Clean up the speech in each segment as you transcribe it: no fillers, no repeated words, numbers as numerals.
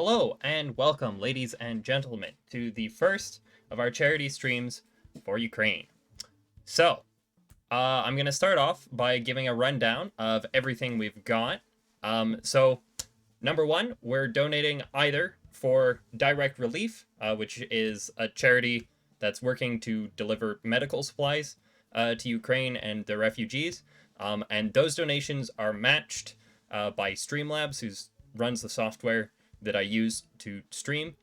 Hello and welcome, ladies and gentlemen, to the first of our charity streams for Ukraine. So, I'm going to start off by giving a rundown of everything we've got. So, number one, we're donating either for Direct Relief, which is a charity that's working to deliver medical supplies to Ukraine and the refugees. And those donations are matched by Streamlabs, who runs the software that I use to stream.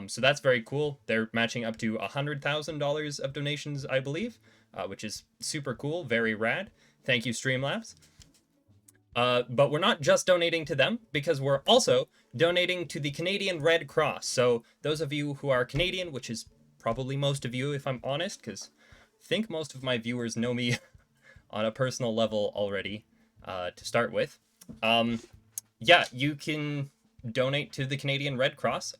So that's very cool. They're matching up to $100,000 of donations, I believe, which is super cool, very rad. Thank you, Streamlabs. But we're not just donating to them, because we're also donating to the Canadian Red Cross. So those of you who are Canadian, which is probably most of you, if I'm honest, because I think most of my viewers know me on a personal level already, to start with. Yeah, you can donate to the Canadian Red Cross.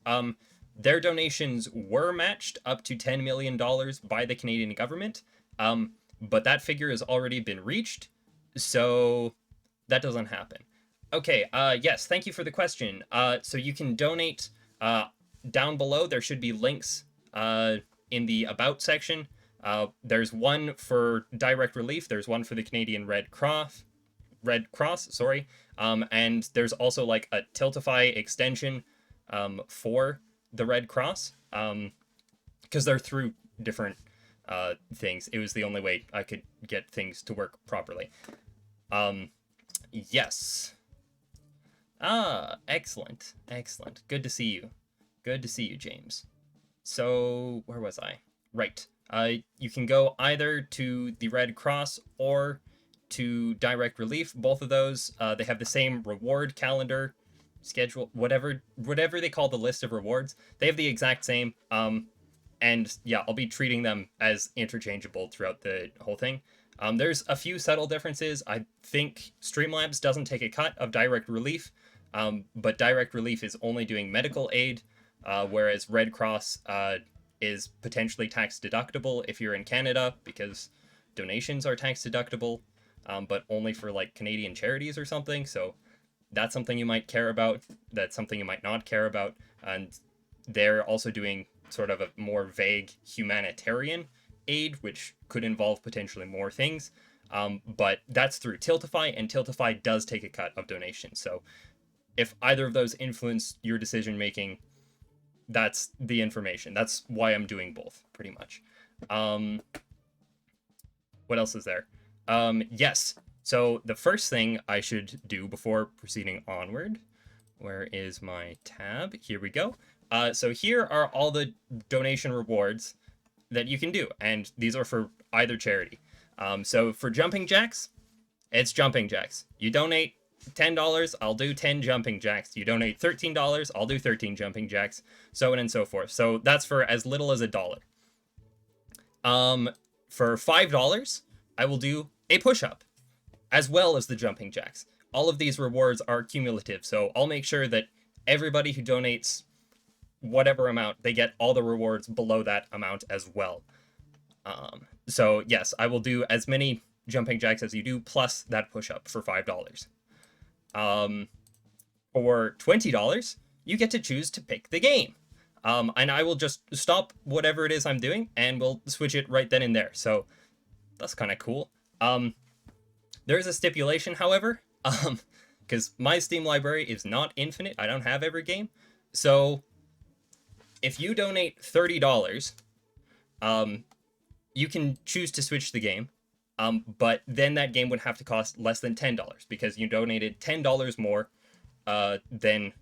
Their donations were matched up to $10 million by the Canadian government, but that figure has already been reached, so that doesn't happen. Okay, yes, thank you for the question. So you can donate down below. There should be links in the About section. There's one for Direct Relief. There's one for the Canadian Red Cross, and there's also like a Tiltify extension for the Red Cross, because they're through different things. It was the only way I could get things to work properly. Yes. Excellent. Good to see you, James. So, where was I? Right. You can go either to the Red Cross or to Direct Relief. Both of those, they have the same reward calendar, schedule, whatever they call the list of rewards. They have the exact same. And yeah, I'll be treating them as interchangeable throughout the whole thing. There's a few subtle differences. I think Streamlabs doesn't take a cut of Direct Relief, but Direct Relief is only doing medical aid, whereas Red Cross is potentially tax deductible if you're in Canada, because donations are tax deductible, but only for like Canadian charities or something. So that's something you might care about. That's something you might not care about. And they're also doing sort of a more vague humanitarian aid, which could involve potentially more things. But that's through Tiltify, and Tiltify does take a cut of donations. So if either of those influence your decision making, that's the information. That's why I'm doing both, pretty much. What else is there? Yes. So the first thing I should do before proceeding onward, where is my tab? Here we go. So here are all the donation rewards that you can do, and these are for either charity. So for Jumping Jacks, it's Jumping Jacks. You donate $10, I'll do 10 Jumping Jacks. You donate $13, I'll do 13 Jumping Jacks, so on and so forth. So that's for as little as $1. For $5, I will do a push-up, as well as the Jumping Jacks. All of these rewards are cumulative, so I'll make sure that everybody who donates whatever amount, they get all the rewards below that amount as well. So yes, I will do as many Jumping Jacks as you do, plus that push-up for $5. For $20, you get to choose to pick the game. And I will just stop whatever it is I'm doing, and we'll switch it right then and there. So that's kind of cool. There's a stipulation, however, because my Steam library is not infinite. I don't have every game. So if you donate $30, you can choose to switch the game. But then that game would have to cost less than $10, because you donated $10 more than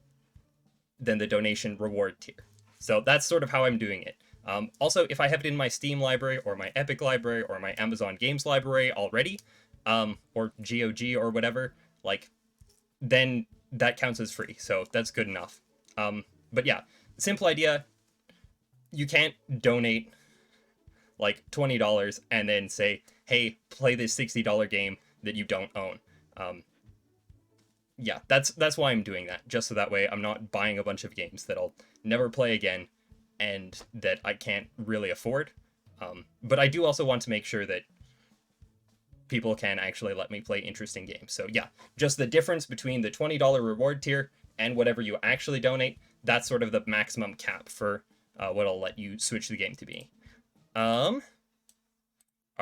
the donation reward tier. So that's sort of how I'm doing it. Also, if I have it in my Steam library or my Epic library or my Amazon Games library already, or GOG or whatever, like, then that counts as free. So that's good enough. But yeah, simple idea. You can't donate like $20 and then say, hey, play this $60 game that you don't own. Yeah, that's why I'm doing that. Just so that way I'm not buying a bunch of games that I'll never play again and that I can't really afford. But I do also want to make sure that people can actually let me play interesting games. So yeah, just the difference between the $20 reward tier and whatever you actually donate, that's sort of the maximum cap for what I'll let you switch the game to be. Our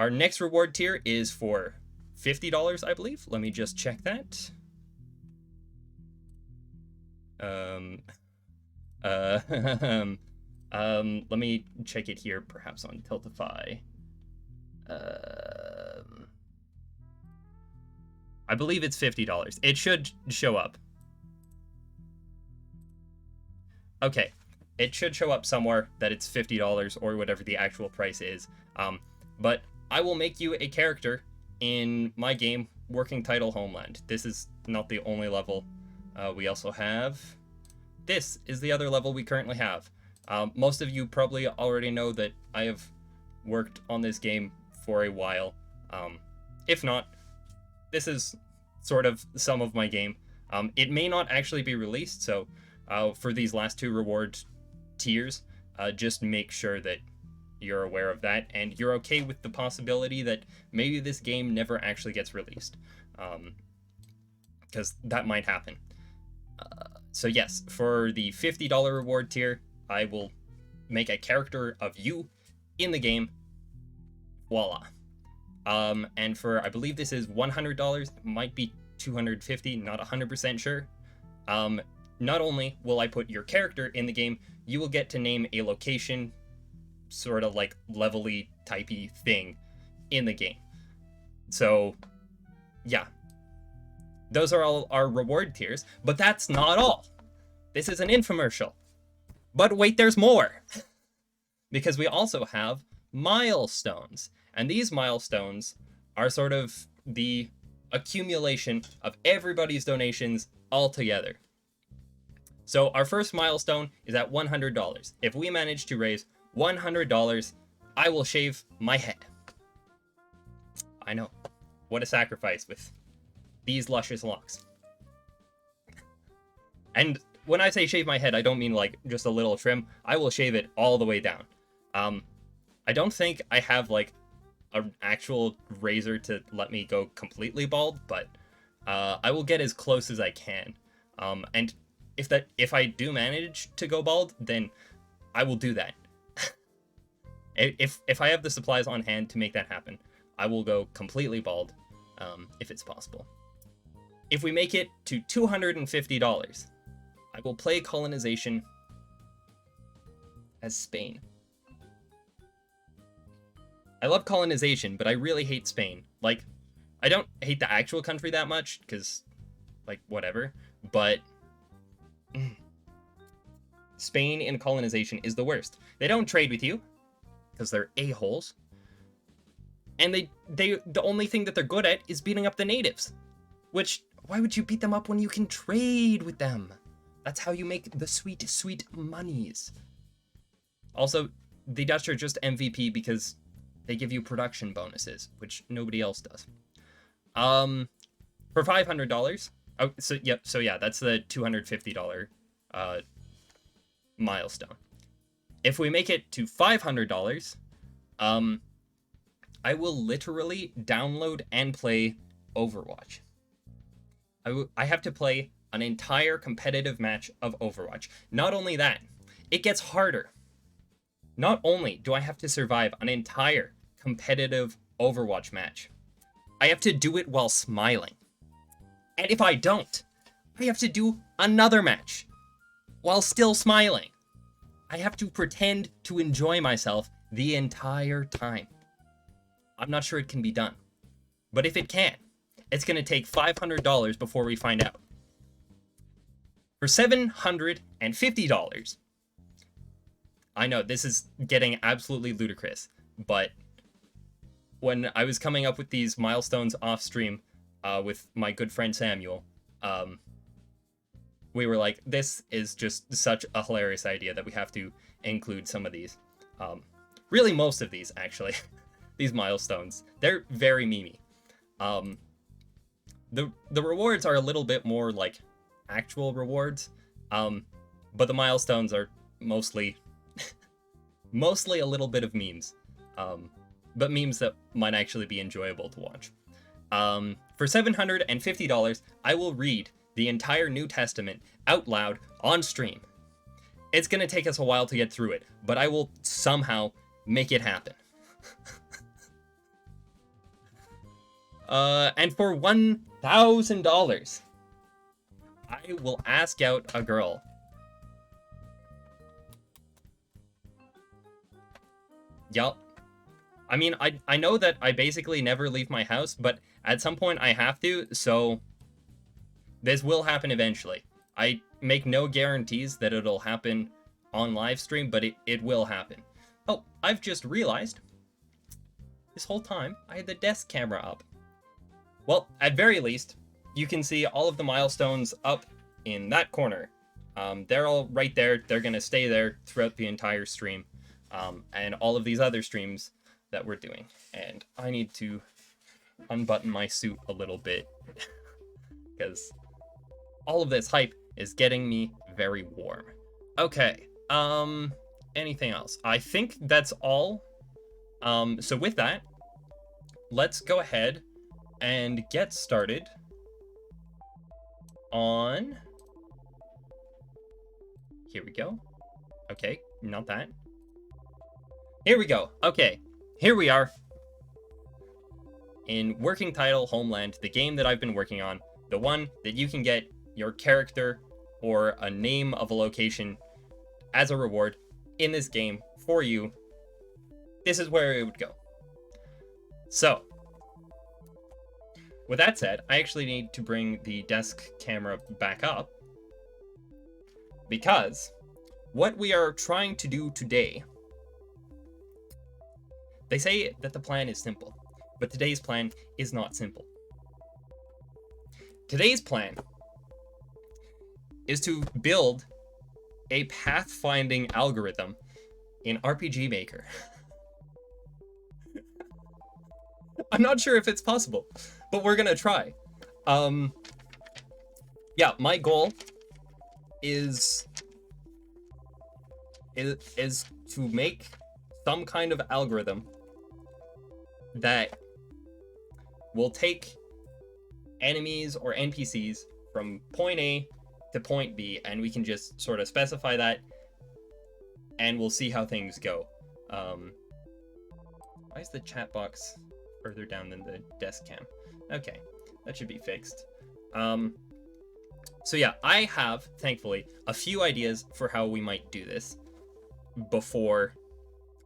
next reward tier is for $50, I believe. Let me just check that. Let me check it here, perhaps on Tiltify. I believe it's $50. It should show up. Okay, it should show up somewhere that it's $50 or whatever the actual price is. But I will make you a character in my game, Working Title Homeland. This is not the only level. We also have... This is the other level we currently have. Most of you probably already know that I have worked on this game for a while. If not, this is sort of some of my game. It may not actually be released, so for these last two reward tiers, just make sure that you're aware of that, and you're okay with the possibility that maybe this game never actually gets released. Because that might happen. So yes, for the $50 reward tier, I will make a character of you in the game. Voila. And for, I believe this is $100, it might be $250, not 100% sure. Not only will I put your character in the game, you will get to name a location, sort of like level-y typey thing in the game. So, yeah. Those are all our reward tiers, but that's not all. This is an infomercial. But wait, there's more. Because we also have milestones. And these milestones are sort of the accumulation of everybody's donations all together. So our first milestone is at $100. If we manage to raise $100, I will shave my head. I know. What a sacrifice with these luscious locks. And when I say shave my head, I don't mean like just a little trim. I will shave it all the way down. I don't think I have like an actual razor to let me go completely bald, but I will get as close as I can. And if I do manage to go bald, then I will do that. If I have the supplies on hand to make that happen, I will go completely bald, if it's possible. If we make it to $250, I will play colonization as Spain. I love colonization, but I really hate Spain. Like, I don't hate the actual country that much, because, like, whatever, but Spain in colonization is the worst. They don't trade with you, because they're a-holes, and the only thing that they're good at is beating up the natives, which, why would you beat them up when you can trade with them? That's how you make the sweet, sweet monies. Also, the Dutch are just MVP because they give you production bonuses, which nobody else does. For $500, so yeah, that's the $250 milestone. If we make it to $500, I will literally download and play Overwatch. I have to play an entire competitive match of Overwatch. Not only that, it gets harder. Not only do I have to survive an entire competitive Overwatch match, I have to do it while smiling. And if I don't, I have to do another match while still smiling. I have to pretend to enjoy myself the entire time. I'm not sure it can be done. But if it can, it's going to take $500 before we find out. For $750, I know this is getting absolutely ludicrous, but when I was coming up with these milestones off stream with my good friend Samuel, we were like, this is just such a hilarious idea that we have to include some of these. Really, most of these, actually. These milestones. They're very memey. The rewards are a little bit more like actual rewards, but the milestones are mostly a little bit of memes, but memes that might actually be enjoyable to watch. For $750, I will read the entire New Testament out loud on stream. It's going to take us a while to get through it, but I will somehow make it happen. And for $1,000, I will ask out a girl. Yup. I mean, I know that I basically never leave my house, but at some point I have to, so this will happen eventually. I make no guarantees that it'll happen on live stream, but it will happen. Oh, I've just realized this whole time I had the desk camera up. Well, at very least, you can see all of the milestones up in that corner. They're all right there. They're going to stay there throughout the entire stream. And all of these other streams that we're doing. And I need to unbutton my suit a little bit because all of this hype is getting me very warm. Okay, anything else? I think that's all. So with that, let's go ahead and get started on... Here we go. Okay, not that. Here we go. Okay, here we are. In working title Homeland, the game that I've been working on, the one that you can get your character or a name of a location as a reward in this game for you. This is where it would go. So, with that said, I actually need to bring the desk camera back up because what we are trying to do today, they say that the plan is simple, but today's plan is not simple. Today's plan is to build a pathfinding algorithm in RPG Maker. I'm not sure if it's possible, but we're gonna try. Yeah, my goal is to make some kind of algorithm that will take enemies or NPCs from point A to point B, and we can just sort of specify that, and we'll see how things go. Why is the chat box further down than the desk cam? Okay, that should be fixed. So yeah, I have, thankfully, a few ideas for how we might do this before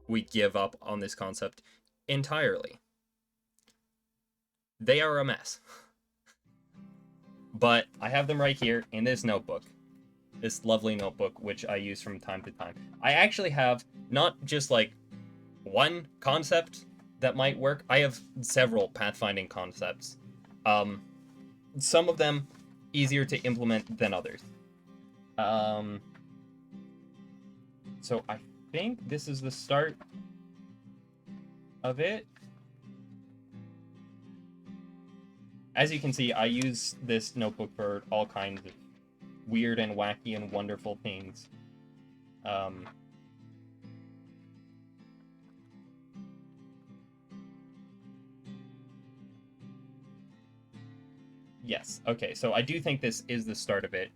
we give up on this concept entirely. They are a mess. But I have them right here in this notebook. This lovely notebook, which I use from time to time. I actually have not just like one concept that might work. I have several pathfinding concepts. Some of them easier to implement than others. So I think this is the start of it. As you can see, I use this notebook for all kinds of weird and wacky and wonderful things. Yes, okay, so I do think this is the start of it.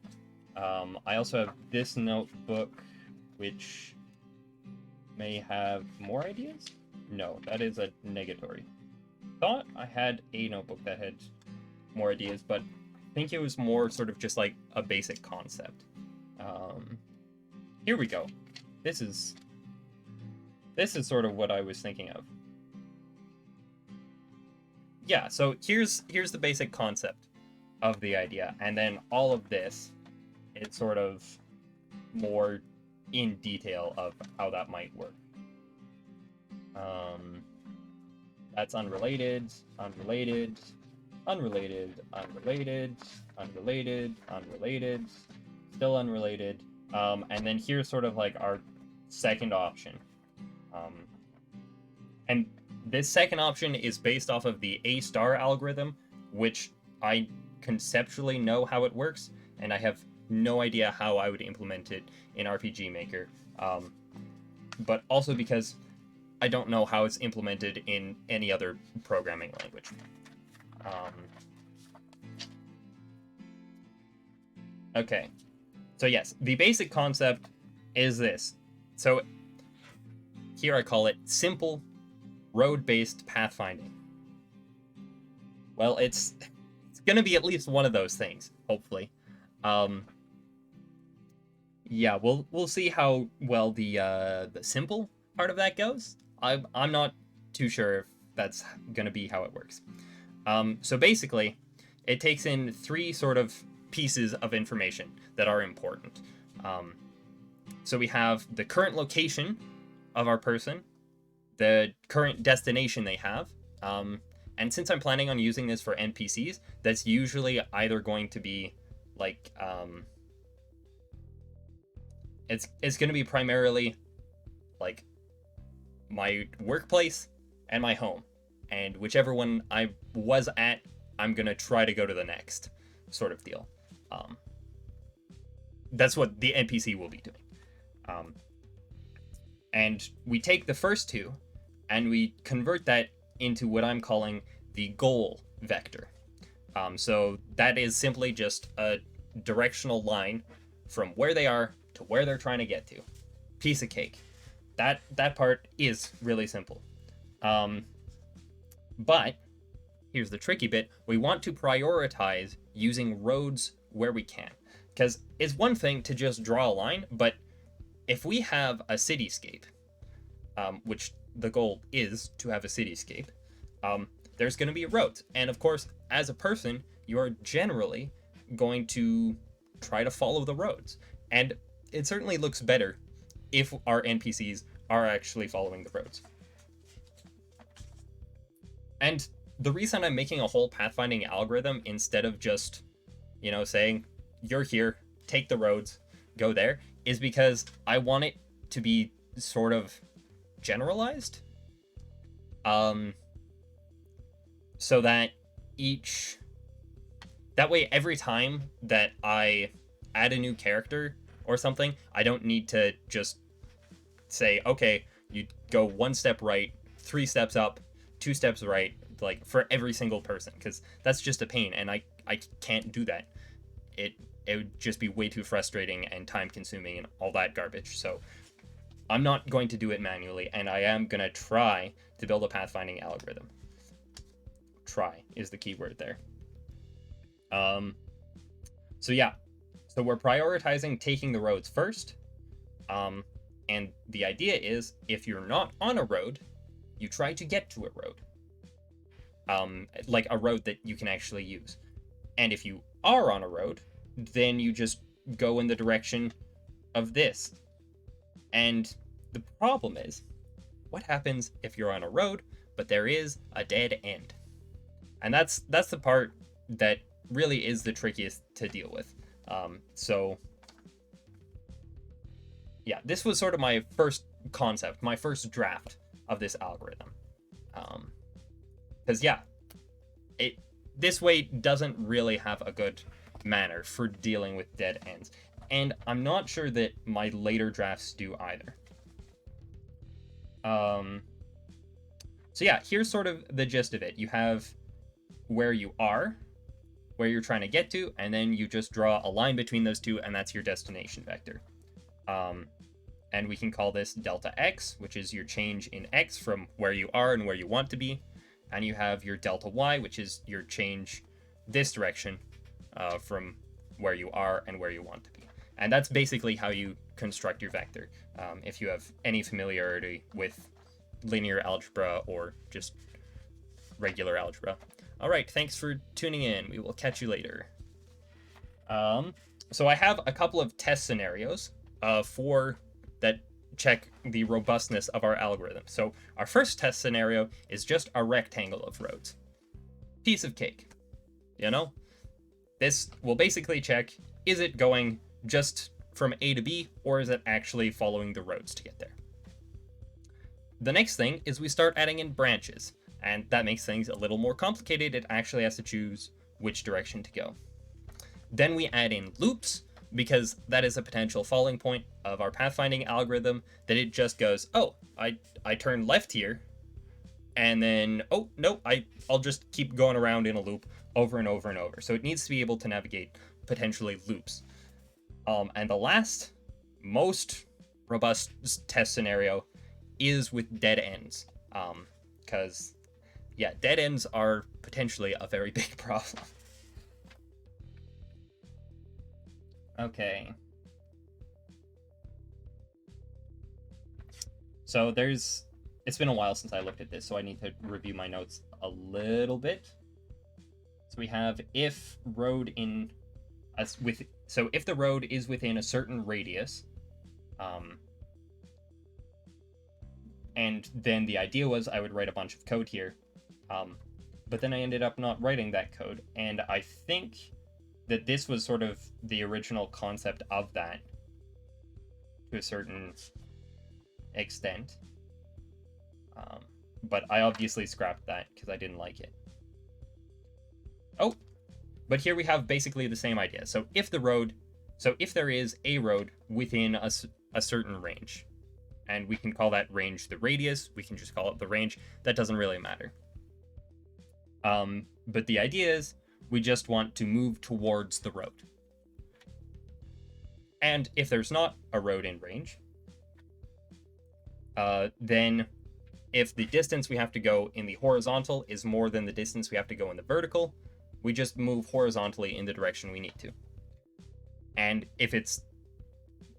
I also have this notebook, which may have more ideas? No, that is a negatory. Thought I had a notebook that had more ideas, but I think it was more sort of just like a basic concept. Here we go. This is sort of what I was thinking of. Yeah, so here's the basic concept of the idea, and then all of this is sort of more in detail of how that might work. That's unrelated, unrelated, unrelated, unrelated, unrelated, unrelated, still unrelated, and then here's sort of like our second option. And this second option is based off of the A-star algorithm, which I conceptually know how it works, and I have no idea how I would implement it in RPG Maker. But also because I don't know how it's implemented in any other programming language. Okay, so yes, the basic concept is this. So here I call it simple road-based pathfinding. Well, it's gonna be at least one of those things, hopefully. Yeah, we'll see how well the simple part of that goes. I'm not too sure if that's gonna be how it works. So basically, it takes in three sort of pieces of information that are important. So we have the current location of our person, the current destination they have, and since I'm planning on using this for NPCs, that's usually either going to be like it's going to be primarily like my workplace and my home, and whichever one I was at, I'm going to try to go to the next sort of deal. That's what the NPC will be doing. And we take the first two and we convert that into what I'm calling the goal vector. So that is simply just a directional line from where they are to where they're trying to get to. Piece of cake. That part is really simple. But here's the tricky bit. We want to prioritize using roads where we can. Because it's one thing to just draw a line, but if we have a cityscape, which the goal is to have a cityscape, there's going to be roads. And of course, as a person, you're generally going to try to follow the roads. And it certainly looks better if our NPCs are actually following the roads. And the reason I'm making a whole pathfinding algorithm instead of just, saying, you're here, take the roads, go there, is because I want it to be sort of generalized. So that that way every time that I add a new character or something, I don't need to just say, okay, you go 1 step right, 3 steps up, 2 steps right, like for every single person, because that's just a pain, and I can't do that. It would just be way too frustrating and time consuming and all that garbage. So I'm not going to do it manually, and I am going to try to build a pathfinding algorithm. Try is the key word there. So yeah, so we're prioritizing taking the roads first. And the idea is, if you're not on a road, you try to get to a road. Like a road that you can actually use. And if you are on a road, then you just go in the direction of this. And the problem is, what happens if you're on a road, but there is a dead end? And that's the part that really is the trickiest to deal with. So yeah, this was sort of my first concept, my first draft of this algorithm. Because yeah, this way doesn't really have a good manner for dealing with dead ends. And I'm not sure that my later drafts do either. So yeah, here's sort of the gist of it. You have where you are, where you're trying to get to, and then you just draw a line between those two, and that's your destination vector. And we can call this delta x, which is your change in x from where you are and where you want to be. And you have your delta y, which is your change this direction from where you are and where you want to be. And that's basically how you construct your vector, if you have any familiarity with linear algebra or just regular algebra. All right, thanks for tuning in. We will catch you later. So I have a couple of test scenarios for that check the robustness of our algorithm. So our first test scenario is just a rectangle of roads. Piece of cake, This will basically check, is it going just from A to B, or is it actually following the roads to get there? The next thing is we start adding in branches, and that makes things a little more complicated. It actually has to choose which direction to go. Then we add in loops, because that is a potential falling point of our pathfinding algorithm, that it just goes, oh, I turn left here, and then, oh, no, I'll just keep going around in a loop over and over and over. So it needs to be able to navigate potentially loops. And the last, most robust test scenario is with dead ends. Because, yeah, dead ends are potentially a very big problem. Okay. So it's been a while since I looked at this, so I need to review my notes a little bit. So we have if road in so if the road is within a certain radius, and then the idea was I would write a bunch of code here, but then I ended up not writing that code, and I think that this was sort of the original concept of that to a certain extent, but I obviously scrapped that because I didn't like it. Oh, but here we have basically the same idea. So if there is a road within a certain range, and we can call that range the radius, we can just call it the range, that doesn't really matter. But the idea is we just want to move towards the road. And if there's not a road in range, then if the distance we have to go in the horizontal is more than the distance we have to go in the vertical, we just move horizontally in the direction we need to. And if it's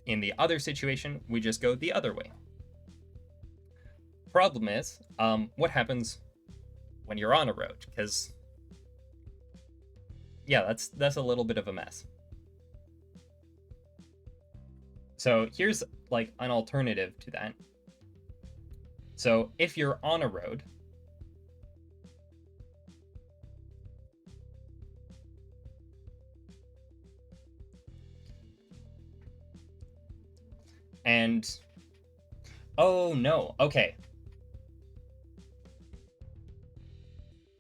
in the other situation, we just go the other way. Problem is, what happens when you're on a road? Because, yeah, that's a little bit of a mess. So here's like an alternative to that. So if you're on a road, and oh no, okay.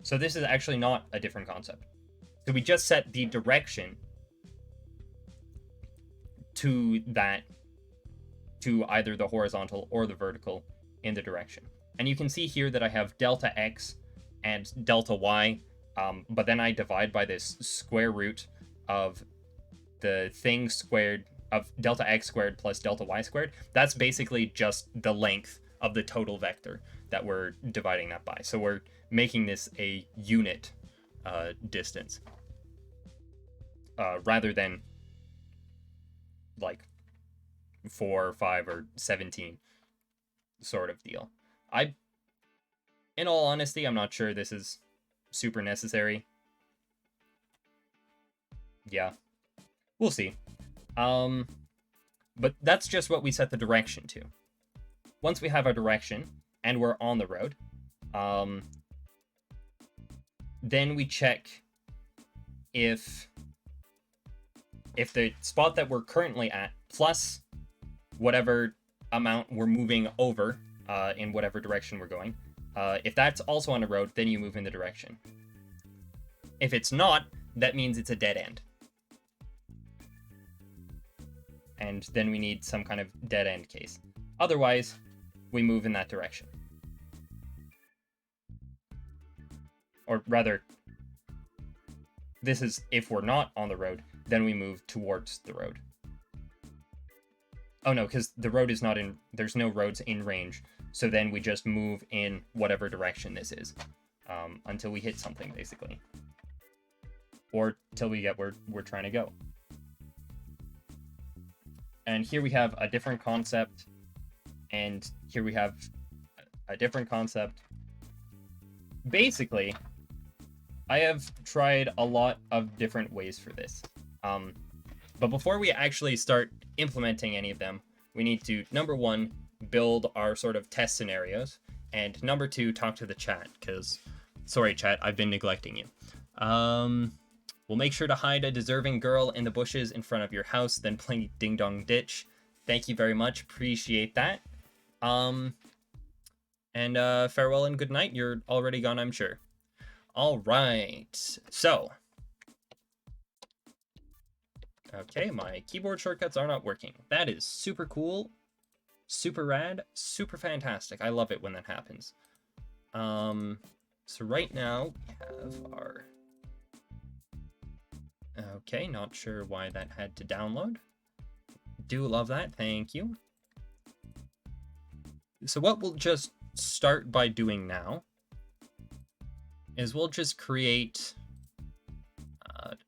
So this is actually not a different concept. So we just set the direction to either the horizontal or the vertical in the direction. And you can see here that I have delta x and delta y, but then I divide by this square root of the thing squared of delta x squared plus delta y squared. That's basically just the length of the total vector that we're dividing that by. So we're making this a unit distance rather than like 4 or 5 or 17 sort of deal. In all honesty, I'm not sure this is super necessary. Yeah, we'll see. But that's just what we set the direction to. Once we have our direction and we're on the road, then we check if the spot that we're currently at plus whatever amount we're moving over in whatever direction we're going, if that's also on a road, then you move in the direction. If it's not, that means it's a dead end. And then we need some kind of dead end case. Otherwise, we move in that direction. Or rather, this is if we're not on the road, then we move towards the road. Oh no, because the road is not in, there's no roads in range. So then we just move in whatever direction this is until we hit something, basically. Or till we get where we're trying to go. And here we have a different concept. And here we have a different concept. Basically, I have tried a lot of different ways for this. But before we actually start implementing any of them, we need to, number one, build our sort of test scenarios, and number two, talk to the chat, because, sorry chat, I've been neglecting you. We'll make sure to hide a deserving girl in the bushes in front of your house, then play Ding Dong Ditch. Thank you very much, appreciate that. And farewell and good night, you're already gone, I'm sure. Alright, so. Okay, my keyboard shortcuts are not working. That is super cool, super rad, super fantastic. I love it when that happens. So right now we have our... Okay, not sure why that had to download. Do love that, thank you. So what we'll just start by doing now is we'll just create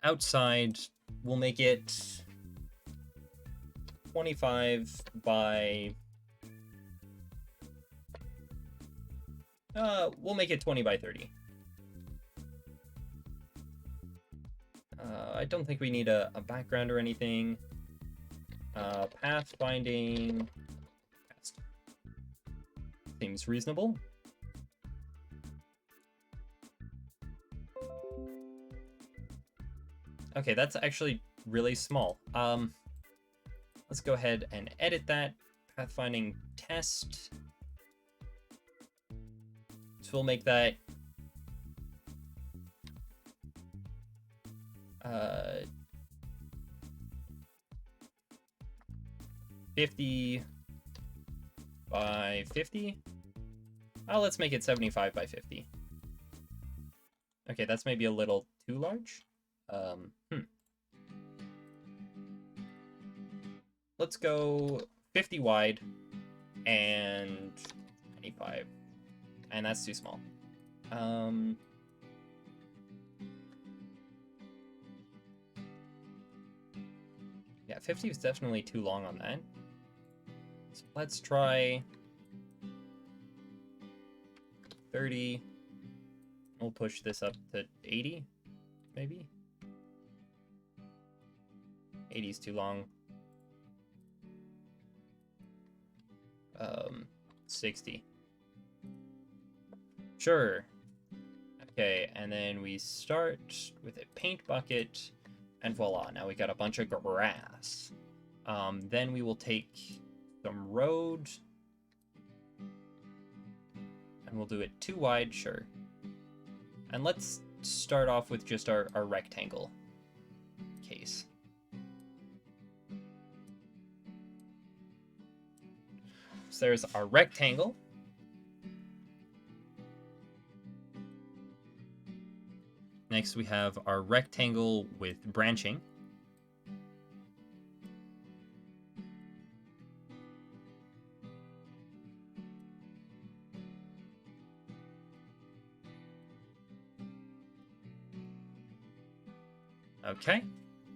outside, we'll make it 25 by we'll make it 20 by 30. I don't think we need a background or anything. Pathfinding seems reasonable. Okay, that's actually really small. Let's go ahead and edit that. Pathfinding test. So we'll make that 50 by 50. Oh, let's make it 75 by 50. Okay, that's maybe a little too large. Let's go 50 wide and 25. And that's too small. Yeah, 50 is definitely too long on that. So let's try 30. We'll push this up to 80, maybe. 80 is too long. 60. Sure. Okay, and then we start with a paint bucket, and voila, now we got a bunch of grass. Then we will take some road, and we'll do it too wide, sure. And let's start off with just our rectangle case. So there's our rectangle. Next we have our rectangle with branching. Okay,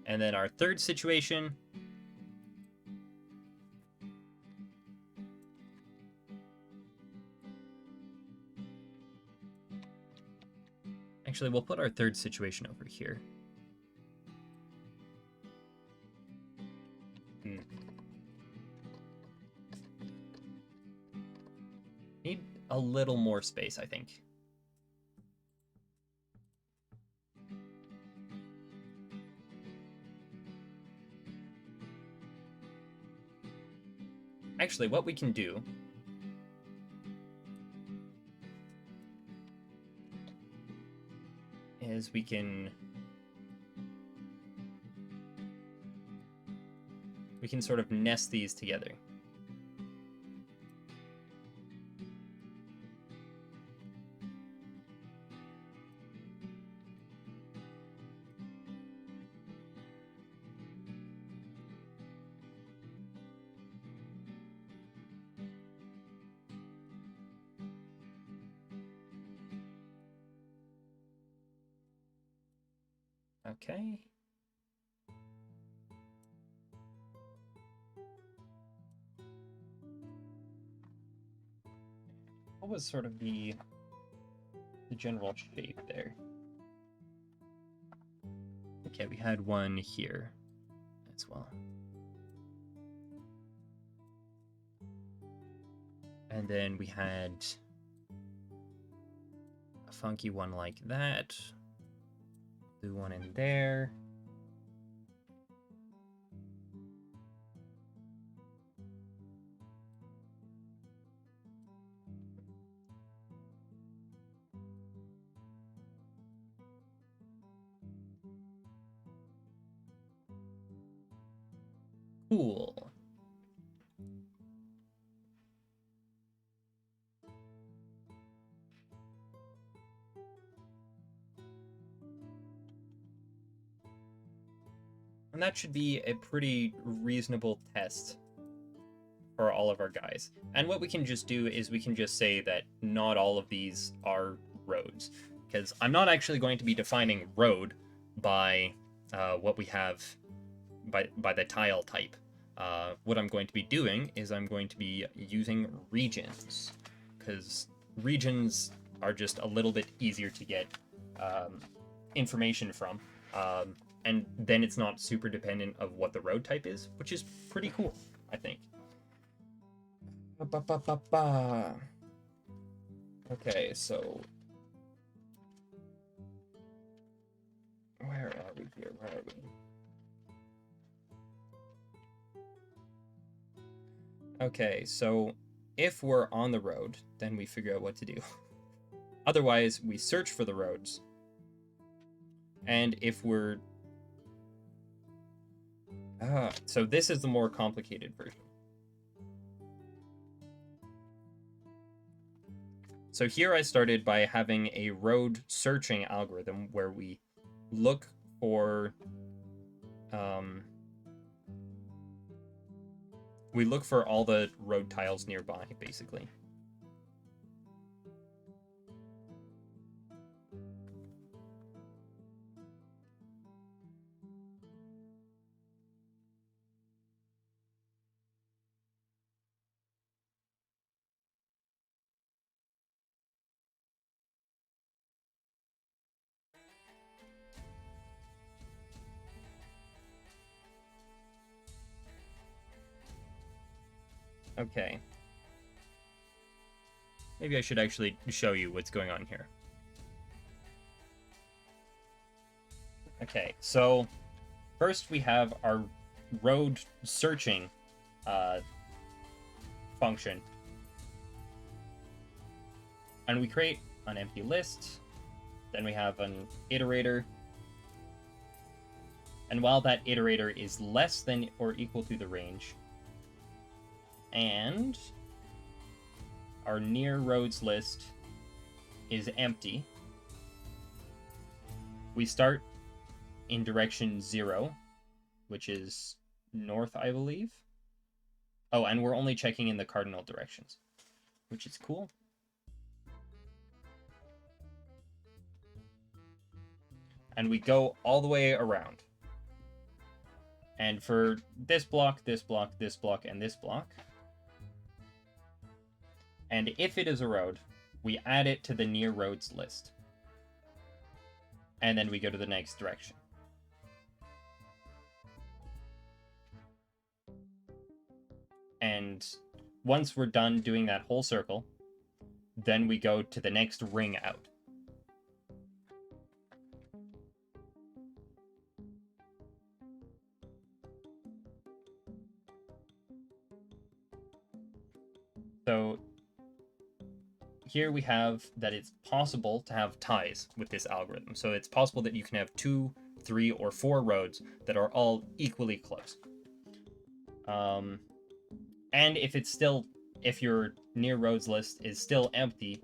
and then our third situation. Actually, we'll put our third situation over here. Need a little more space, I think. Actually, what we can do is we can sort of nest these together. Okay. What was sort of the general shape there? Okay, we had one here as well. And then we had a funky one like that. Do one in there. Cool. And that should be a pretty reasonable test for all of our guys. And what we can just do is we can just say that not all of these are roads, because I'm not actually going to be defining road by what we have by the tile type. What I'm going to be doing is I'm going to be using regions, because regions are just a little bit easier to get information from, and then it's not super dependent of what the road type is, which is pretty cool, I think. Okay, so where are we here? Where are we? Okay, so if we're on the road, then we figure out what to do. Otherwise, we search for the roads. And if we're... so this is the more complicated version. So here I started by having a road searching algorithm where we look for... we look for all the road tiles nearby, basically. Okay. Maybe I should actually show you what's going on here. Okay, so first we have our road searching function. And we create an empty list. Then we have an iterator. And while that iterator is less than or equal to the range, and our near roads list is empty, we start in direction 0, which is north, I believe. Oh, and we're only checking in the cardinal directions, which is cool. And we go all the way around. And for this block, this block, this block, and this block, and if it is a road, we add it to the near roads list. And then we go to the next direction. And once we're done doing that whole circle, then we go to the next ring out. So here we have that it's possible to have ties with this algorithm. So it's possible that you can have 2, 3, or 4 roads that are all equally close. And if your near roads list is still empty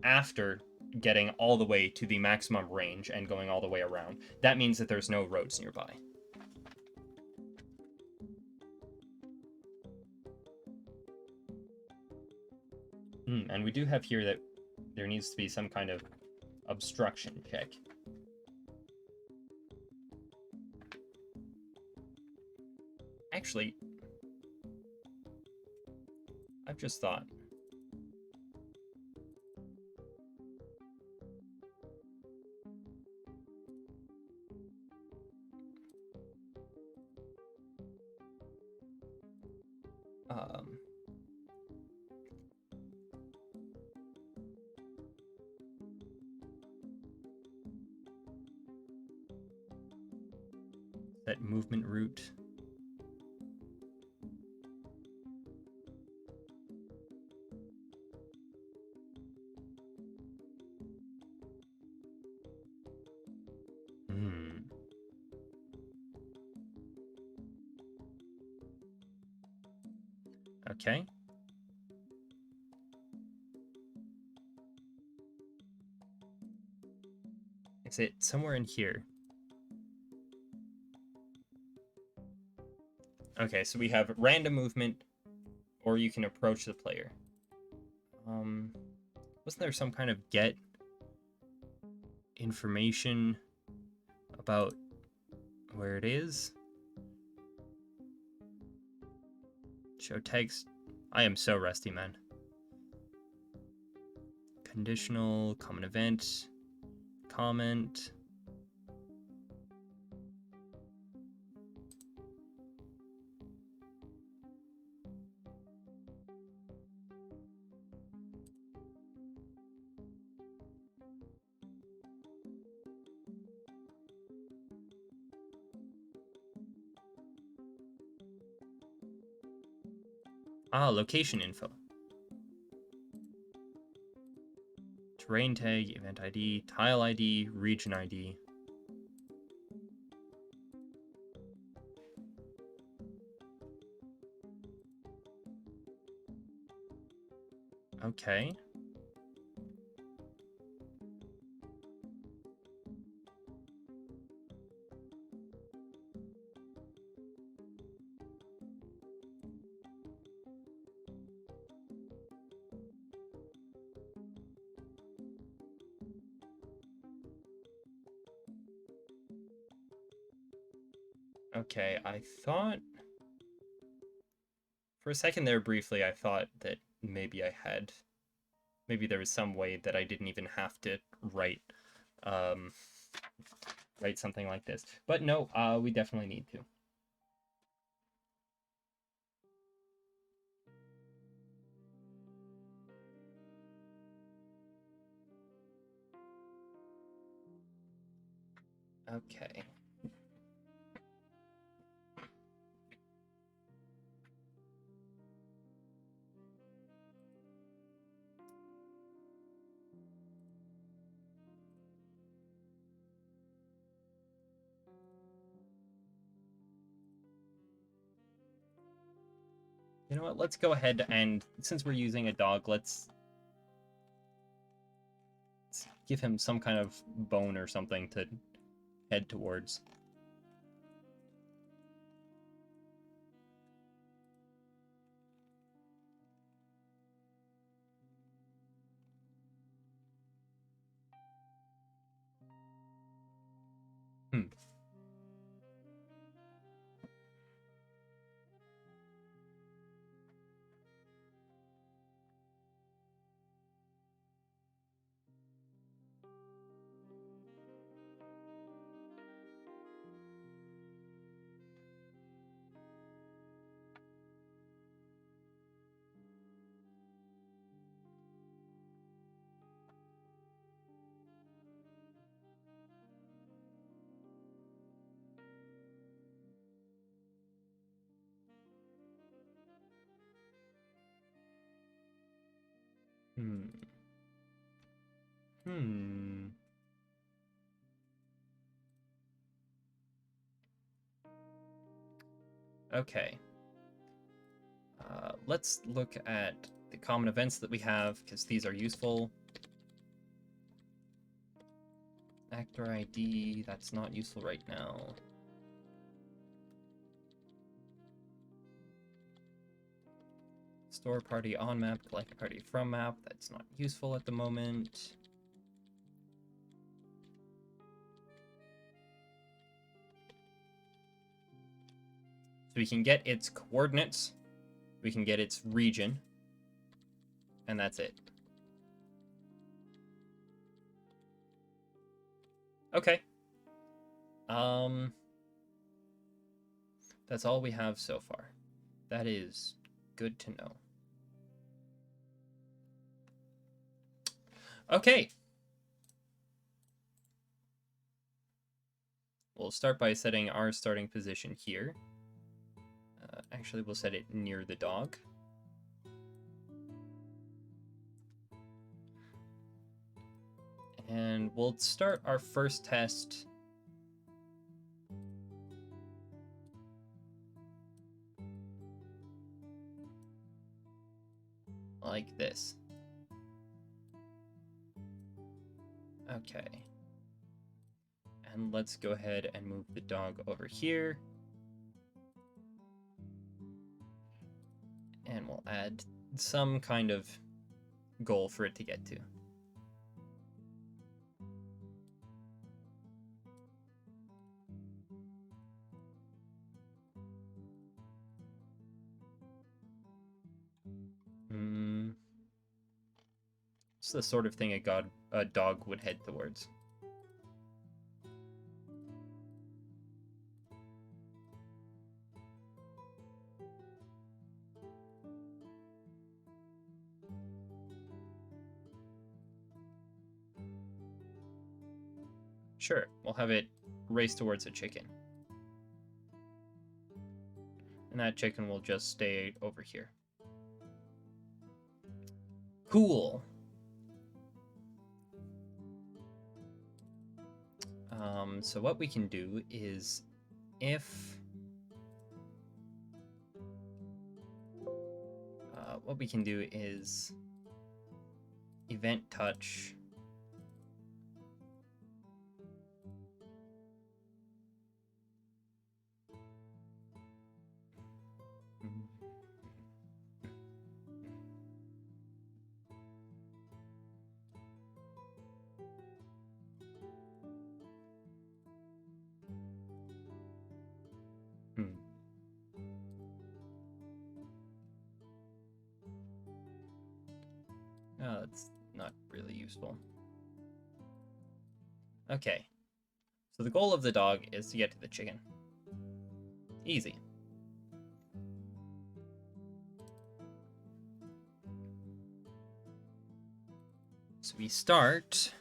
after getting all the way to the maximum range and going all the way around, that means that there's no roads nearby. And we do have here that there needs to be some kind of obstruction check. Actually, I've just thought. That movement route. Okay. Is it somewhere in here? Okay, so we have random movement or you can approach the player. Wasn't there some kind of get information about where it is? Show text. I am so rusty, man. Conditional, common event, comment. Location info. Terrain tag, event ID, tile ID, region ID. Okay. Okay, I thought... For a second there, briefly, I thought that maybe I had... Maybe there was some way that I didn't even have to write something like this. But no, we definitely need to. Okay. You know what, let's go ahead and, since we're using a dog, let's give him some kind of bone or something to head towards. Okay. Let's look at the common events that we have, because these are useful. Actor ID, that's not useful right now. Store party on map, collect party from map, that's not useful at the moment. So we can get its coordinates, we can get its region, and that's it. Okay. That's all we have so far. That is good to know. Okay. We'll start by setting our starting position here. Actually, we'll set it near the dog. And we'll start our first test like this. Okay. And let's go ahead and move the dog over here. And we'll add some kind of goal for it to get to. It's the sort of thing a dog would head towards. Sure, we'll have it race towards a chicken. And that chicken will just stay over here. Cool. So what we can do is event touch Oh, that's not really useful. Okay. So the goal of the dog is to get to the chicken. Easy. So we start...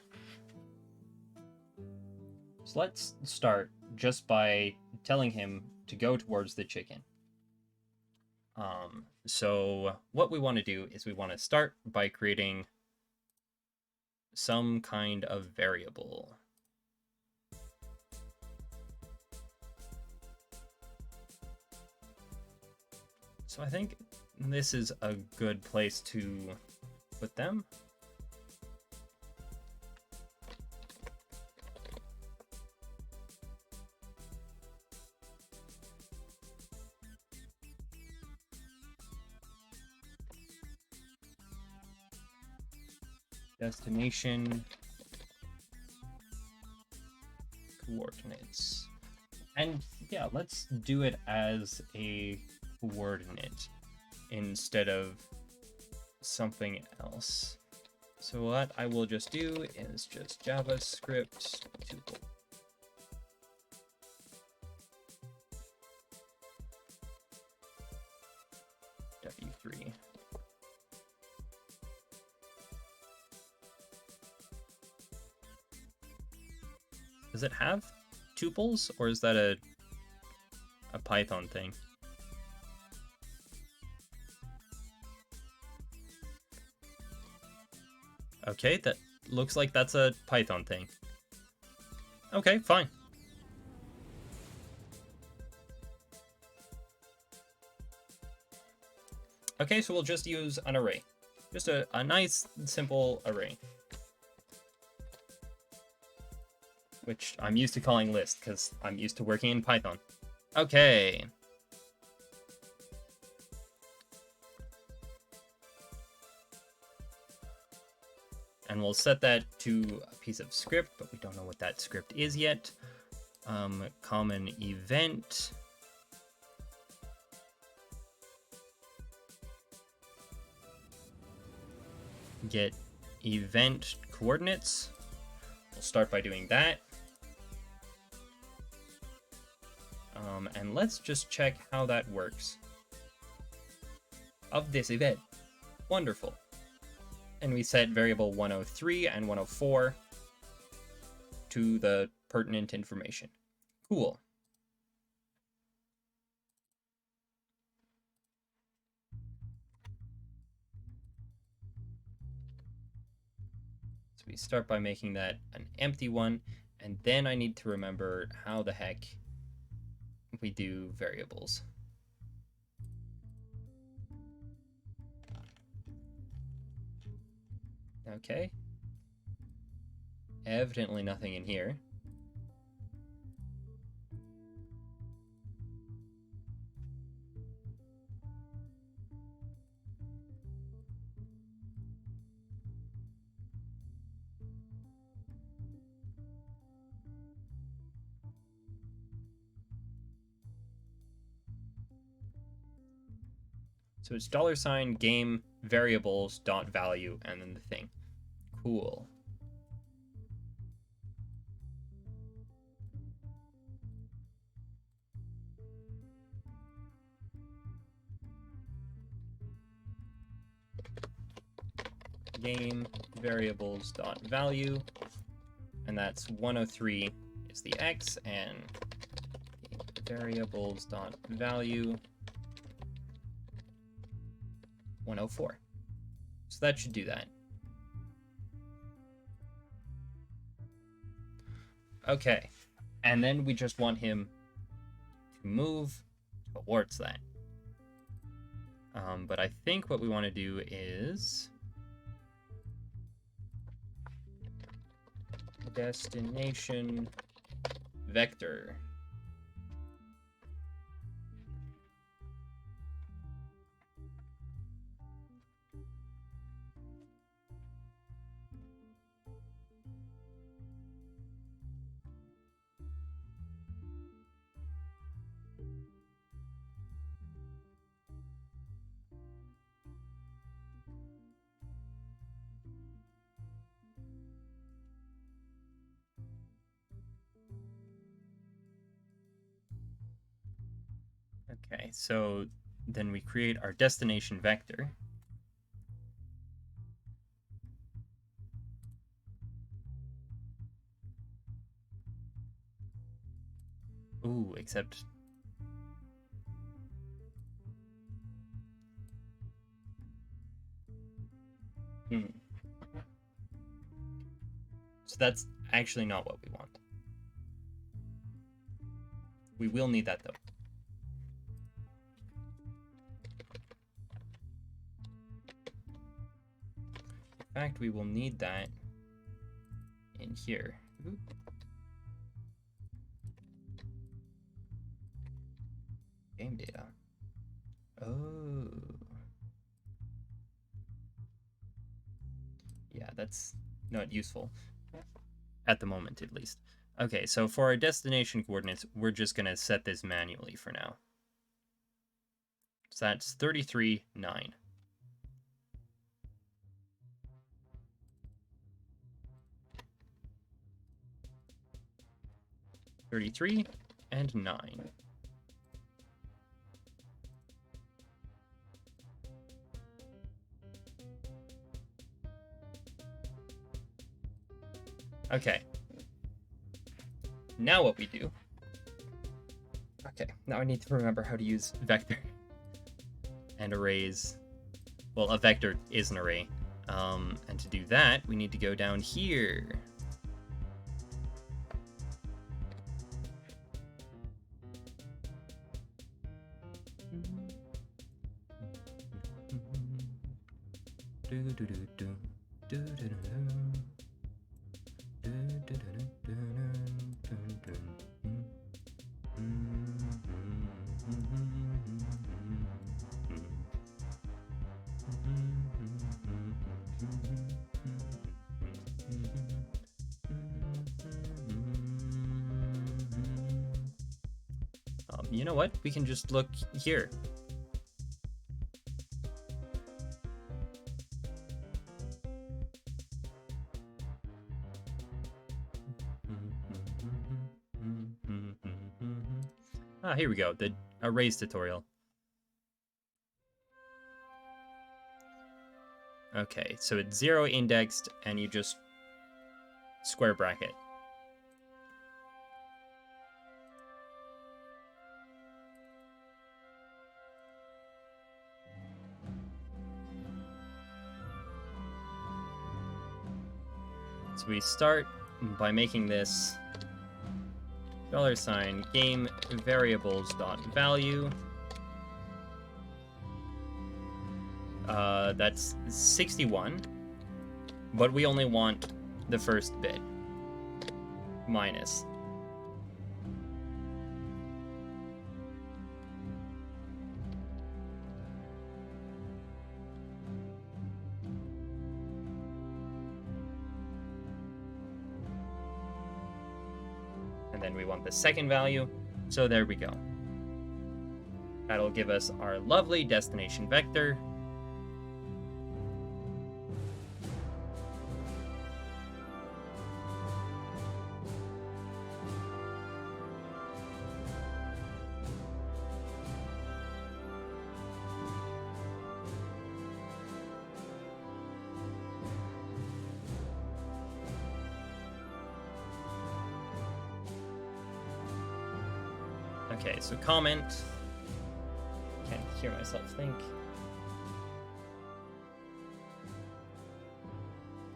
So let's start just by telling him to go towards the chicken. So what we want to do is we want to start by creating some kind of variable. So I think this is a good place to put them. Destination coordinates. And yeah, let's do it as a coordinate instead of something else. So what I will just do is just JavaScript tuple. W3. Does it have tuples, or is that a Python thing? Okay, that looks like that's a Python thing. Okay, fine. Okay, so we'll just use an array. Just a nice, simple array. Which I'm used to calling list, because I'm used to working in Python. Okay. And we'll set that to a piece of script, but we don't know what that script is yet. Common event. Get event coordinates. We'll start by doing that. And let's just check how that works. Of this event. Wonderful. And we set variable 103 and 104 to the pertinent information. Cool. So we start by making that an empty one, and then I need to remember how the heck we do variables. Okay. Evidently nothing in here. So it's $ game variables dot value and then the thing. Cool. Game variables dot value, and that's 103 is the x, and variables dot value 104. So that should do that. Okay, and then we just want him to move towards that. But I think what we want to do is destination vector. Okay, so then we create our destination vector. Ooh, except... So that's actually not what we want. We will need that, though. In fact, we will need that in here. Ooh. Game data. Oh. Yeah, that's not useful. At the moment, at least. Okay, so for our destination coordinates, we're just going to set this manually for now. So that's 33, 9. $33 and 9. Okay. Now what we do... Okay, now I need to remember how to use vector and arrays. Well, a vector is an array. And to do that, we need to go down here. You know what? We can just look here. Ah, here we go. The arrays tutorial. Okay, so it's 0 indexed, and you just square bracket. So we start by making this $game variables dot value. That's 61, but we only want the first bit minus. And then we want the second value, so there we go. That'll give us our lovely destination vector. Okay, so comment. Can't hear myself think.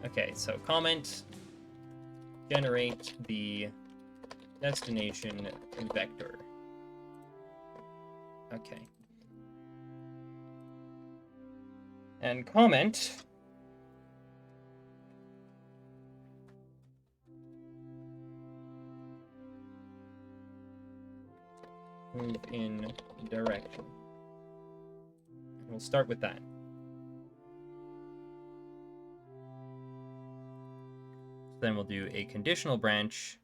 Okay, so comment. Generate the destination vector. Okay. And comment. Move in direction. We'll start with that. Then we'll do a conditional branch.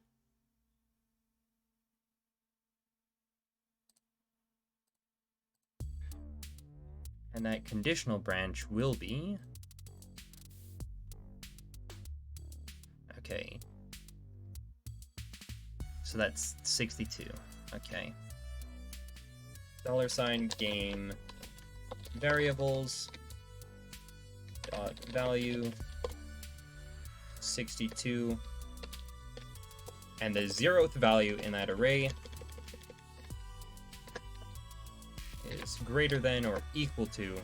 And that conditional branch will be... Okay. So that's 62. Okay. $game variables dot value 62, and the 0th value in that array is greater than or equal to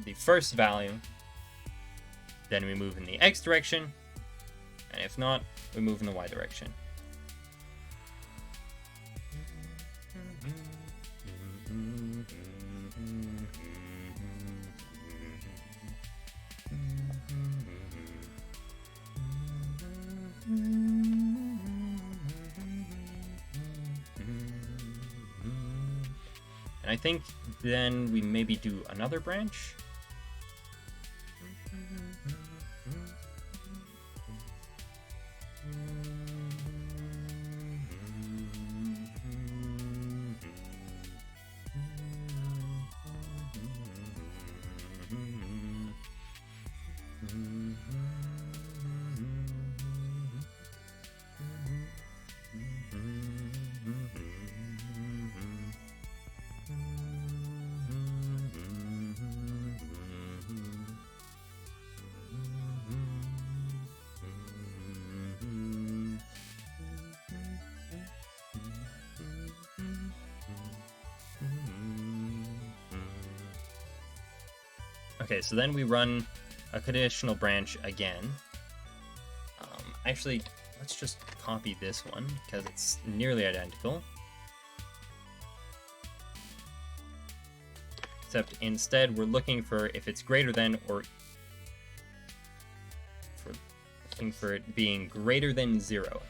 the first value. Then we move in the x direction, and if not, we move in the y direction. And I think then we maybe do another branch. Okay, so then we run a conditional branch again. Actually, let's just copy this one because it's nearly identical. Except instead we're looking for if it's greater than or looking for it being greater than 0.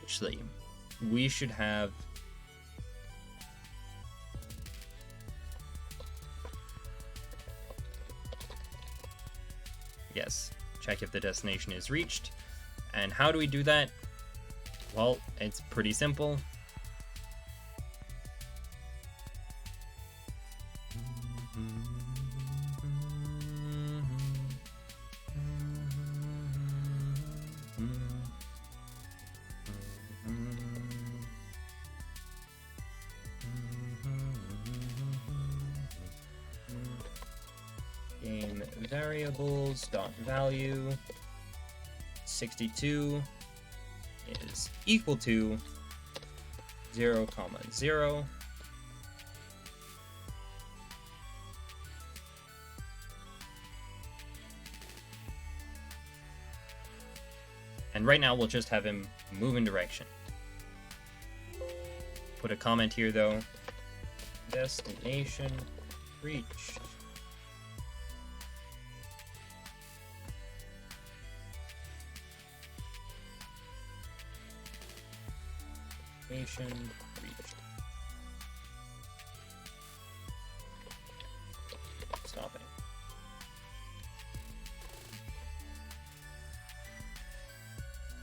Actually, we should have yes, check if the destination is reached. And how do we do that? Well, it's pretty simple. Game variables dot value 62 is equal to 0, 0. And right now we'll just have him move in direction. Put a comment here though. Destination reached. Destination reached.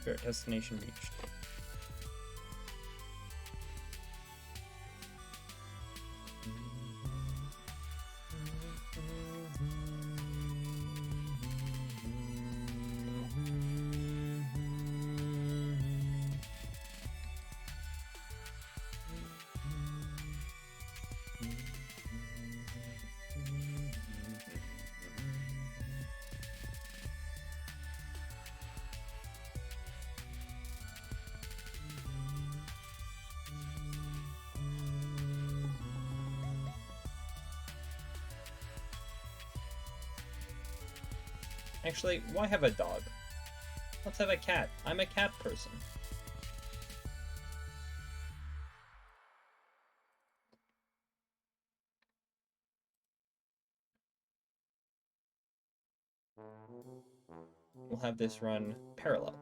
Fair, destination reached. Actually, why have a dog? Let's have a cat. I'm a cat person. We'll have this run parallel.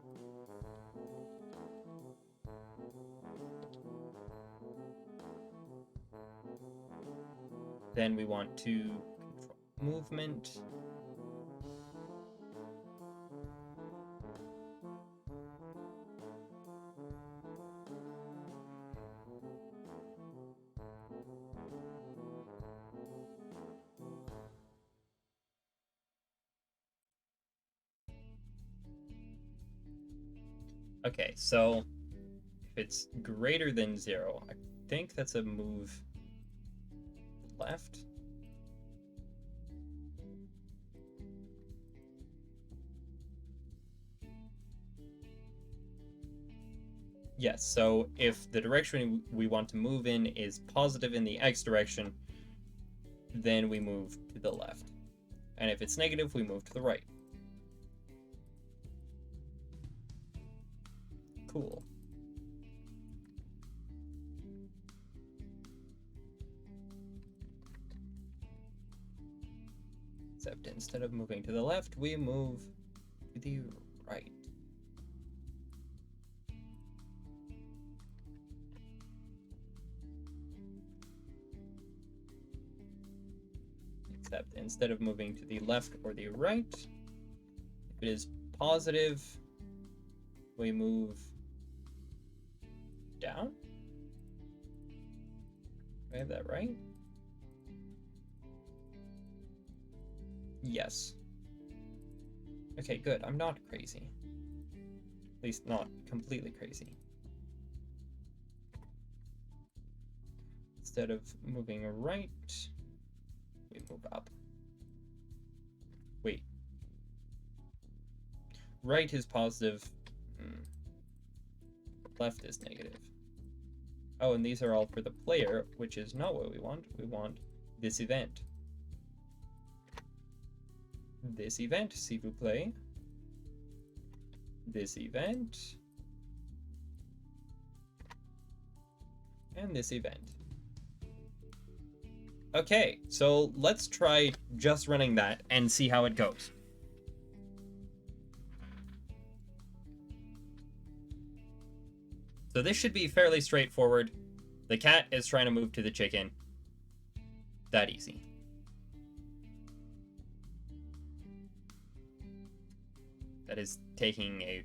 Then we want to control movement. Okay, so if it's greater than 0, I think that's a move left. Yes, so if the direction we want to move in is positive in the x direction, then we move to the left. And if it's negative, we move to the right. Cool. Except instead of moving to the left, we move to the right. Except instead of moving to the left or the right, if it is positive, we move down. Do I have that right? Yes. Okay, good. I'm not crazy. At least not completely crazy. Instead of moving right, we move up. Wait. Right is positive. Left is negative. Oh, and these are all for the player, which is not what we want. We want this event. This event, s'il vous plaît. This event. And this event. Okay, so let's try just running that and see how it goes. So this should be fairly straightforward. The cat is trying to move to the chicken. That easy. That is taking a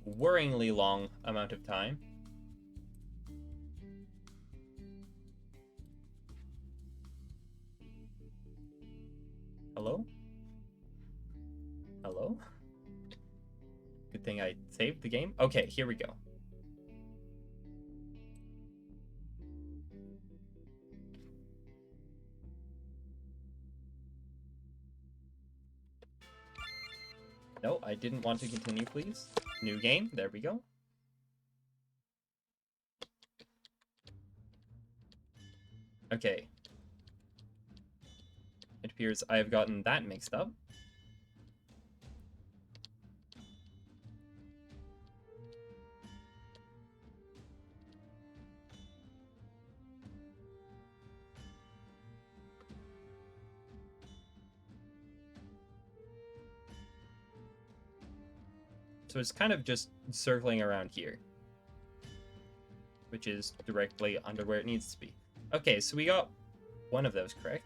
worryingly long amount of time. Hello? Hello? Good thing I saved the game. Okay, here we go. No, I didn't want to continue, please. New game. There we go. Okay. It appears I have gotten that mixed up. So it's kind of just circling around here, which is directly under where it needs to be. Okay, so we got one of those correct.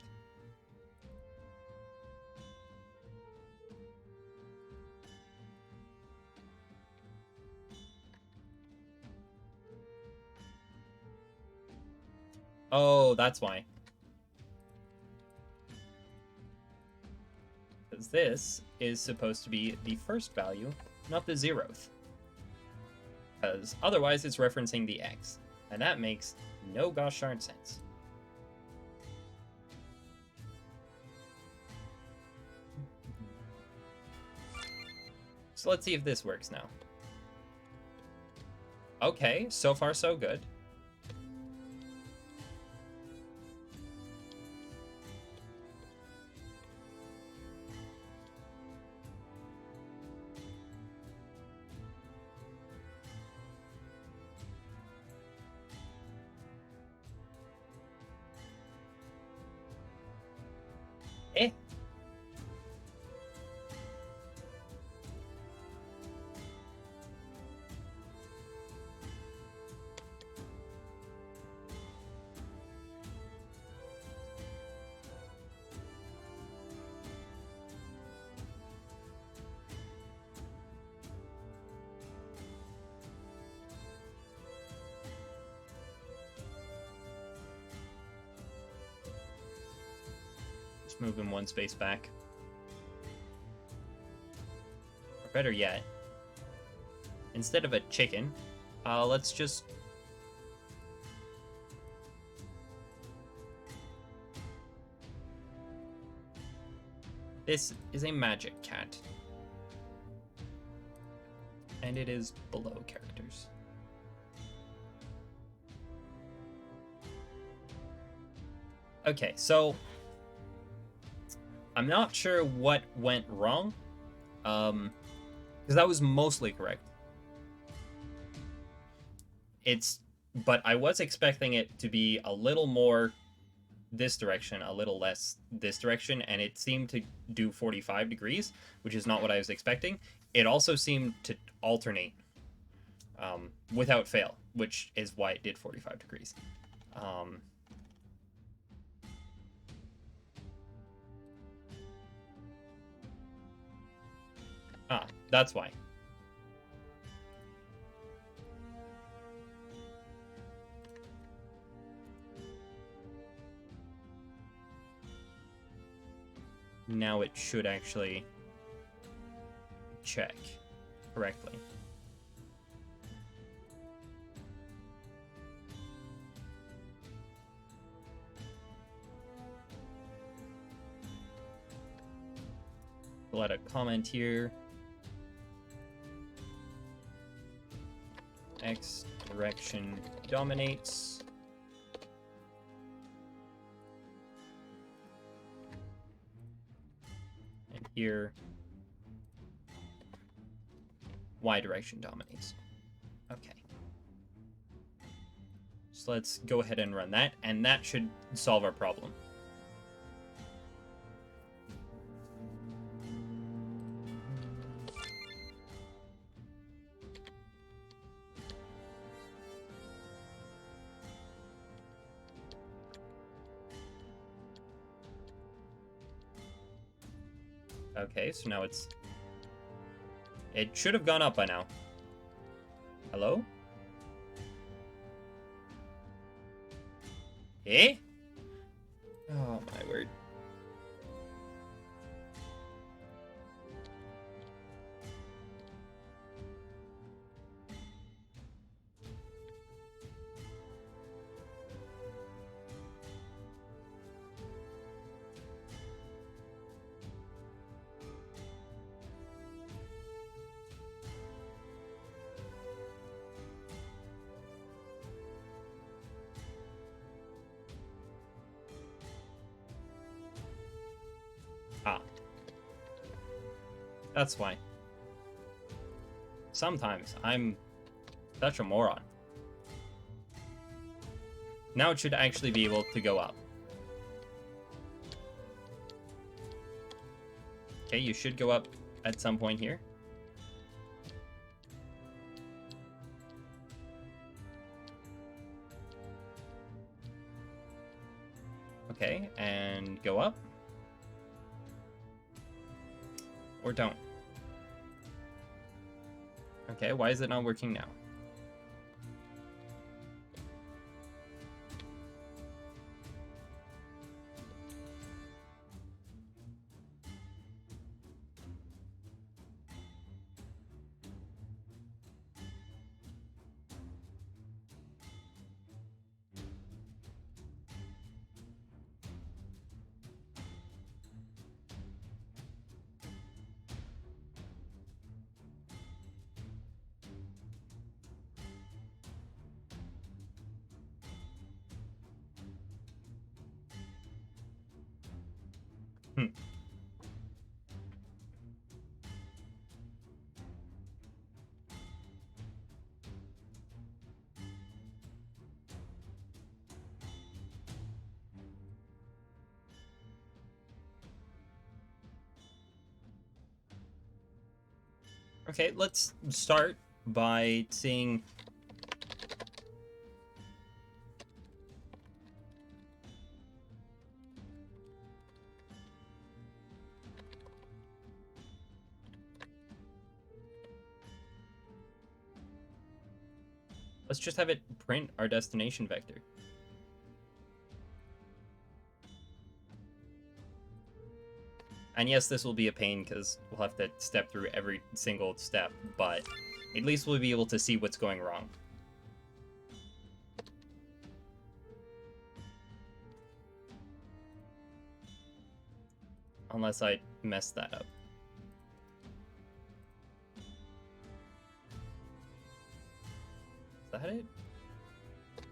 Oh, that's why. Because this is supposed to be the first value, not the 0th. Because otherwise it's referencing the X. And that makes no gosh darn sense. So let's see if this works now. Okay, so far so good. Eh. Just move him one space back. Or better yet, instead of a chicken, let's just... This is a magic cat. And it is below characters. Okay, so I'm not sure what went wrong, because that was mostly correct. But I was expecting it to be a little more this direction, a little less this direction, and it seemed to do 45 degrees, which is not what I was expecting. It also seemed to alternate without fail, which is why it did 45 degrees. That's why. Now it should actually check correctly. Let a comment here. X direction dominates. And here, Y direction dominates. Okay. So let's go ahead and run that, and that should solve our problem. Okay, so now it should have gone up by now. Hello? Eh? Oh my word. That's why. Sometimes I'm such a moron. Now it should actually be able to go up. Okay, you should go up at some point here. Okay, and go up. Or don't. Okay, why is it not working now? Okay, let's start by seeing... Let's just have it print our destination vector. And yes, this will be a pain because we'll have to step through every single step, but at least we'll be able to see what's going wrong. Unless I messed that up. Is that it?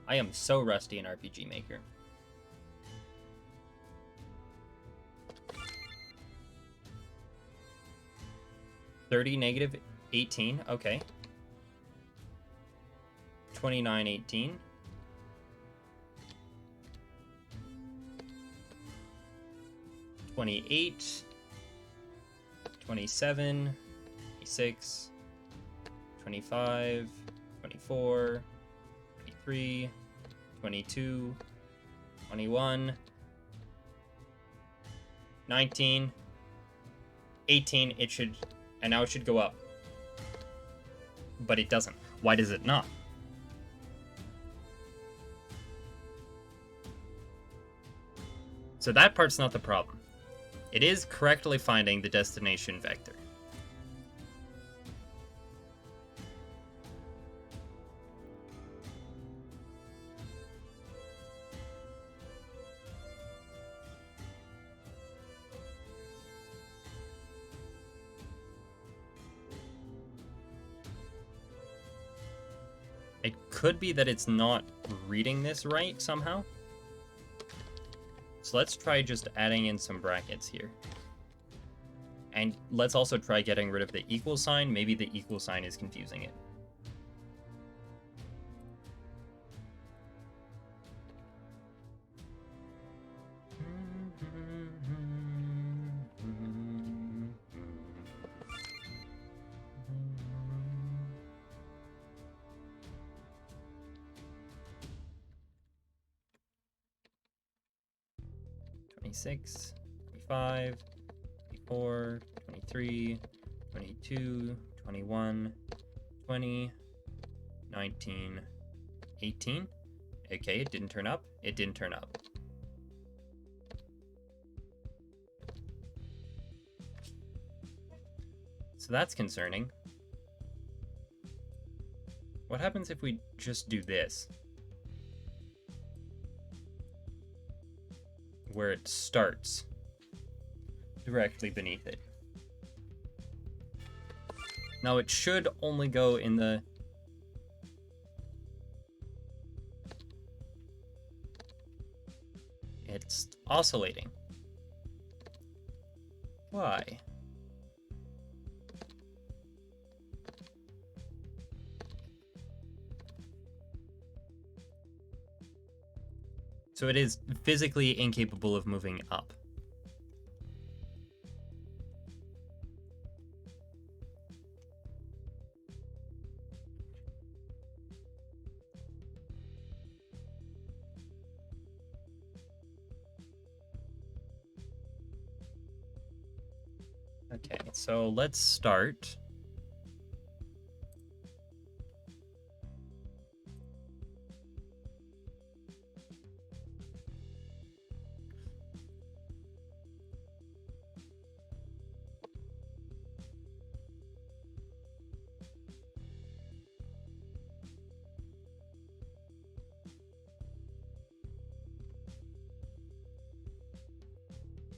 I am so rusty in RPG Maker. -18, okay. 2918. 28, 27, 26, 25, 24, 23, 22, 21, 19, 18, it should, and now it should go up. But it doesn't. Why does it not? So that part's not the problem. It is correctly finding the destination vector. It could be that it's not reading this right somehow. So let's try just adding in some brackets here. And let's also try getting rid of the equal sign. Maybe the equal sign is confusing it. Six, 25, 24, 23, 22, 21, 20, 19, 18. Okay, it didn't turn up. It didn't turn up. So that's concerning. What happens if we just do this? Where it starts directly beneath it. Now it should only go in the... It's oscillating. Why? So it is physically incapable of moving up. Okay, so let's start.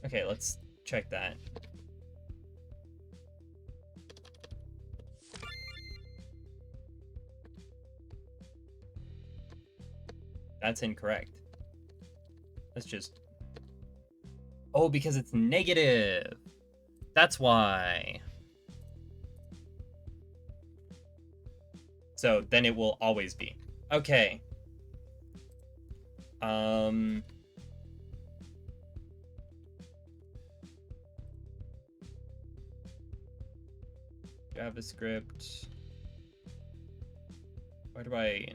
Okay, let's check that. That's incorrect. Let's just... Oh, because it's negative. That's why. So then it will always be. Okay. JavaScript. Why do I...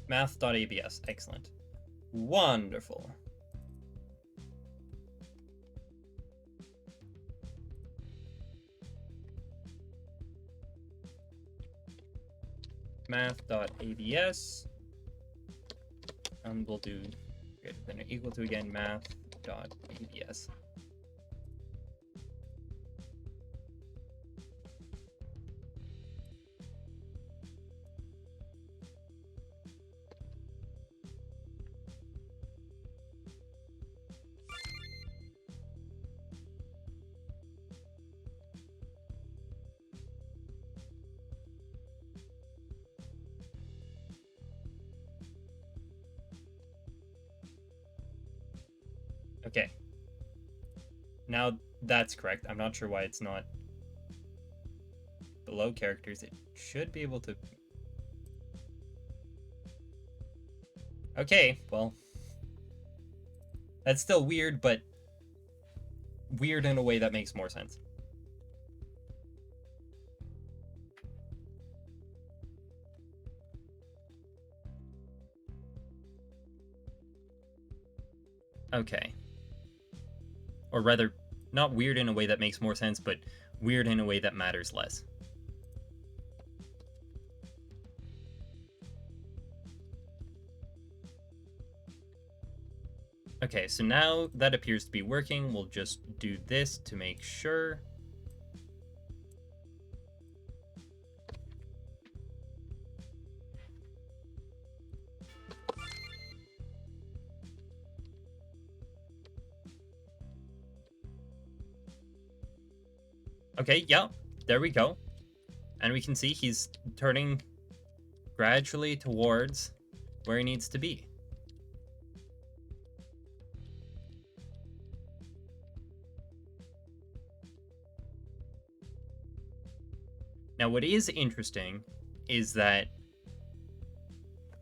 Math.abs. Excellent. Wonderful. Math.abs. And we'll do greater than or equal to again math.abs. Okay. Now that's correct. I'm not sure why it's not below characters. It should be able to... Okay, well... That's still weird, but weird in a way that makes more sense. Okay. Or rather, not weird in a way that makes more sense, but weird in a way that matters less. Okay, so now that appears to be working. We'll just do this to make sure. Okay, yeah, there we go. And we can see he's turning gradually towards where he needs to be. Now, what is interesting is that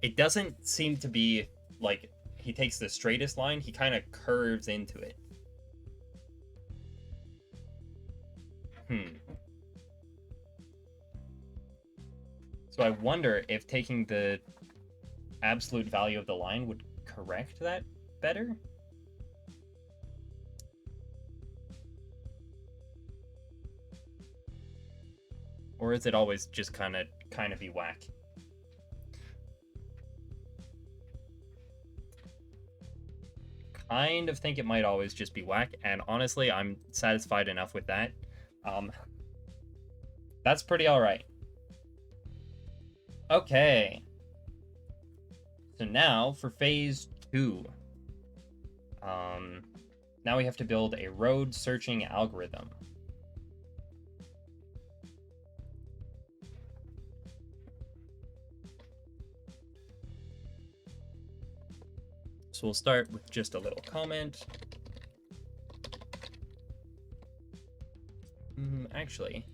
it doesn't seem to be like he takes the straightest line. He kind of curves into it. So I wonder if taking the absolute value of the line would correct that better. Or is it always just kind of be whack? Kind of think it might always just be whack, and honestly, I'm satisfied enough with that. That's pretty all right. Okay. So now for phase 2. Now we have to build a road searching algorithm. So we'll start with just a little comment. Actually,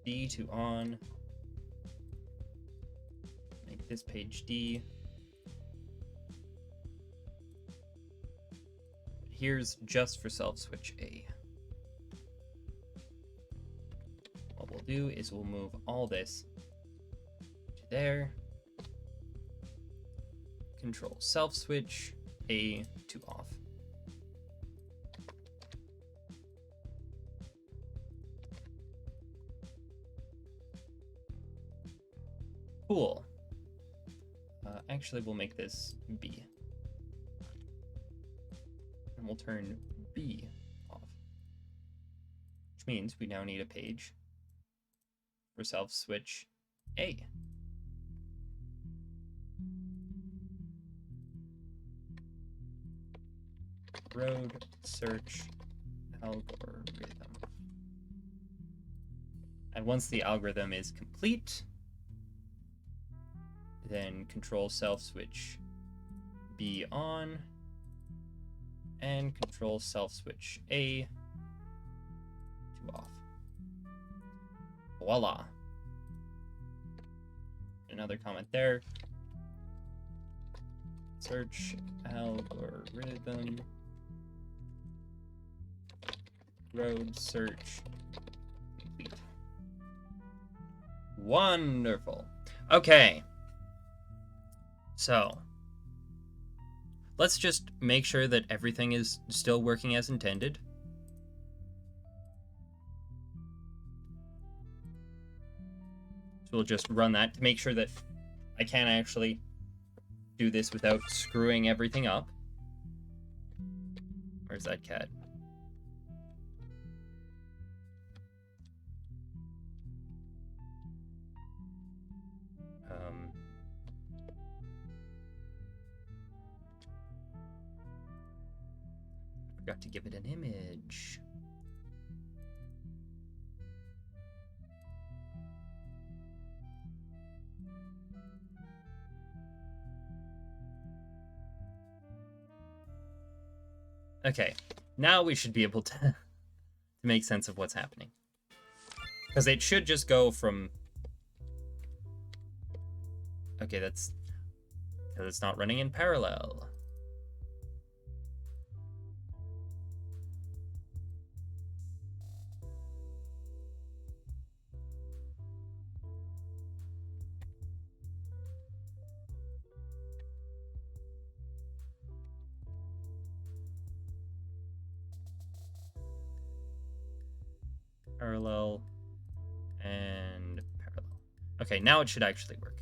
D to on. Make this page D. Here's just for self switch A. What we'll do is we'll move all this to there. Control self switch A to off. Cool. Actually, we'll make this B. And we'll turn B off. Which means we now need a page for self switch A. Road search algorithm. And once the algorithm is complete, then control self switch B on and control self switch A to off. Voila. Another comment there. Search algorithm. Road search complete. Wonderful. Okay. So, let's just make sure that everything is still working as intended. So we'll just run that to make sure that I can actually do this without screwing everything up. Where's that cat? Forgot to give it an image. Okay, now we should be able to make sense of what's happening. Because it should just go from... Okay, that's not running in parallel. Parallel and parallel. Okay, now it should actually work.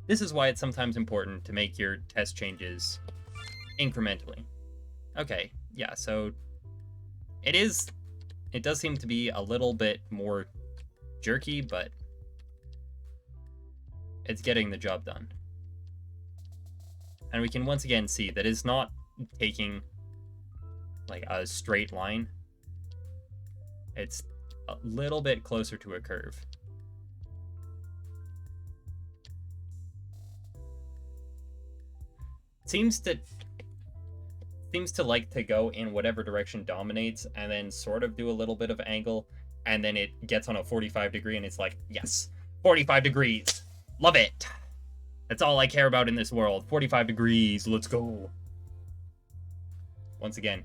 This is why it's sometimes important to make your test changes incrementally. Okay, yeah, so it does seem to be a little bit more jerky, but it's getting the job done. And we can once again see that it's not taking like a straight line. It's a little bit closer to a curve. Seems to like to go in whatever direction dominates and then sort of do a little bit of angle, and then it gets on a 45 degree and it's like, yes, 45 degrees. Love it. That's all I care about in this world. 45 degrees. Let's go. Once again.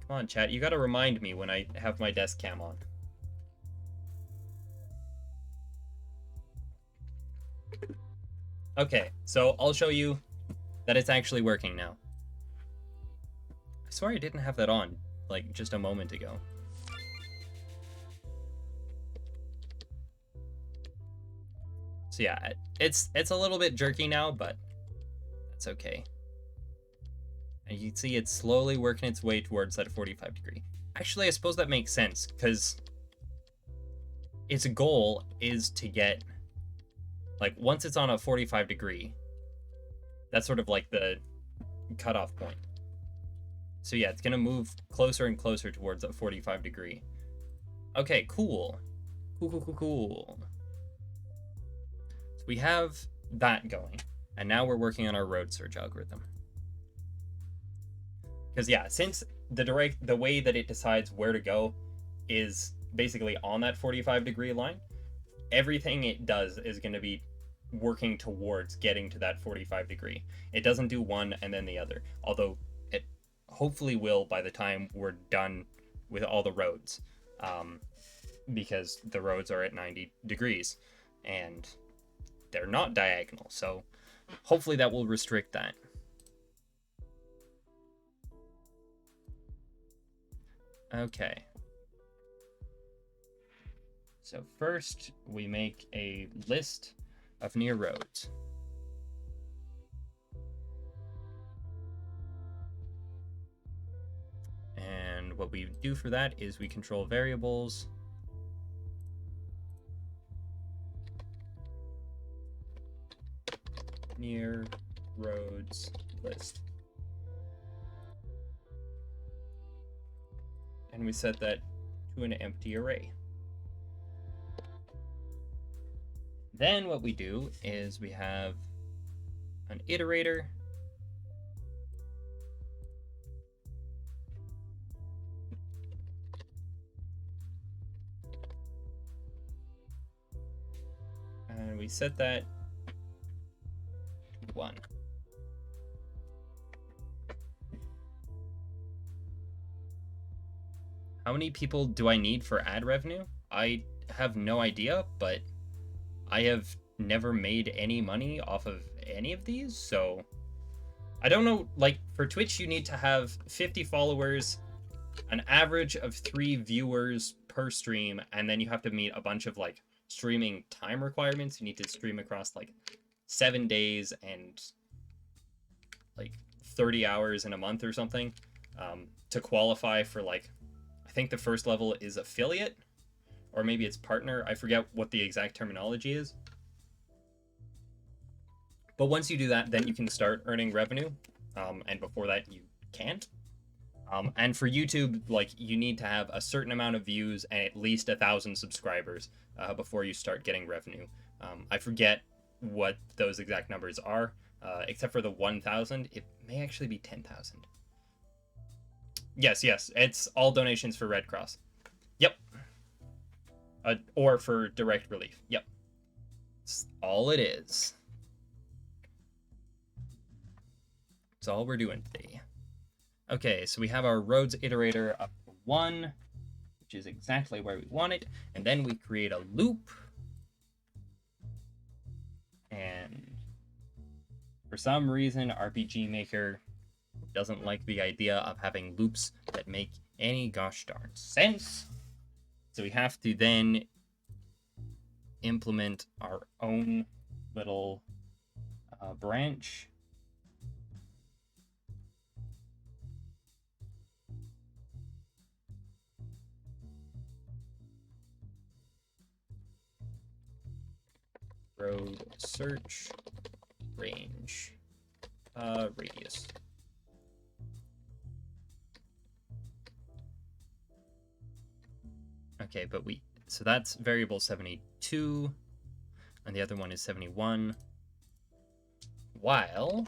Come on, chat. You gotta remind me when I have my desk cam on. Okay, so I'll show you that it's actually working now. I swear I didn't have that on, like, just a moment ago. So yeah, it's a little bit jerky now, but that's okay. And you can see it's slowly working its way towards that 45 degree. Actually, I suppose that makes sense, because its goal is to get, like, once it's on a 45 degree, that's sort of like the cutoff point. So yeah, it's going to move closer and closer towards that 45 degree. Okay, cool. Cool. So we have that going, and now we're working on our road search algorithm. Because yeah, since the way that it decides where to go is basically on that 45 degree line, everything it does is going to be working towards getting to that 45 degree. It doesn't do one and then the other, although it hopefully will by the time we're done with all the roads, because the roads are at 90 degrees and they're not diagonal, so hopefully that will restrict that. Okay. So first we make a list of near roads. And what we do for that is we control variables. Near roads list. And we set that to an empty array. Then what we do is we have an iterator. And we set that to 1. How many people do I need for ad revenue? I have no idea, but I have never made any money off of any of these, so I don't know. Like, for Twitch, you need to have 50 followers, an average of 3 viewers per stream, and then you have to meet a bunch of, like, streaming time requirements. You need to stream across, like, 7 days and, like, 30 hours in a month or something to qualify for, like, I think the first level is affiliate, or maybe it's partner. I forget what the exact terminology is. But once you do that, then you can start earning revenue. And before that, you can't. And for YouTube, like, you need to have a certain amount of views and at least 1,000 subscribers before you start getting revenue. I forget what those exact numbers are, except for the 1,000. It may actually be 10,000. Yes, it's all donations for Red Cross. Yep. Or for direct relief. Yep. That's all it is. That's all we're doing today. Okay, so we have our roads iterator up to 1, which is exactly where we want it. And then we create a loop. And for some reason, RPG Maker doesn't like the idea of having loops that make any gosh darn sense. So we have to then implement our own little branch. Road search range radius. Okay, but so that's variable 72, and the other one is 71. While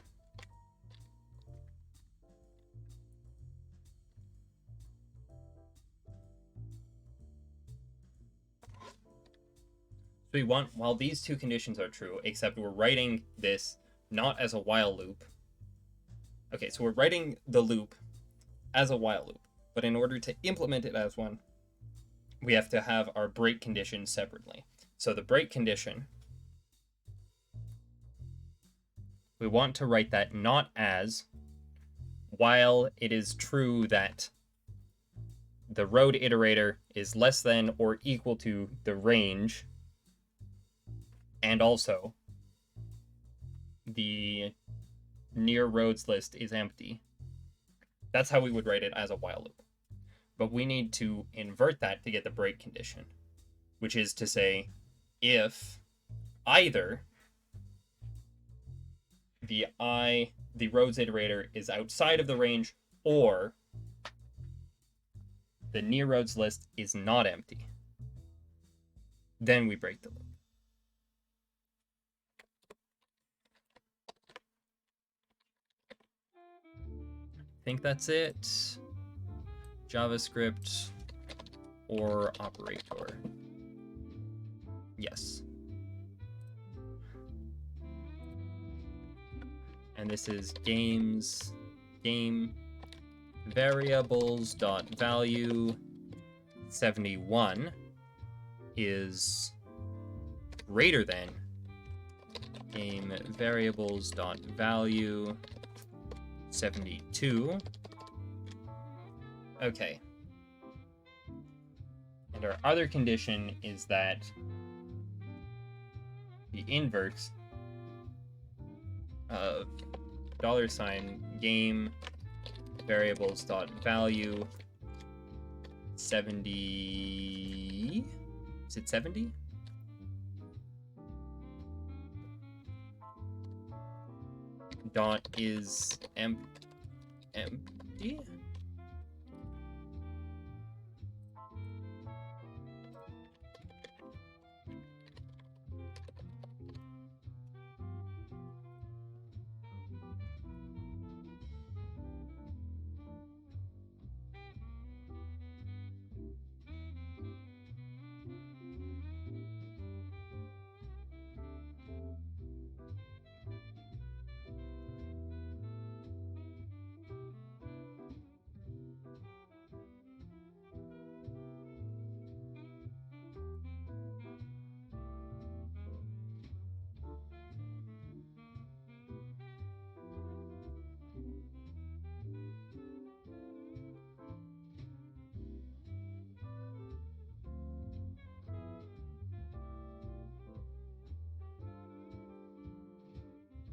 so we want, while these two conditions are true, except we're writing this not as a while loop. Okay, so we're writing the loop as a while loop, but in order to implement it as one, we have to have our break condition separately. So the break condition, we want to write that not as while it is true that the road iterator is less than or equal to the range, and also the near roads list is empty. That's how we would write it as a while loop. But we need to invert that to get the break condition, which is to say, if either the roads iterator is outside of the range or the near roads list is not empty, then we break the loop. I think that's it. JavaScript or operator. Yes. And this is game variables dot value 71 is greater than game variables dot value 72. Okay. And our other condition is that the inverse of $game variables dot value 70. Is it 70? Dot is empty.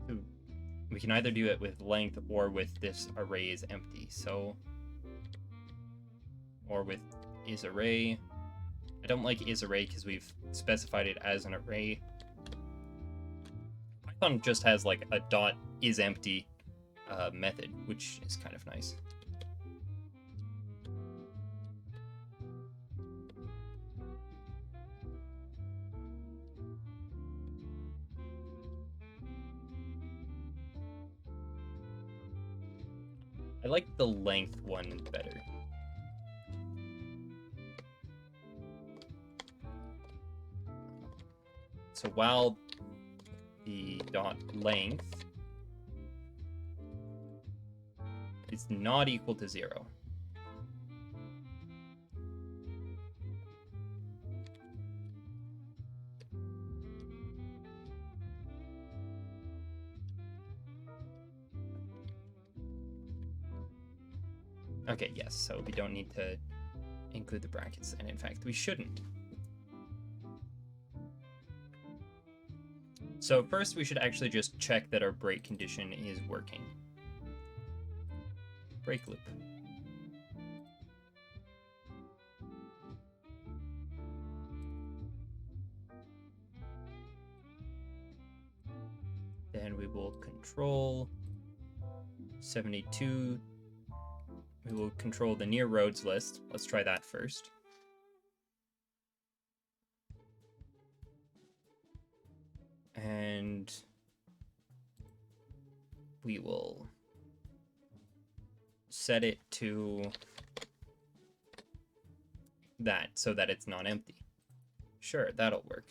So we can either do it with length or with this array is empty. So, or with is array. I don't like is array because we've specified it as an array. Python just has like a dot is empty method, which is kind of nice. I like the length one better. So while the dot length is not equal to 0, okay, yes, so we don't need to include the brackets, and in fact, we shouldn't. So first, we should actually just check that our break condition is working. Break loop. Then we will control 72. We will control the near roads list. Let's try that first. And we will set it to that so that it's not empty. Sure, that'll work.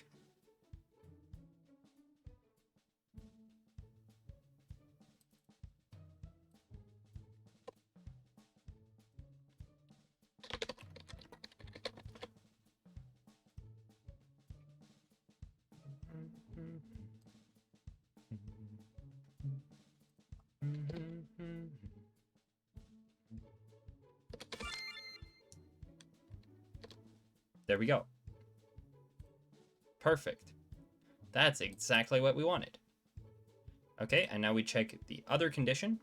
There we go. Perfect. That's exactly what we wanted. Okay, and now we check the other condition.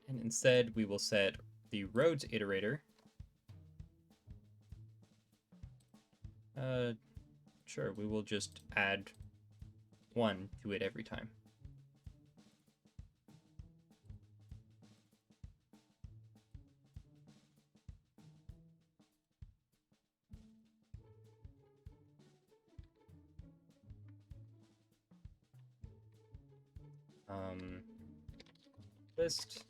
And instead, we will set the roads iterator. Sure, we will just add 1 to it every time. List.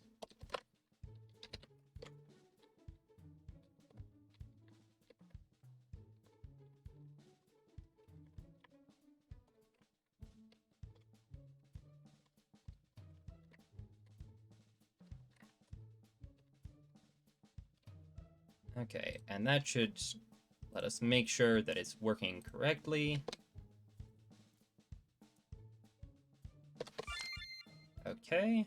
Okay, and that should let us make sure that it's working correctly. Okay.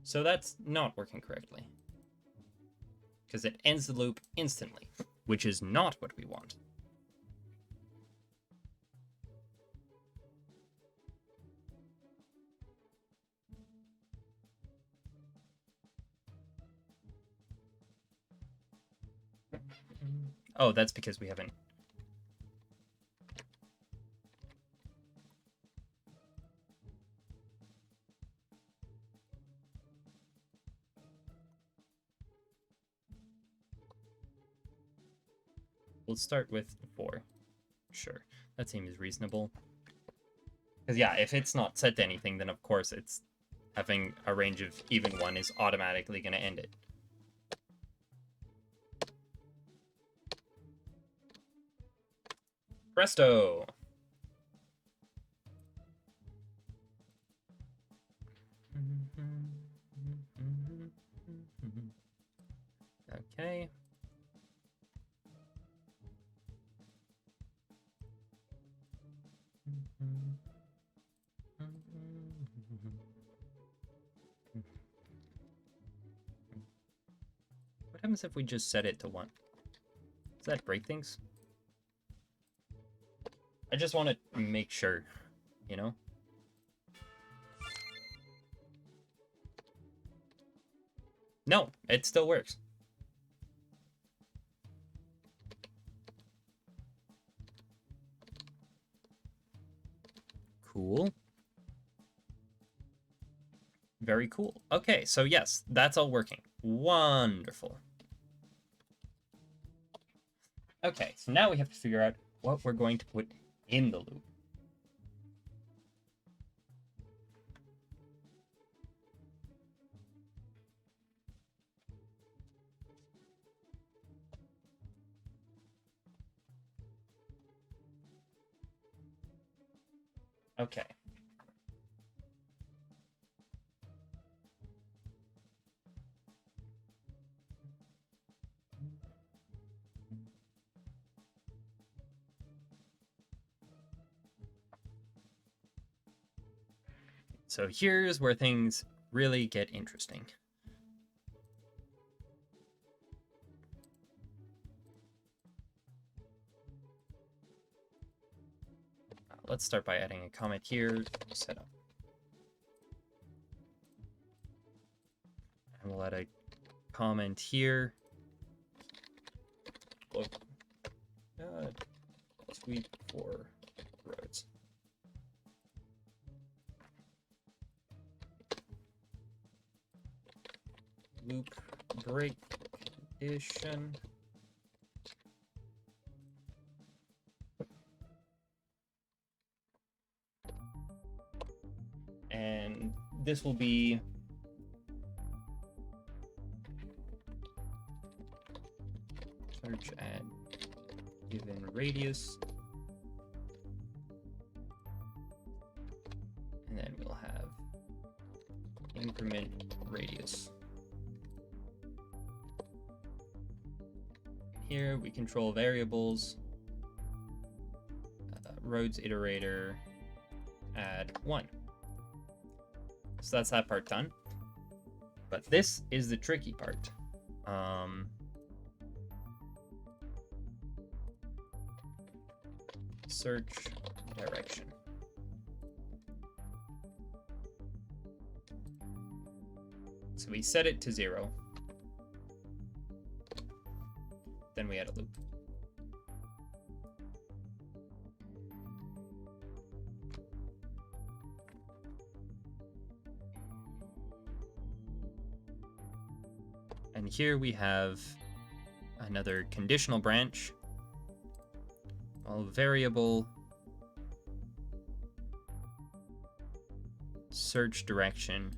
So that's not working correctly. Because it ends the loop instantly, which is not what we want. Oh, that's because we haven't... We'll start with 4. Sure, that seems reasonable. Because yeah, if it's not set to anything, then of course it's having a range of even 1 is automatically going to end it. Presto! Okay. What happens if we just set it to 1? Does that break things? I just want to make sure, you know? No, it still works. Cool. Very cool. Okay, so yes, that's all working. Wonderful. Okay, so now we have to figure out what we're going to put in the loop. Okay. So here's where things really get interesting. Let's start by adding a comment here, setup. And we'll add a comment here. Look, tweet for roads. Loop break condition. And this will be search at given radius. And then we'll have increment radius. Here we control variables, roads iterator, add 1. So that's that part done. But this is the tricky part. Search direction. So we set it to 0. Then we add a loop. And here we have another conditional branch. All variable search direction.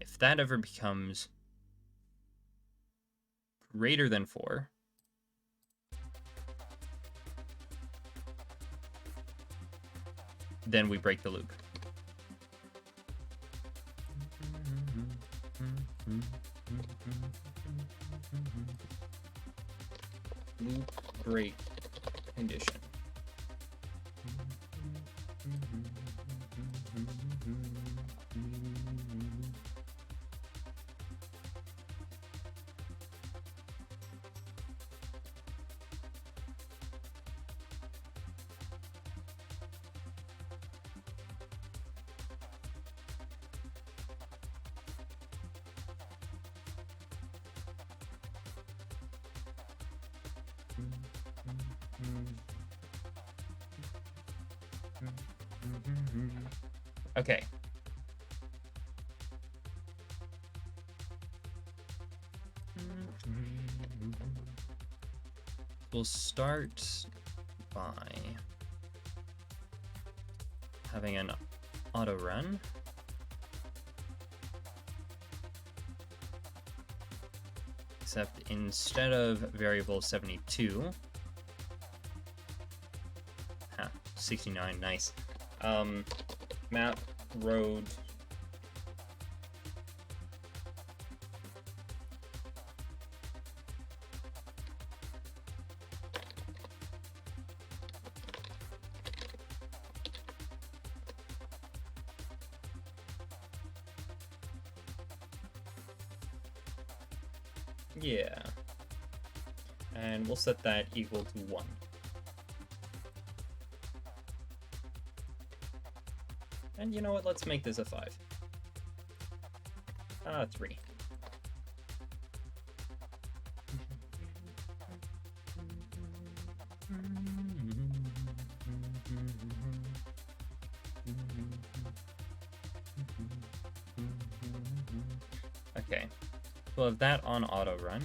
If that ever becomes greater than 4, then we break the loop. Loop break condition. Okay. We'll start by having an auto run. Except instead of variable 72, 69, nice. Map road yeah, and we'll set that equal to 1. And you know what, let's make this a 5. 3. Okay, we'll have that on auto run.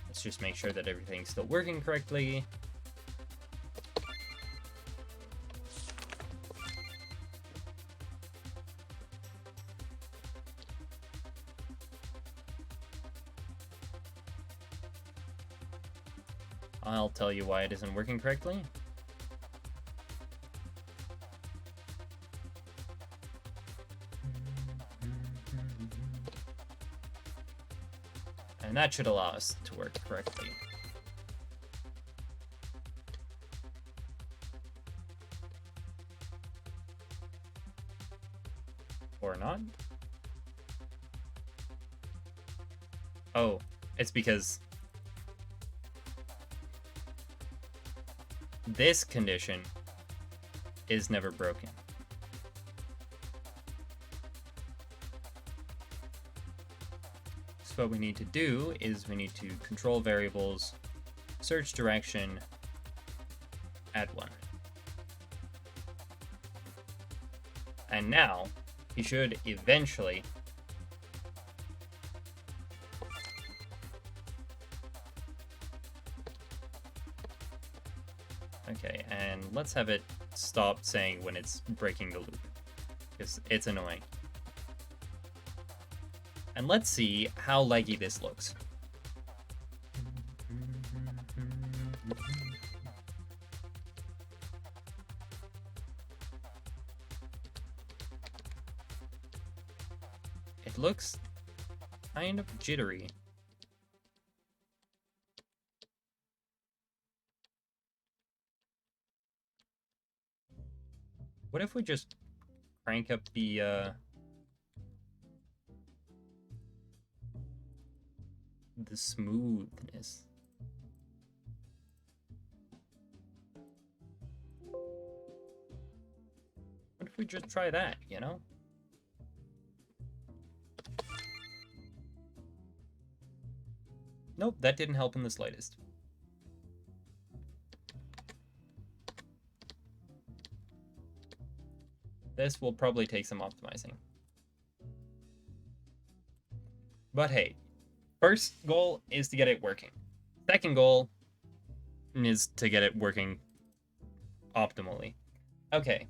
Let's just make sure that everything's still working correctly. I'll tell you why it isn't working correctly. And that should allow us to work correctly. Or not. Oh, it's because this condition is never broken. So what we need to do is we need to control variables, search direction, add 1. And now you should eventually okay, and let's have it stop saying when it's breaking the loop, because it's annoying. And let's see how laggy this looks. It looks kind of jittery. What if we just crank up the smoothness? What if we just try that, you know? Nope, that didn't help in the slightest. This will probably take some optimizing. But hey, first goal is to get it working. Second goal is to get it working optimally. Okay.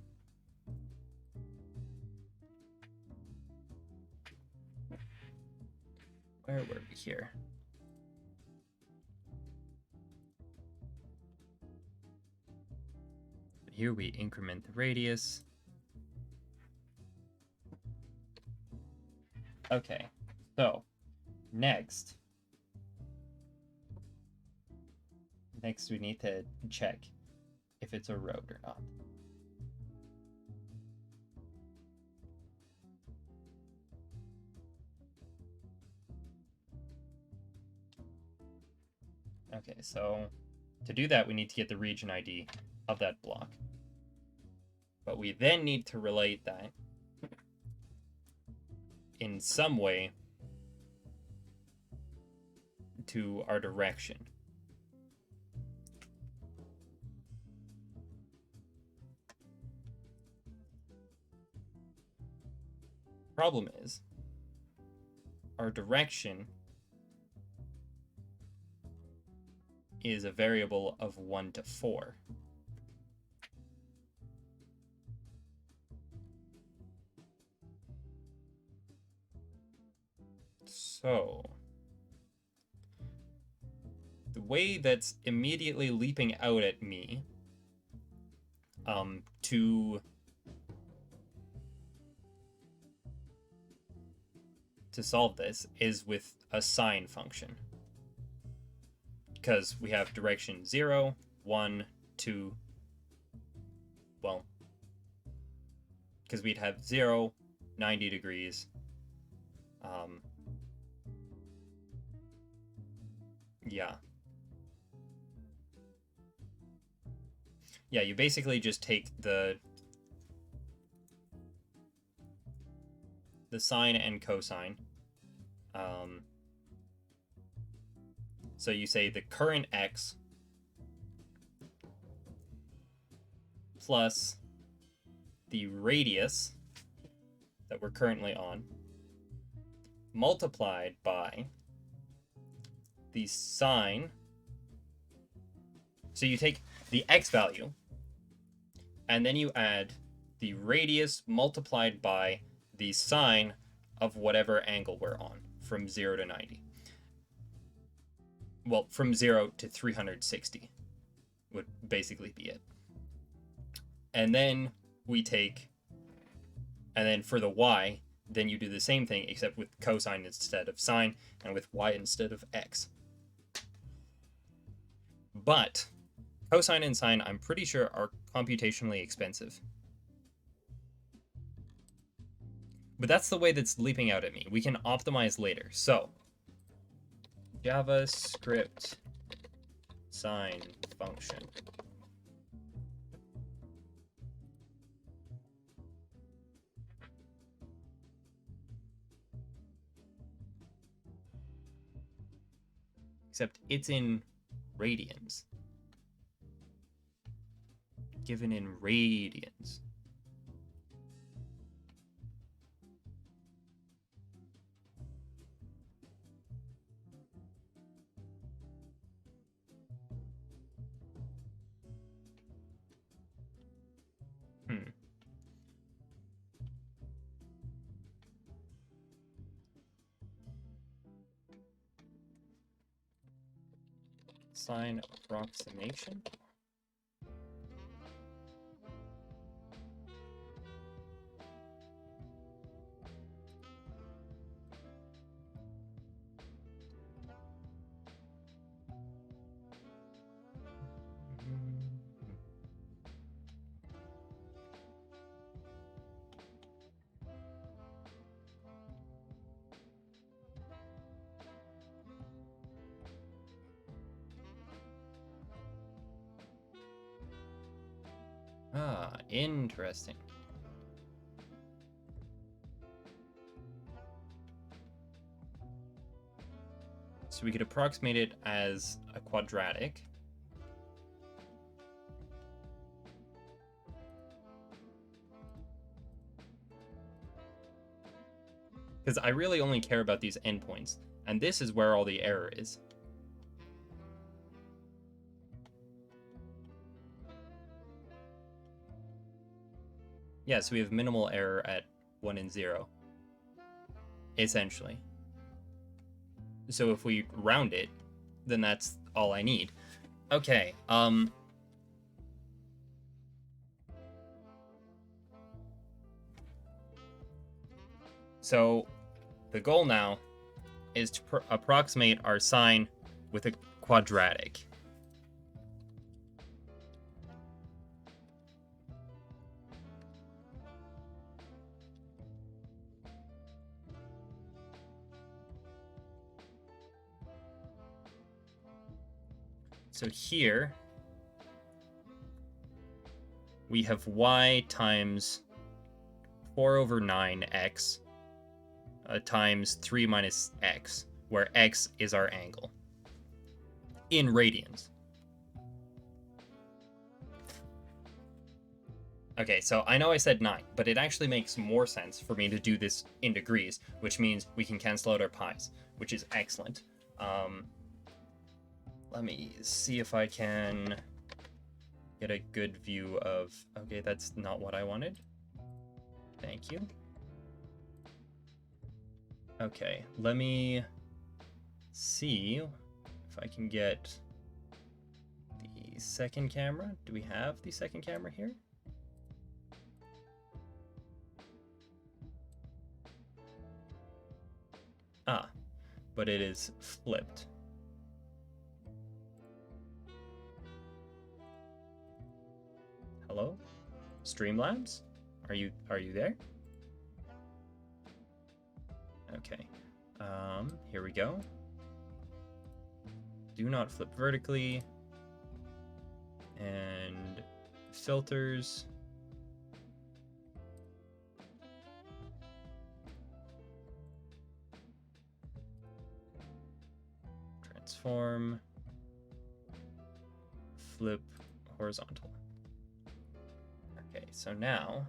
Where were we here? Here we increment the radius. Okay, so next we need to check if it's a road or not. Okay, so to do that, we need to get the region ID of that block. But we then need to relate that in some way to our direction. Problem is, our direction is a variable of 1 to 4. So, the way that's immediately leaping out at me to solve this is with a sine function. Because we have direction 0, 1, 2, well, because we'd have 0, 90 degrees, yeah. Yeah, you basically just take the sine and cosine. So you say the current x plus the radius that we're currently on multiplied by the sine. So you take the x value and then you add the radius multiplied by the sine of whatever angle we're on from 0 to 90. Well, from 0 to 360 would basically be it. And then we take, and then for the y, then you do the same thing except with cosine instead of sine and with y instead of x. But cosine and sine, I'm pretty sure, are computationally expensive. But that's the way that's leaping out at me. We can optimize later. So, JavaScript sine function. Except it's in radians. Given in radians. Sine approximation. Ah, interesting. So we could approximate it as a quadratic. Because I really only care about these endpoints, and this is where all the error is. Yeah, so we have minimal error at 1 and 0, essentially. So if we round it, then that's all I need. Okay, so the goal now is to approximate our sine with a quadratic. So here we have y times 4 over 9x times 3 minus x, where x is our angle in radians. Okay, so I know I said 9, but it actually makes more sense for me to do this in degrees, which means we can cancel out our pi's, which is excellent. Let me see if I can get a good view of... Okay, that's not what I wanted. Thank you. Okay, let me see if I can get the second camera. Do we have the second camera here? Ah, but it is flipped. Hello? Streamlabs? Are you there? Okay. Here we go. Do not flip vertically. And filters. Transform. Flip horizontal. Okay, so now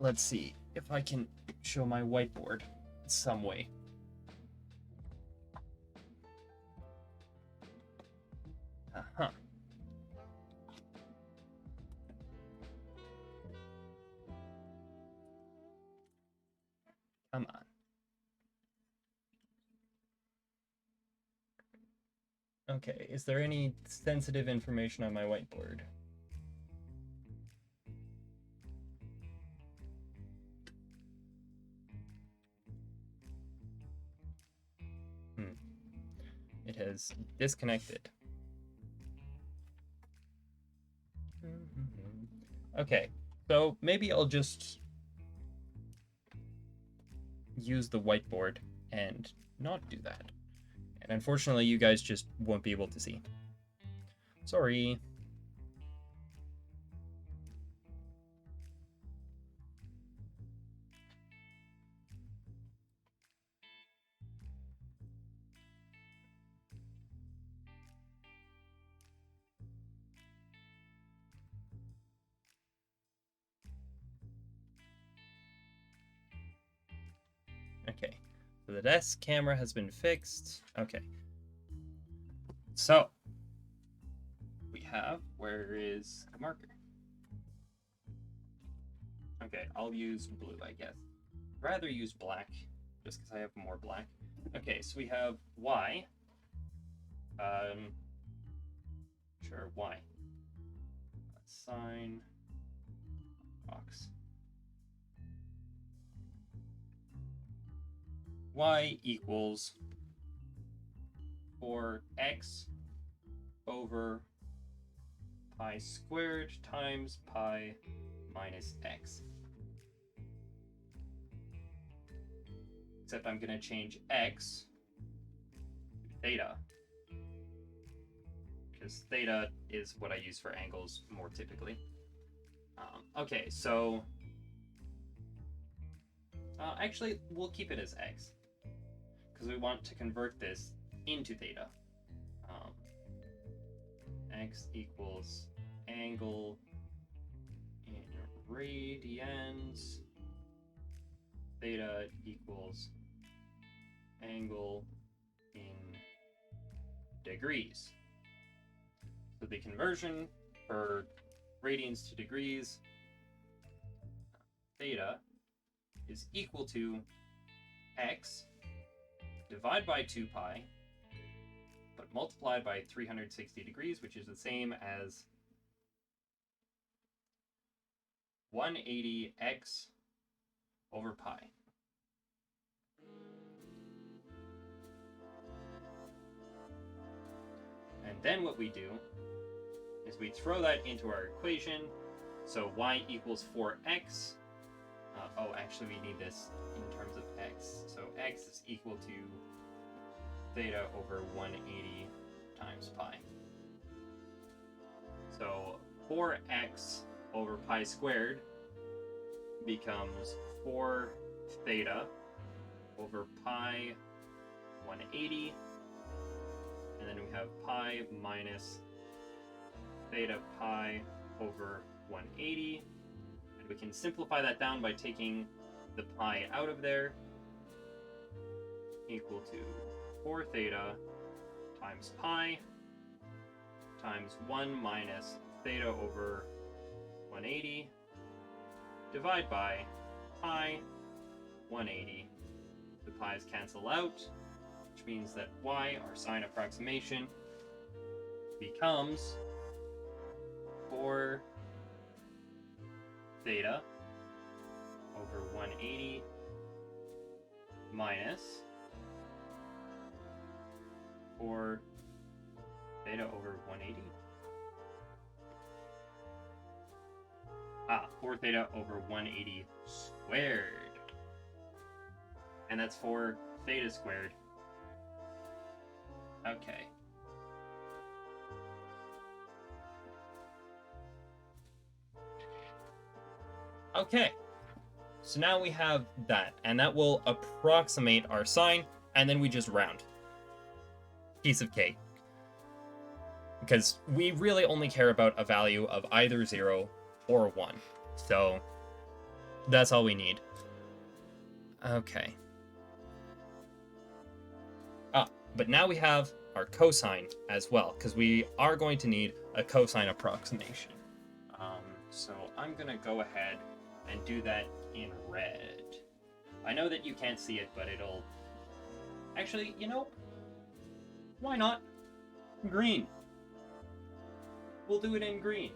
let's see if I can show my whiteboard some way. Uh-huh. Come on. Okay, is there any sensitive information on my whiteboard? It has disconnected. Okay, so maybe I'll just use the whiteboard and not do that. And unfortunately, you guys just won't be able to see. Sorry. Okay, so the desk camera has been fixed. Okay. So, we have, where is the marker? Okay, I'll use blue, I guess. I'd rather use black, just because I have more black. Okay, so we have Y. Sure, Y. Sign box. Y equals 4x over pi squared times pi minus x. Except I'm going to change x to theta, because theta is what I use for angles more typically. Okay, so actually we'll keep it as x, because we want to convert this into theta. X equals angle in radians. Theta equals angle in degrees. So the conversion for radians to degrees, theta is equal to x divided by 2 pi, but multiplied by 360 degrees, which is the same as 180x over pi. And then what we do is we throw that into our equation. So y equals 4x. Oh, actually we need this in terms of x. So x is equal to theta over 180 times pi. So 4x over pi squared becomes 4 theta over pi 180, and then we have pi minus theta pi over 180. And we can simplify that down by taking the pi out of there, equal to 4 theta times pi times 1 minus theta over 180, divide by pi 180. The pi's cancel out, which means that y, our sine approximation, becomes 4 theta over 180 minus 4 theta over 180. 4 theta over 180 squared. And that's 4 theta squared. Okay. Okay. So now we have that, and that will approximate our sine, and then we just round. Piece of cake. Because we really only care about a value of either 0 or 1. So that's all we need. Okay. But now we have our cosine as well, because we are going to need a cosine approximation. So I'm going to go ahead and do that in red. I know that you can't see it, but it'll... Actually, you know, why not? Green. We'll do it in green.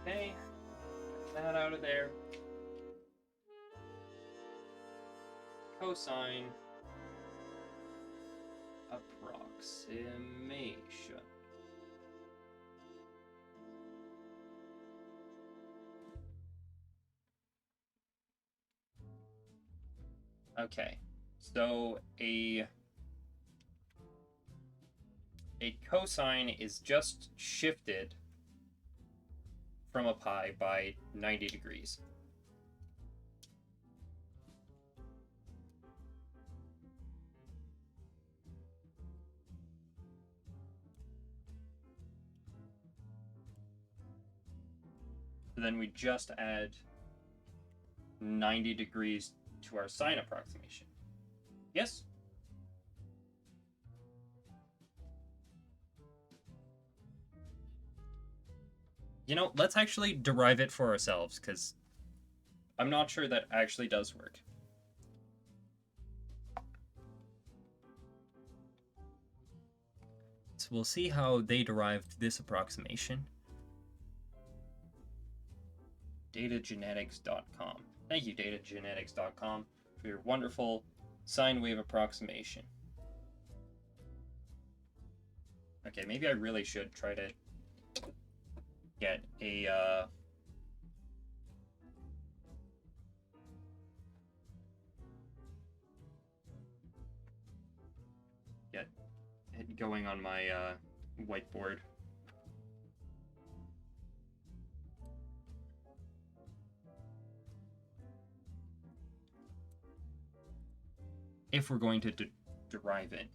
Okay, get that out of there. Cosine approximation. Okay, so a cosine is just shifted from a pi by 90 degrees. So then we just add 90 degrees to our sine approximation. Yes? You know, let's actually derive it for ourselves, because I'm not sure that actually does work. So we'll see how they derived this approximation. Datagenetics.com. Thank you, datagenetics.com, for your wonderful sine wave approximation. Okay, maybe I really should try to get a get it going on my whiteboard. If we're going to derive it.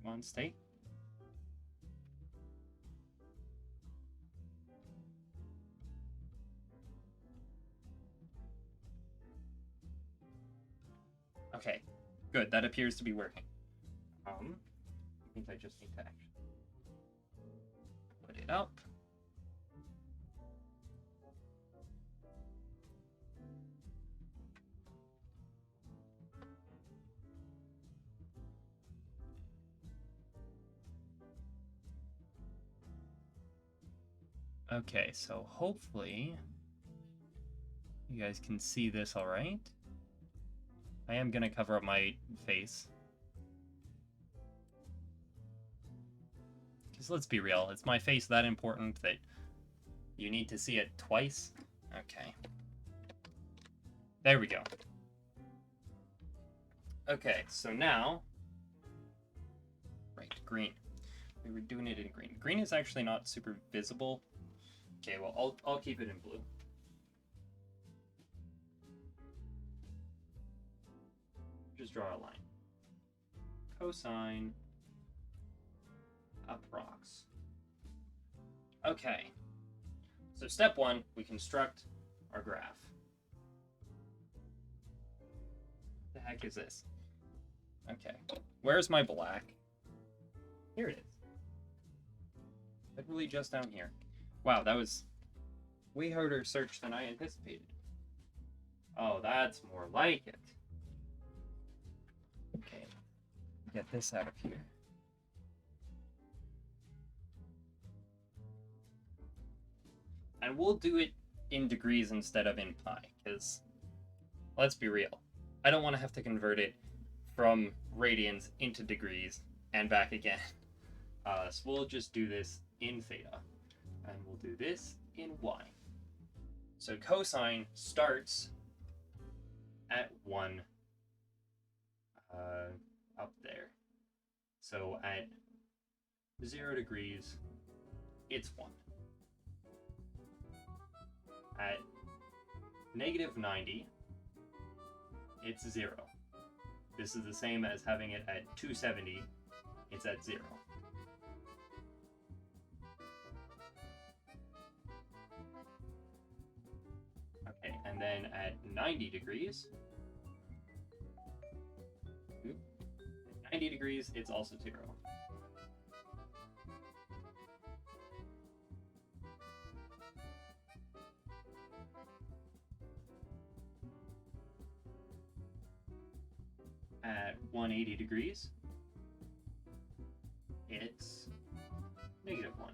On state. Okay, good. That appears to be working. I think I just need to actually put it up. Okay, so hopefully you guys can see this all right. I am gonna cover up my face. Because let's be real, is my face that important that you need to see it twice? Okay. There we go. Okay, so now... Right, green. We were doing it in green. Green is actually not super visible. Okay, well, I'll keep it in blue. Just draw a line. Cosine approx. Okay. So step one, we construct our graph. The heck is this? Okay. Where's my black? Here it is. Literally just down here. Wow, that was way harder search than I anticipated. Oh, that's more like it. Okay. Get this out of here. And we'll do it in degrees instead of in pi, because let's be real. I don't want to have to convert it from radians into degrees and back again. So we'll just do this in theta. And we'll do this in y. So cosine starts at 1 up there. So at 0 degrees, it's 1. At negative 90, it's 0. This is the same as having it at 270, it's at 0. Okay, and then at 90 degrees, at 90 degrees, it's also 0. At 180 degrees, it's negative 1.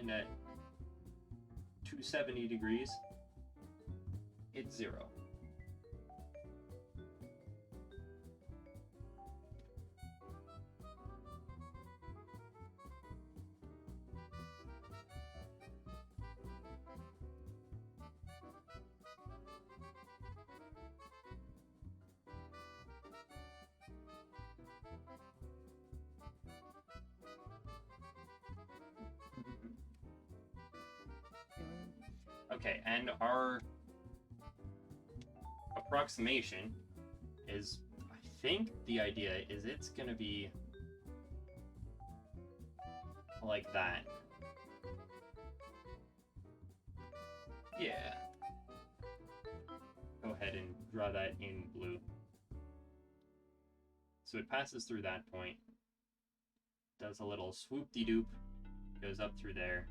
And at 270 degrees, it's 0. Okay, and our approximation is, I think the idea is it's going to be like that. Yeah. Go ahead and draw that in blue. So it passes through that point, does a little swoop-de-doop, goes up through there,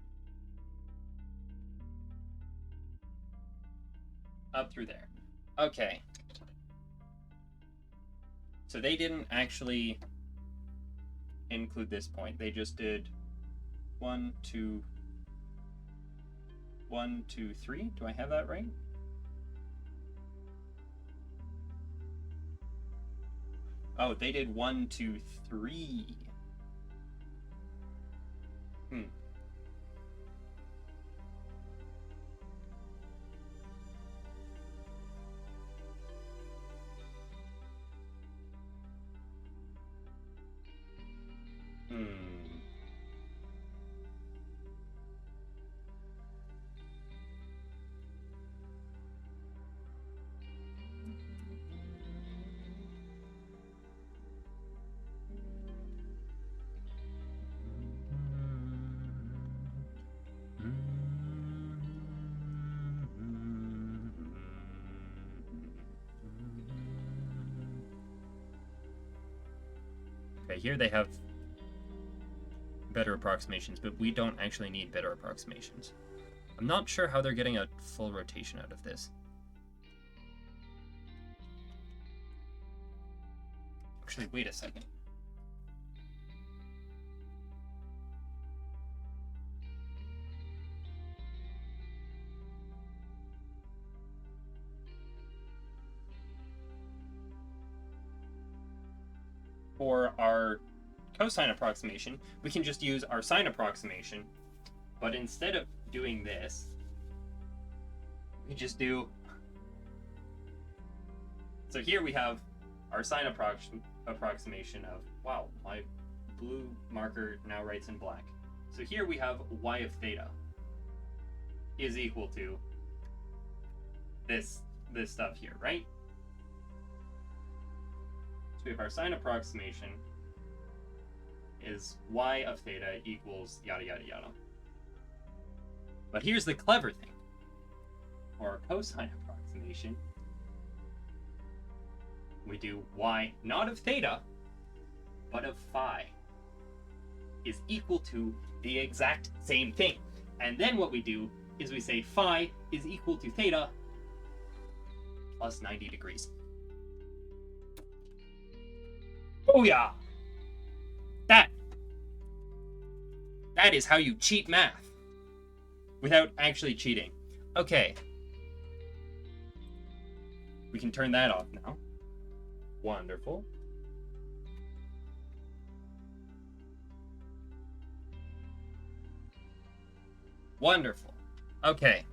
up through there. Okay. So they didn't actually include this point. They just did 1, 2, 1, 2, 3. Do I have that right? Oh, they did 1, 2, 3. Okay, here they have better approximations, but we don't actually need better approximations. I'm not sure how they're getting a full rotation out of this. Actually, wait a second. for our cosine approximation, we can just use our sine approximation, but instead of doing this, we just do... So here we have our sine approximation of, wow, my blue marker now writes in black. So here we have y of theta is equal to this stuff here, right? So we have our sine approximation is y of theta equals yada yada yada. But here's the clever thing. For our cosine approximation, we do y not of theta, but of phi is equal to the exact same thing. And then what we do is we say phi is equal to theta plus 90 degrees. Oh yeah! That is how you cheat math. Without actually cheating. Okay. We can turn that off now. Wonderful. Wonderful. Okay.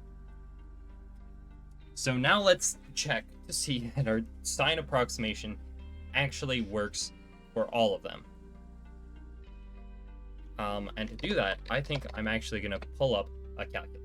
So now let's check to see that our sine approximation actually works for all of them. And to do that, I think I'm actually going to pull up a calculator.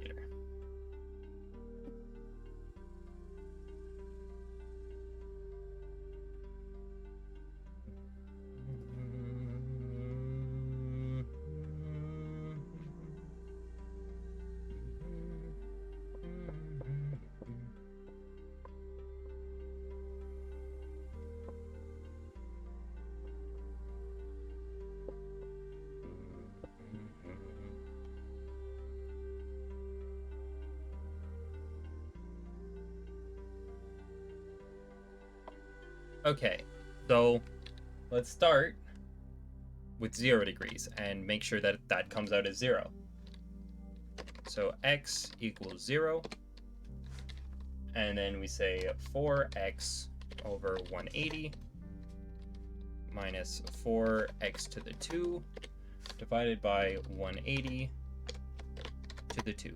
Okay, so let's start with 0 degrees and make sure that that comes out as 0. So x equals 0, and then we say 4x over 180 minus 4x to the 2 divided by 180 to the 2.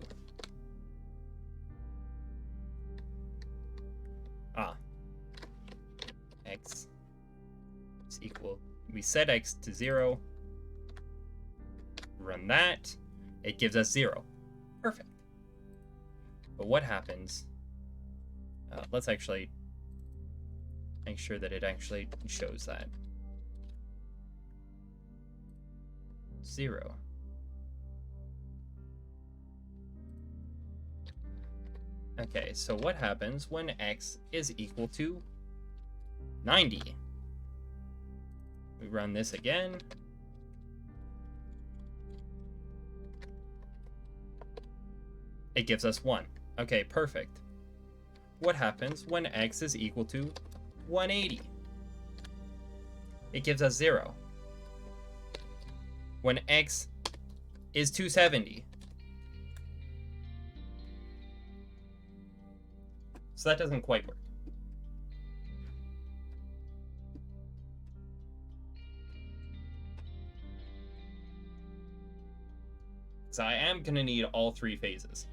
X is equal, we set x to 0, run that, it gives us 0. Perfect. But what happens, let's actually make sure that it actually shows that. 0. Okay, so what happens when x is equal to 90? We run this again. It gives us 1. Okay, perfect. What happens when x is equal to 180? It gives us 0. When x is 270. So that doesn't quite work. So I am going to need all 3 phases.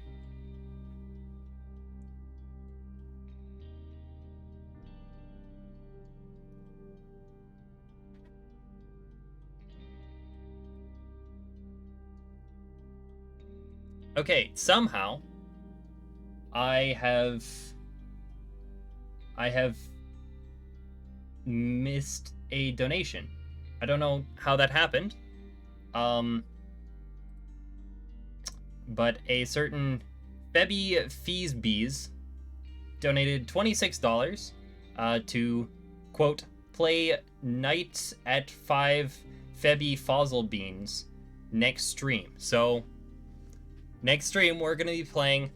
Okay, somehow I have missed a donation. I don't know how that happened. But a certain Febby Feesbees donated $26 to, quote, play Knights at 5 Febby Fossil Beans next stream. So, next stream we're going to be playing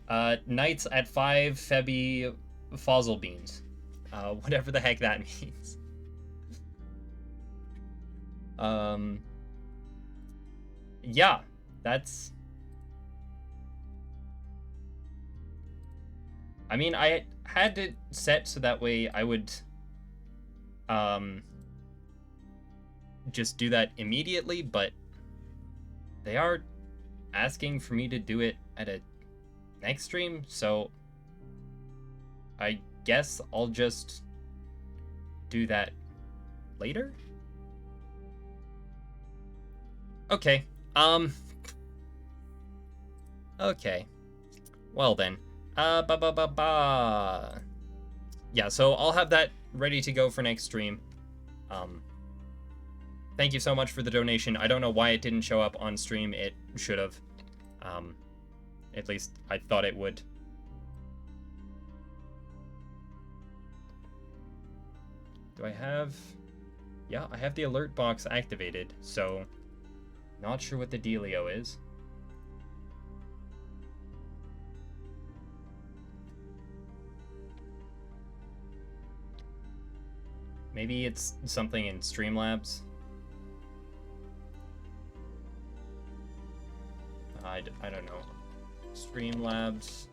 Knights at 5 Febby Fossil Beans. Whatever the heck that means. Yeah. That's... I mean, I had it set so that way I would just do that immediately, but they are asking for me to do it at a next stream, so I guess I'll just do that later. Okay. Okay. Well then. Yeah, so I'll have that ready to go for next stream. Thank you so much for the donation. I don't know why it didn't show up on stream. It should have. At least I thought it would. Do I have... Yeah, I have the alert box activated, so not sure what the dealio is. Maybe it's something in Streamlabs. I don't know. Streamlabs.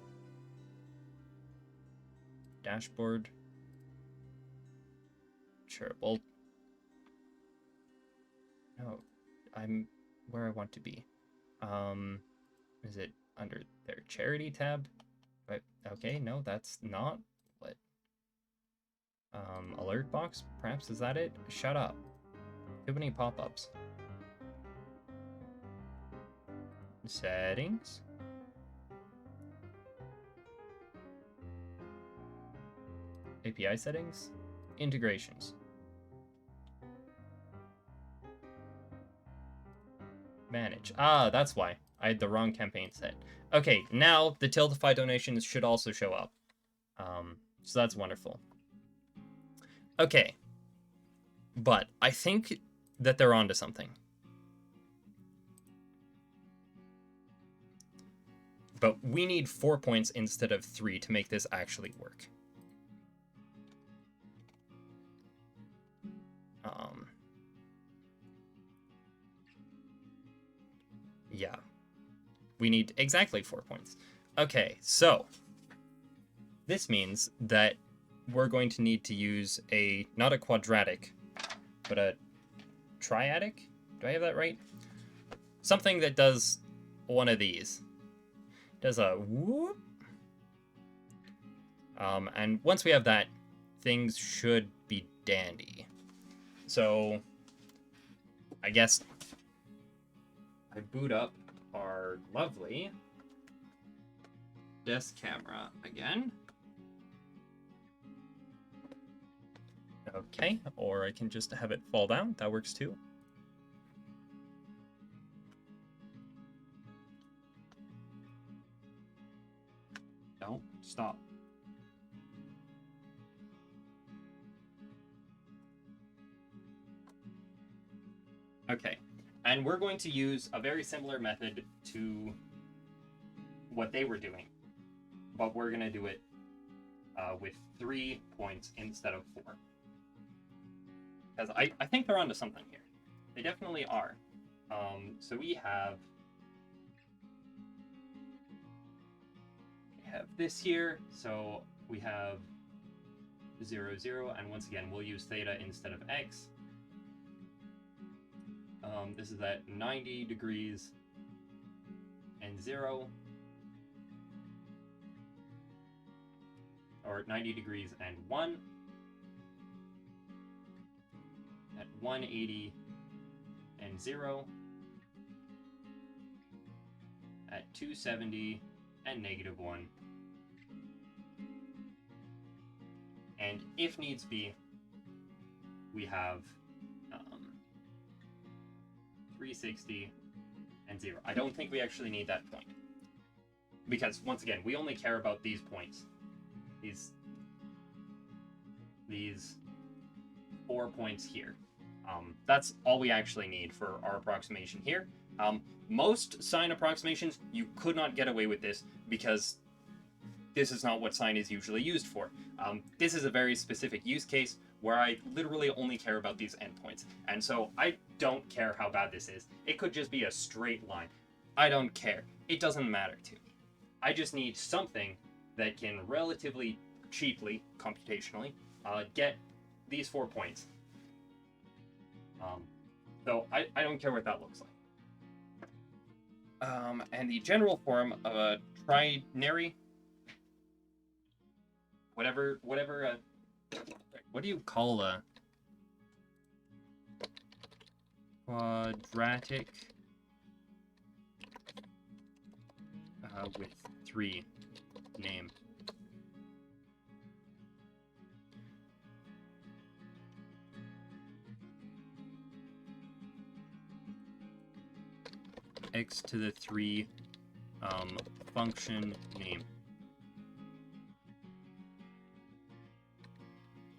Dashboard. Sure, well... No, I'm where I want to be. Is it under their charity tab? But, okay, no, that's not what... alert box? Perhaps, is that it? Shut up. Too many pop-ups. Settings. API settings. Integrations. Manage. Ah, that's why. I had the wrong campaign set. Okay, now the Tiltify donations should also show up. So that's wonderful. Okay. But I think that they're onto something. But we need 4 points instead of 3 to make this actually work. Yeah. We need exactly 4 points. Okay, so this means that we're going to need to use a, not a quadratic, but a triadic? Do I have that right? Something that does one of these. Does a whoop. And once we have that, things should be dandy. So, I guess I boot up our lovely desk camera again. Okay, or I can just have it fall down. That works too. No, stop. Okay, and we're going to use a very similar method to what they were doing, but we're going to do it with 3 points instead of 4. Because I think they're onto something here. They definitely are. So we have this here, so we have 0, 0, and once again, we'll use theta instead of x. This is at 90 degrees and 0, or 90 degrees and 1, at 180 and 0, at 270 and -1, and if needs be, we have 360 and 0. I don't think we actually need that point, because once again, we only care about these points, these 4 points here. That's all we actually need for our approximation here. Most sine approximations, you could not get away with this because this is not what sine is usually used for. This is a very specific use case where I literally only care about these endpoints. And so I don't care how bad this is. It could just be a straight line. I don't care. It doesn't matter to me. I just need something that can relatively cheaply, computationally, get these 4 points. So I don't care what that looks like. And the general form of a trinary, whatever, what do you call a quadratic with 3 name? X to the 3 function name.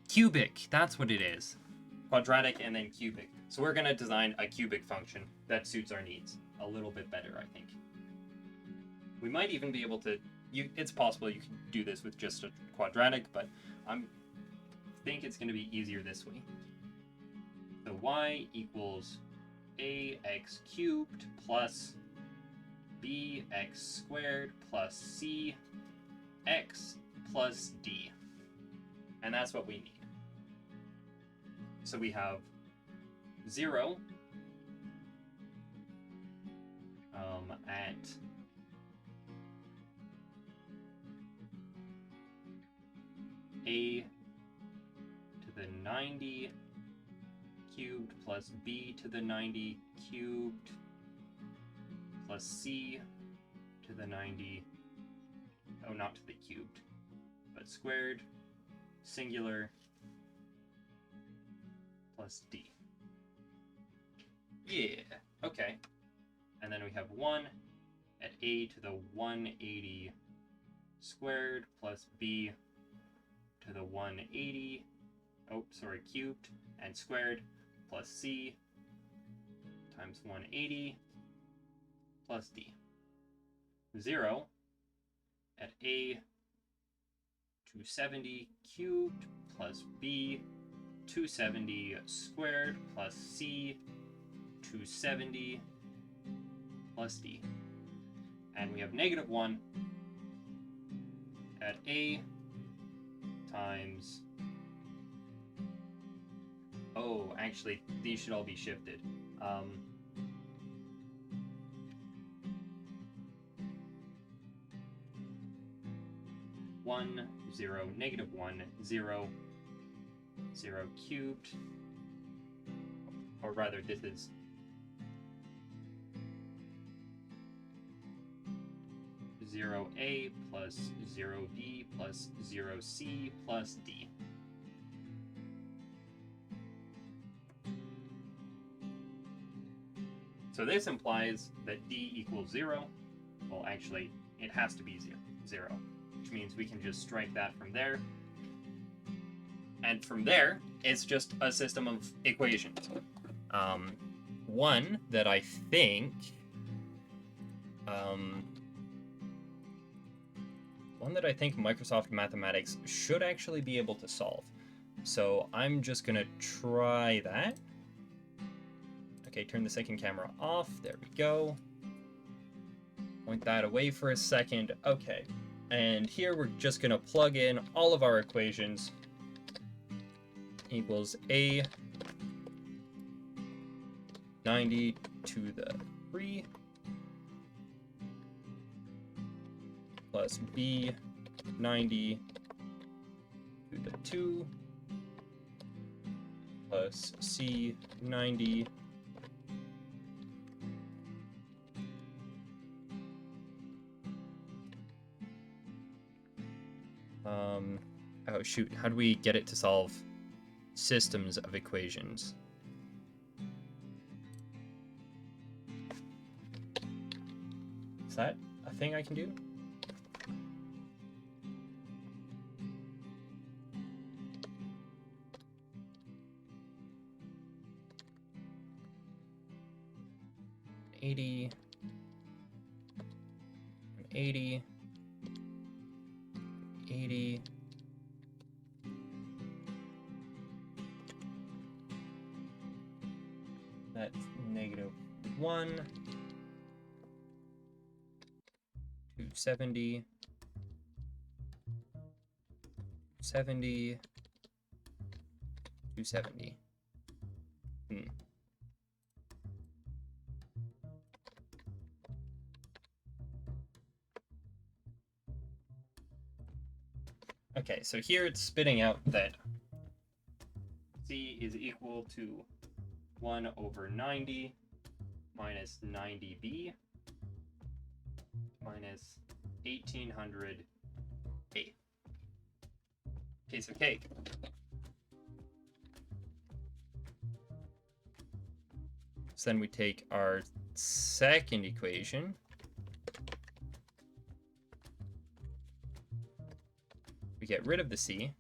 Cubic, that's what it is. Quadratic and then cubic. So we're gonna design a cubic function that suits our needs a little bit better, I think. We might even be able to, it's possible you can do this with just a quadratic, but I think it's gonna be easier this way. So y equals ax cubed plus bx squared plus c x plus d. And that's what we need. So we have 0 at a to the 90 cubed plus b to the 90 cubed plus c to the 90, oh, not to the cubed, but squared, singular, plus d. Yeah, okay. And then we have 1 at a to the 180 squared plus b to the 180, cubed and squared plus c times 180 plus d. 0 at a 270 cubed plus b 270 squared plus c 270 plus d. And we have -1 at a times, oh, actually, these should all be shifted. 1, 0, -1, 0, 0 cubed, or rather this is 0a plus 0b plus 0c plus d. So this implies that d equals 0. Well, actually, it has to be 0, which means we can just strike that from there. And from there, it's just a system of equations. One that I think... one that I think Microsoft Mathematics should actually be able to solve. So I'm just gonna try that. Okay, turn the second camera off. There we go. Point that away for a second. Okay, and here we're just gonna plug in all of our equations. Equals a 90 to the 3 plus b 90 to the 2 plus c 90 oh shoot, how do we get it to solve systems of equations? Is that a thing I can do? An 80, 80. That's -1, 270, 70, 270. Okay, so here it's spitting out that C is equal to 1 over 90 minus 90B minus 1800A. Piece of cake. So then we take our second equation. We get rid of the C.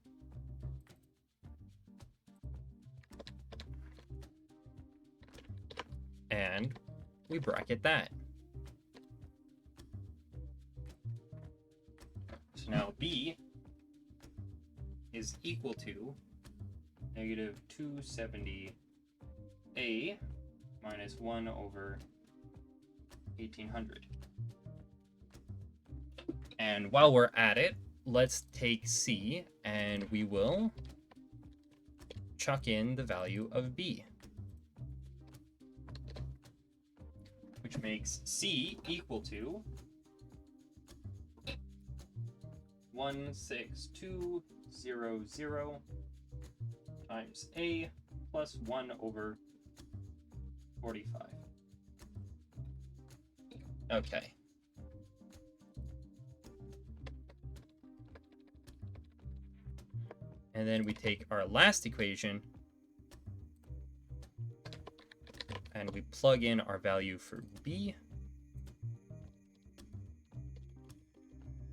And we bracket that. So now B is equal to negative 270A minus 1 over 1800. And while we're at it, let's take C and we will chuck in the value of B, which makes C equal to 16200 times A plus 1 over 45. Okay. And then we take our last equation and we plug in our value for B.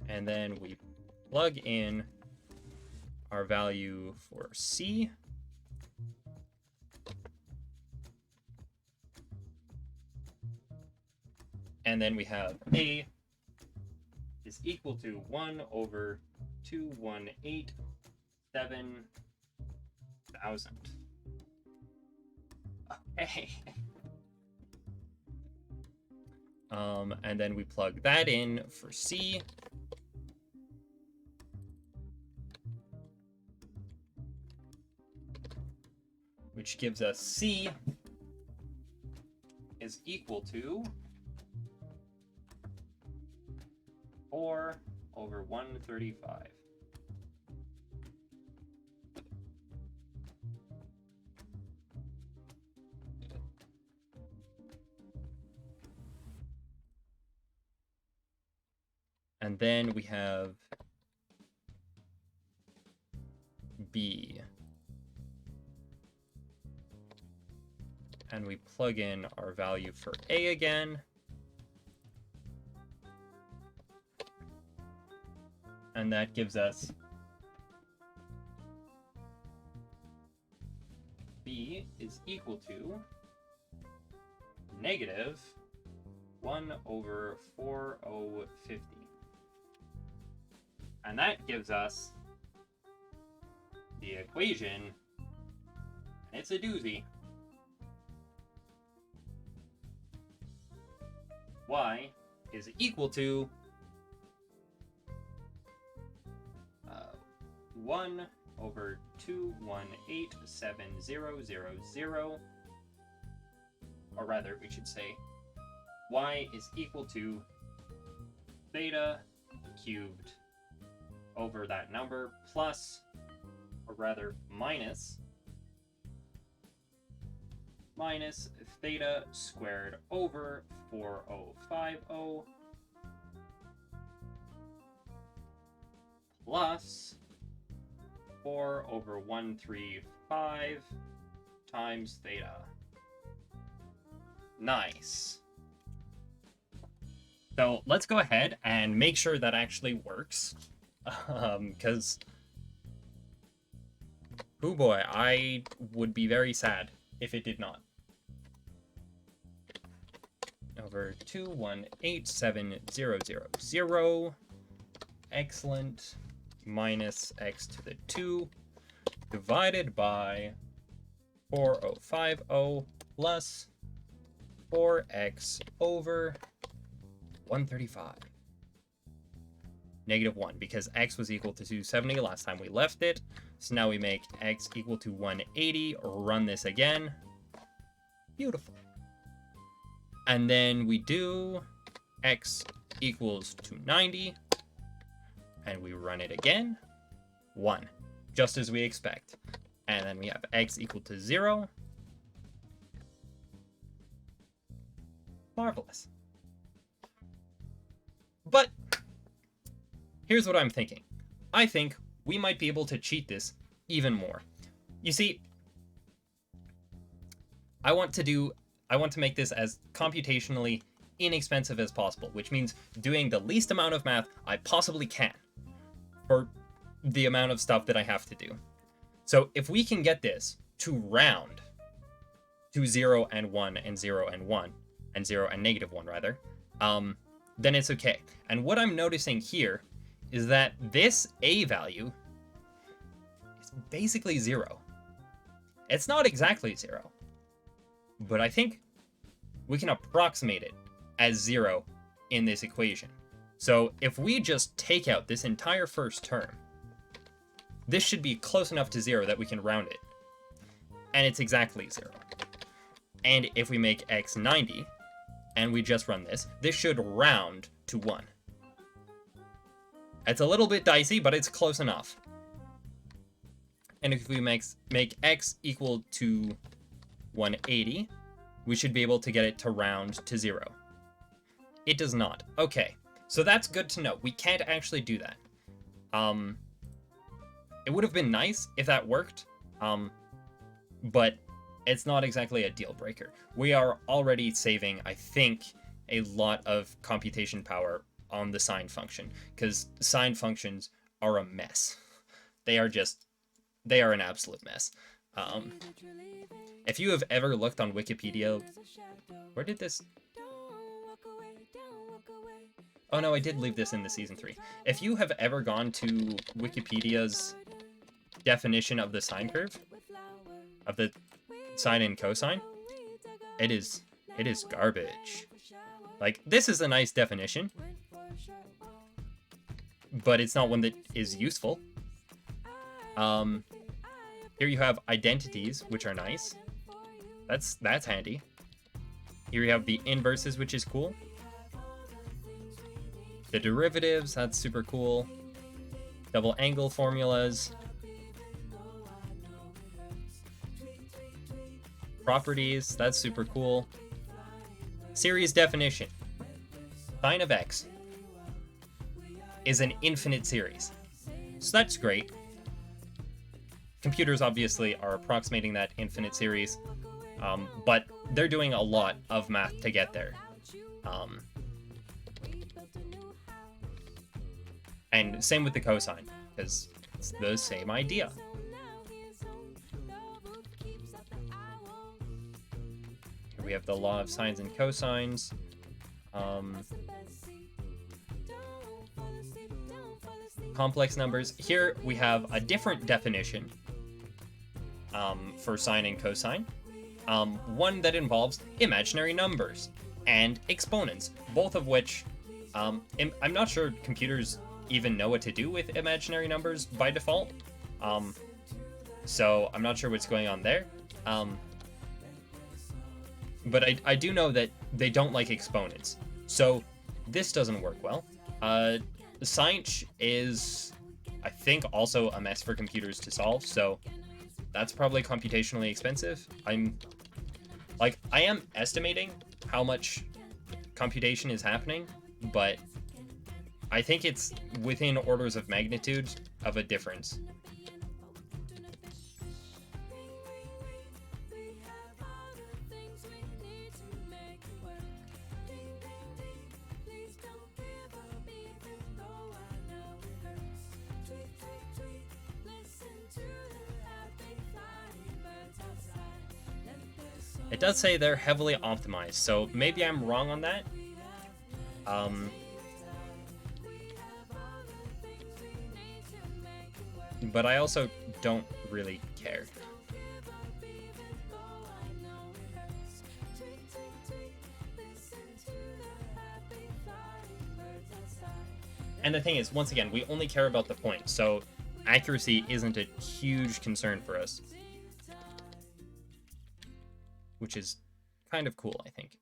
And then we plug in our value for C. And then we have A is equal to 1 over 218,700. Okay. And then we plug that in for C. Which gives us C is equal to 4 over 135. And then we have B. And we plug in our value for A again. And that gives us B is equal to negative 1 over 4050. And that gives us the equation, and it's a doozy. Y is equal to 1 over 218,700, or rather, we should say Y is equal to theta cubed over that number plus, or rather minus theta squared over 4050 plus 4 over 135 times theta. Nice. So let's go ahead and make sure that actually works. Because, oh boy, I would be very sad if it did not. Over 218,700. Excellent. Minus x to the 2 divided by 4050 plus 4x over 135. Negative 1, because x was equal to 270 last time we left it. So now we make x equal to 180, run this again. Beautiful. And then we do x equals to 90, and we run it again. 1, just as we expect. And then we have x equal to 0. Marvelous. But here's what I'm thinking. I think we might be able to cheat this even more. You see, I want to make this as computationally inexpensive as possible, which means doing the least amount of math I possibly can for the amount of stuff that I have to do. So if we can get this to round to 0 and 1 and 0 and 1 and 0 and -1 rather, then it's okay. And what I'm noticing here is that this a value is basically 0. It's not exactly 0, but I think we can approximate it as 0 in this equation. So if we just take out this entire first term, this should be close enough to 0 that we can round it. And it's exactly 0. And if we make x 90, and we just run this, this should round to 1. It's a little bit dicey, but it's close enough. And if we make x equal to 180, we should be able to get it to round to 0. It does not. Okay, so that's good to know. We can't actually do that. It would have been nice if that worked, but it's not exactly a deal breaker. We are already saving, I think, a lot of computation power on the sine function, because sine functions are a mess. They are an absolute mess. If you have ever looked on Wikipedia, where did this... Oh no, I did leave this in the season 3. If you have ever gone to Wikipedia's definition of the sine curve, of the sine and cosine, it is garbage. Like, this is a nice definition, but it's not one that is useful. Here you have identities, which are nice. That's handy. Here you have the inverses, which is cool. The derivatives, that's super cool. Double angle formulas. Properties, that's super cool. Series definition. Sine of x is an infinite series. So that's great. Computers obviously are approximating that infinite series, but they're doing a lot of math to get there. And same with the cosine, because it's the same idea. Here we have the law of sines and cosines. Complex numbers. Here we have a different definition for sine and cosine. One that involves imaginary numbers and exponents, both of which I'm not sure computers even know what to do with imaginary numbers by default. So I'm not sure what's going on there. But I do know that they don't like exponents. So this doesn't work well. Sine is, I think, also a mess for computers to solve, so that's probably computationally expensive. I am estimating how much computation is happening, but I think it's within orders of magnitude of a difference. It does say they're heavily optimized, so maybe I'm wrong on that. But I also don't really care. And the thing is, once again, we only care about the point. So accuracy isn't a huge concern for us, which is kind of cool, I think.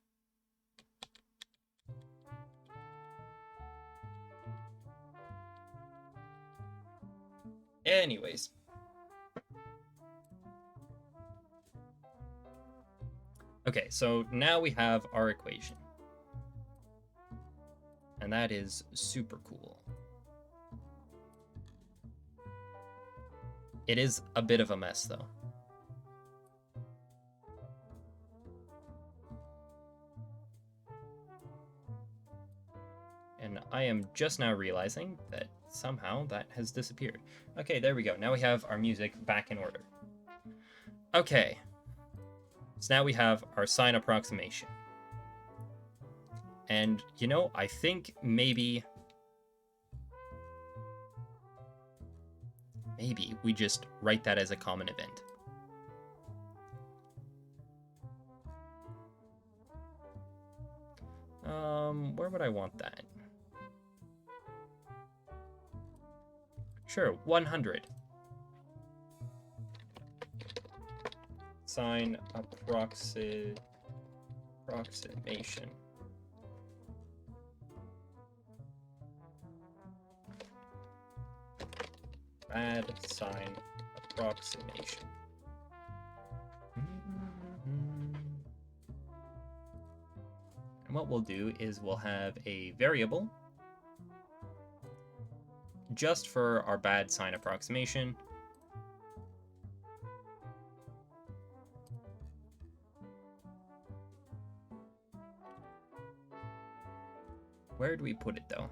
Anyways. Okay, so now we have our equation. And that is super cool. It is a bit of a mess, though. And I am just now realizing that somehow that has disappeared. Okay, there we go. Now we have our music back in order. Okay. So now we have our sine approximation. And, you know, I think maybe we just write that as a common event. Where would I want that? Sure, 100. Sine approximation. Bad sine approximation. And what we'll do is we'll have a variable just for our bad sine approximation. Where do we put it, though?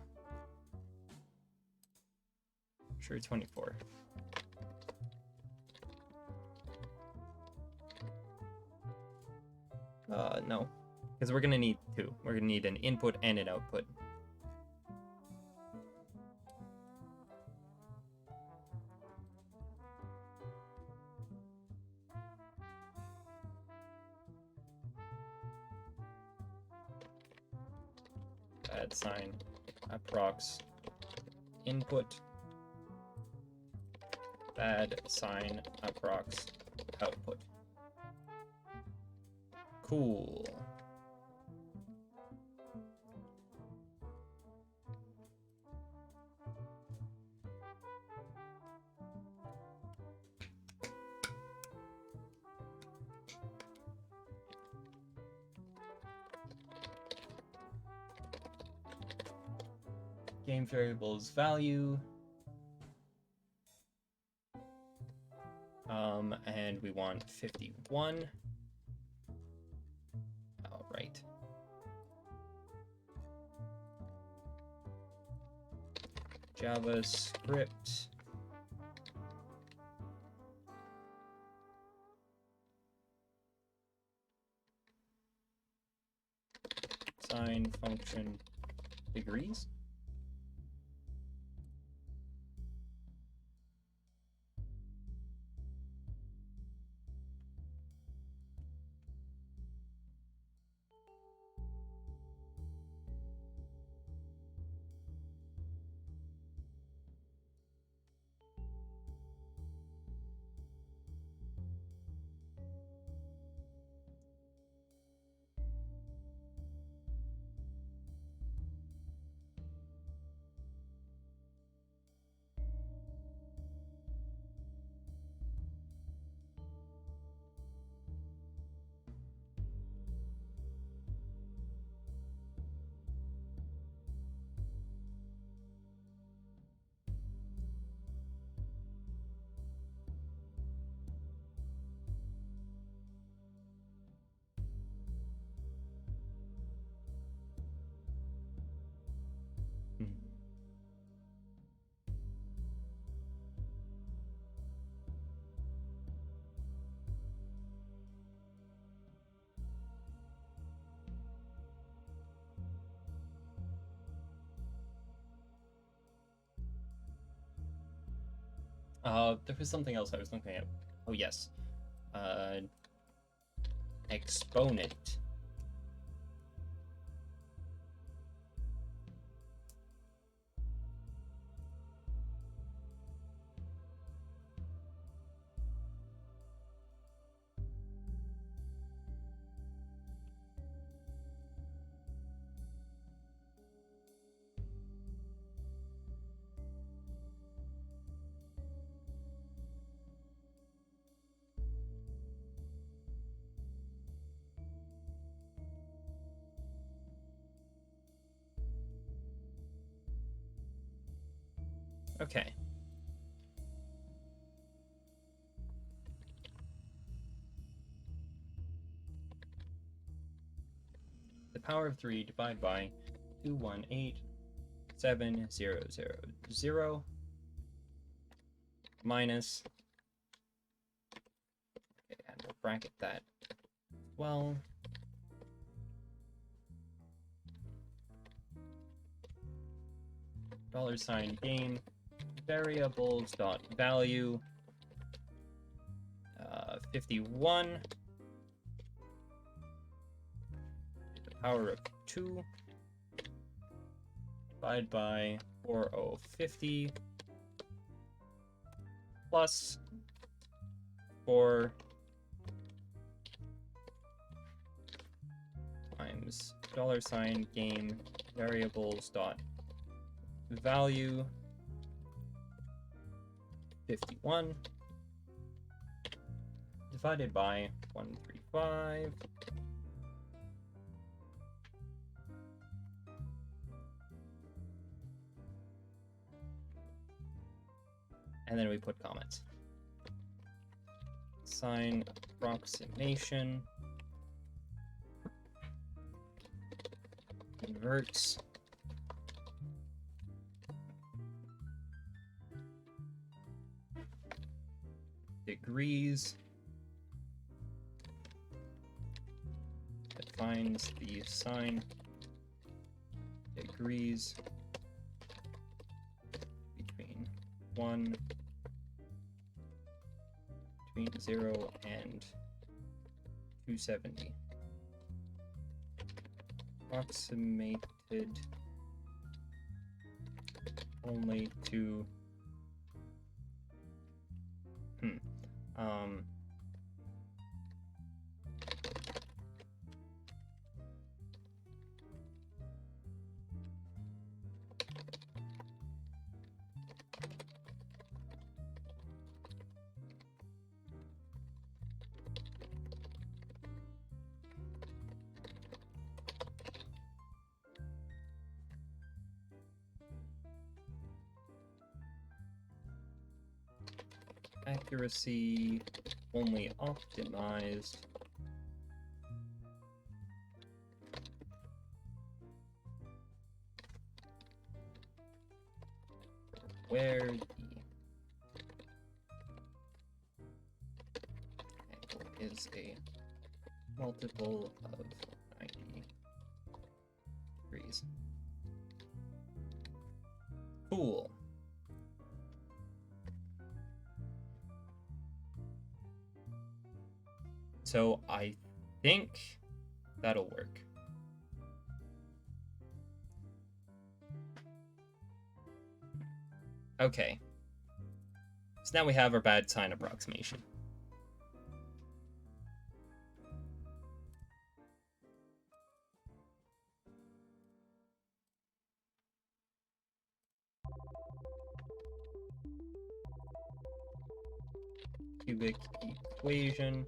Sure, 24. No. Because we're going to need two. We're going to need an input and an output. Bad sine approx input. Bad sine approx output. Cool. Game variables value. And we want 51. All right. JavaScript. Sine function degrees. There was something else I was looking at. Oh, yes. Exponent. Okay. The power of 3 divided by 218,7,0,0 minus, okay, and we'll bracket that well. $ game variables dot value 51 to the power of 2 divided by 4050 plus 4 times $game variables dot value 51 divided by 135 and then we put comments. Sign approximation converts degrees, defines the sign degrees between 0 and 270. Approximated only to accuracy only optimized where the angle is a multiple of 90 degrees. Cool. So I think that'll work. Okay. So now we have our bad sign approximation. Cubic equation.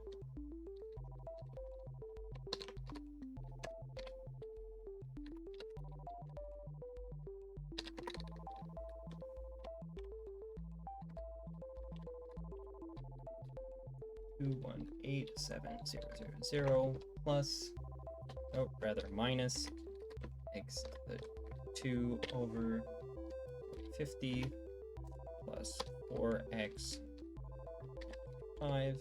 $218,7,0,0 plus, oh, rather minus x to the 2 over 50 plus 4x 5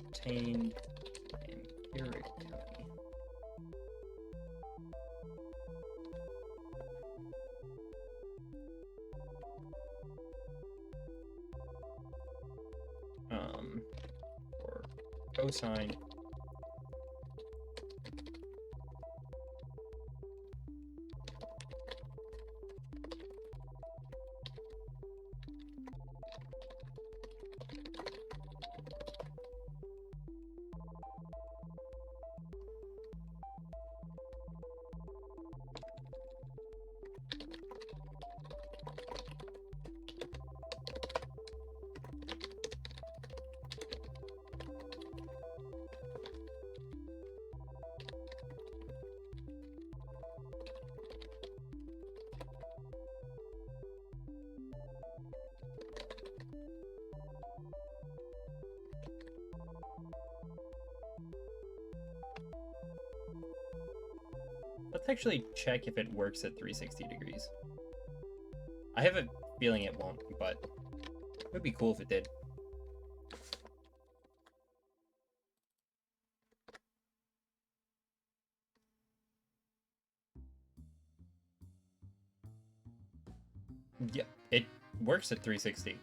obtained empirically. For cosine Let's actually check if it works at 360 degrees. I have a feeling it won't, but it would be cool if it did. Yeah, it works at 360.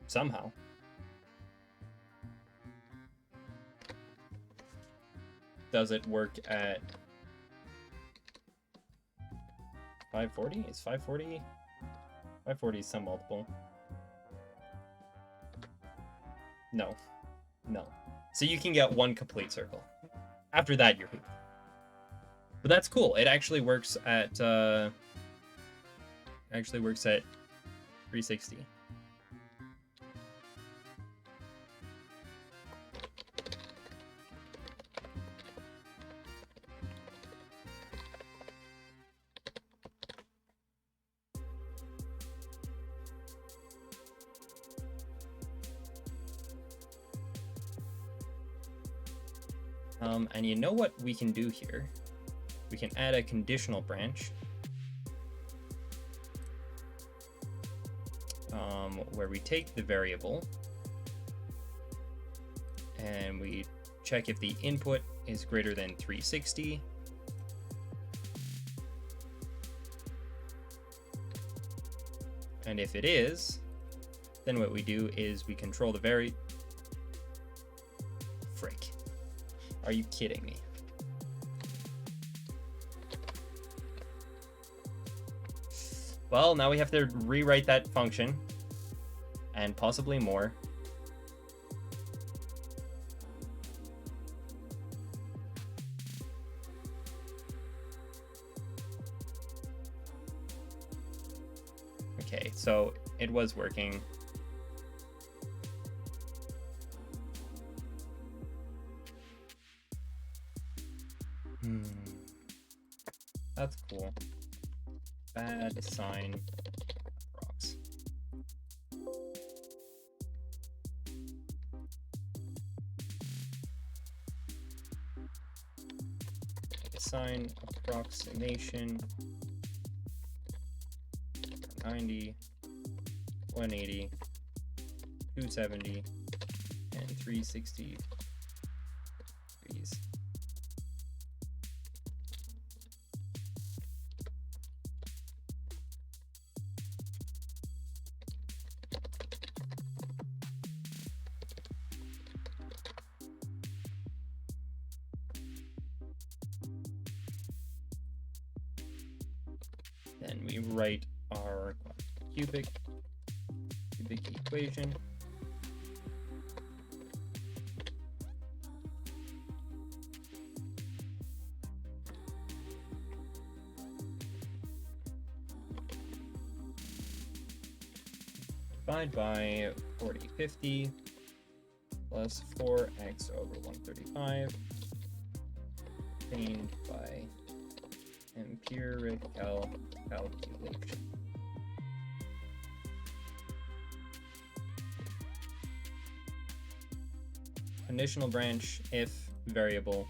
Somehow. Does it work at 540? Is 540? 540 is some multiple. No. No. So you can get one complete circle. After that, you're pooped. But that's cool. It actually works at 360. And you know what we can do here? We can add a conditional branch where we take the variable and we check if the input is greater than 360. And if it is, then what we do is we control the frick. Are you kidding me? Well, now we have to rewrite that function and possibly more. Okay, so it was working. That's cool. Bad sign rocks. Assign approximation 90, 180, 270, and 360 degrees. Then we write our cubic equation. Divide by 4050 plus 4x over 135 obtained by empirical calculation. Conditional branch if variable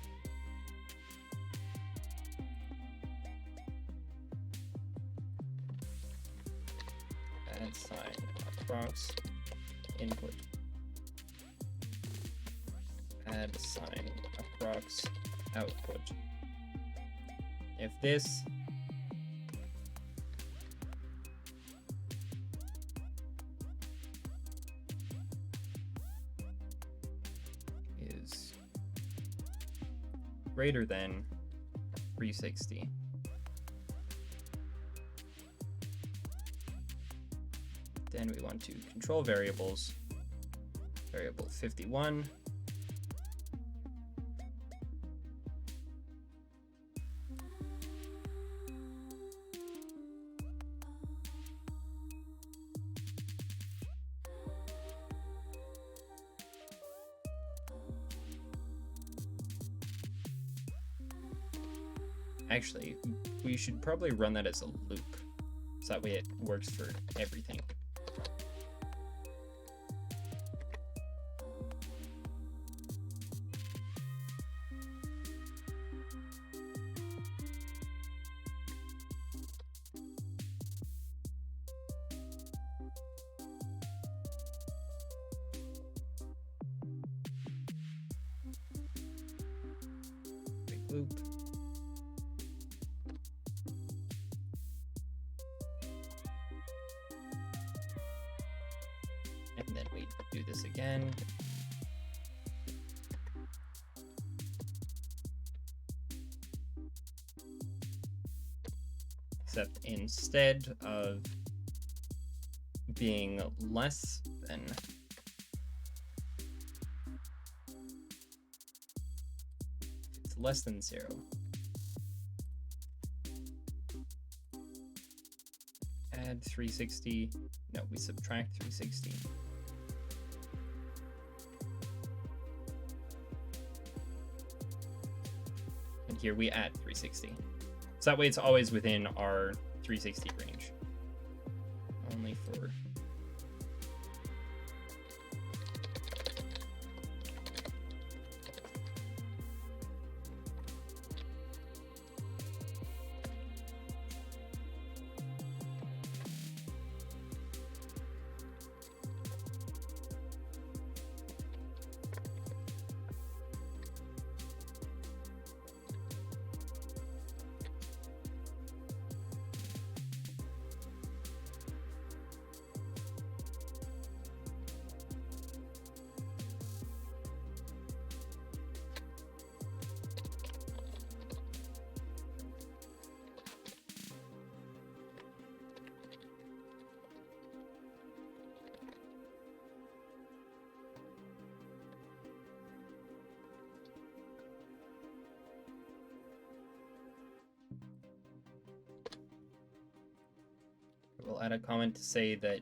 add sign approx input add sign approx output. If this is greater than 360, then we want to control variables. Variable 51 Actually, we should probably run that as a loop, so that way it works for everything. loop. And then we do this again. Except instead of being less than it's less than 0. Add 360. No, we subtract 360. And here we add 360. So that way it's always within our 360 range. Only for... We'll add a comment to say that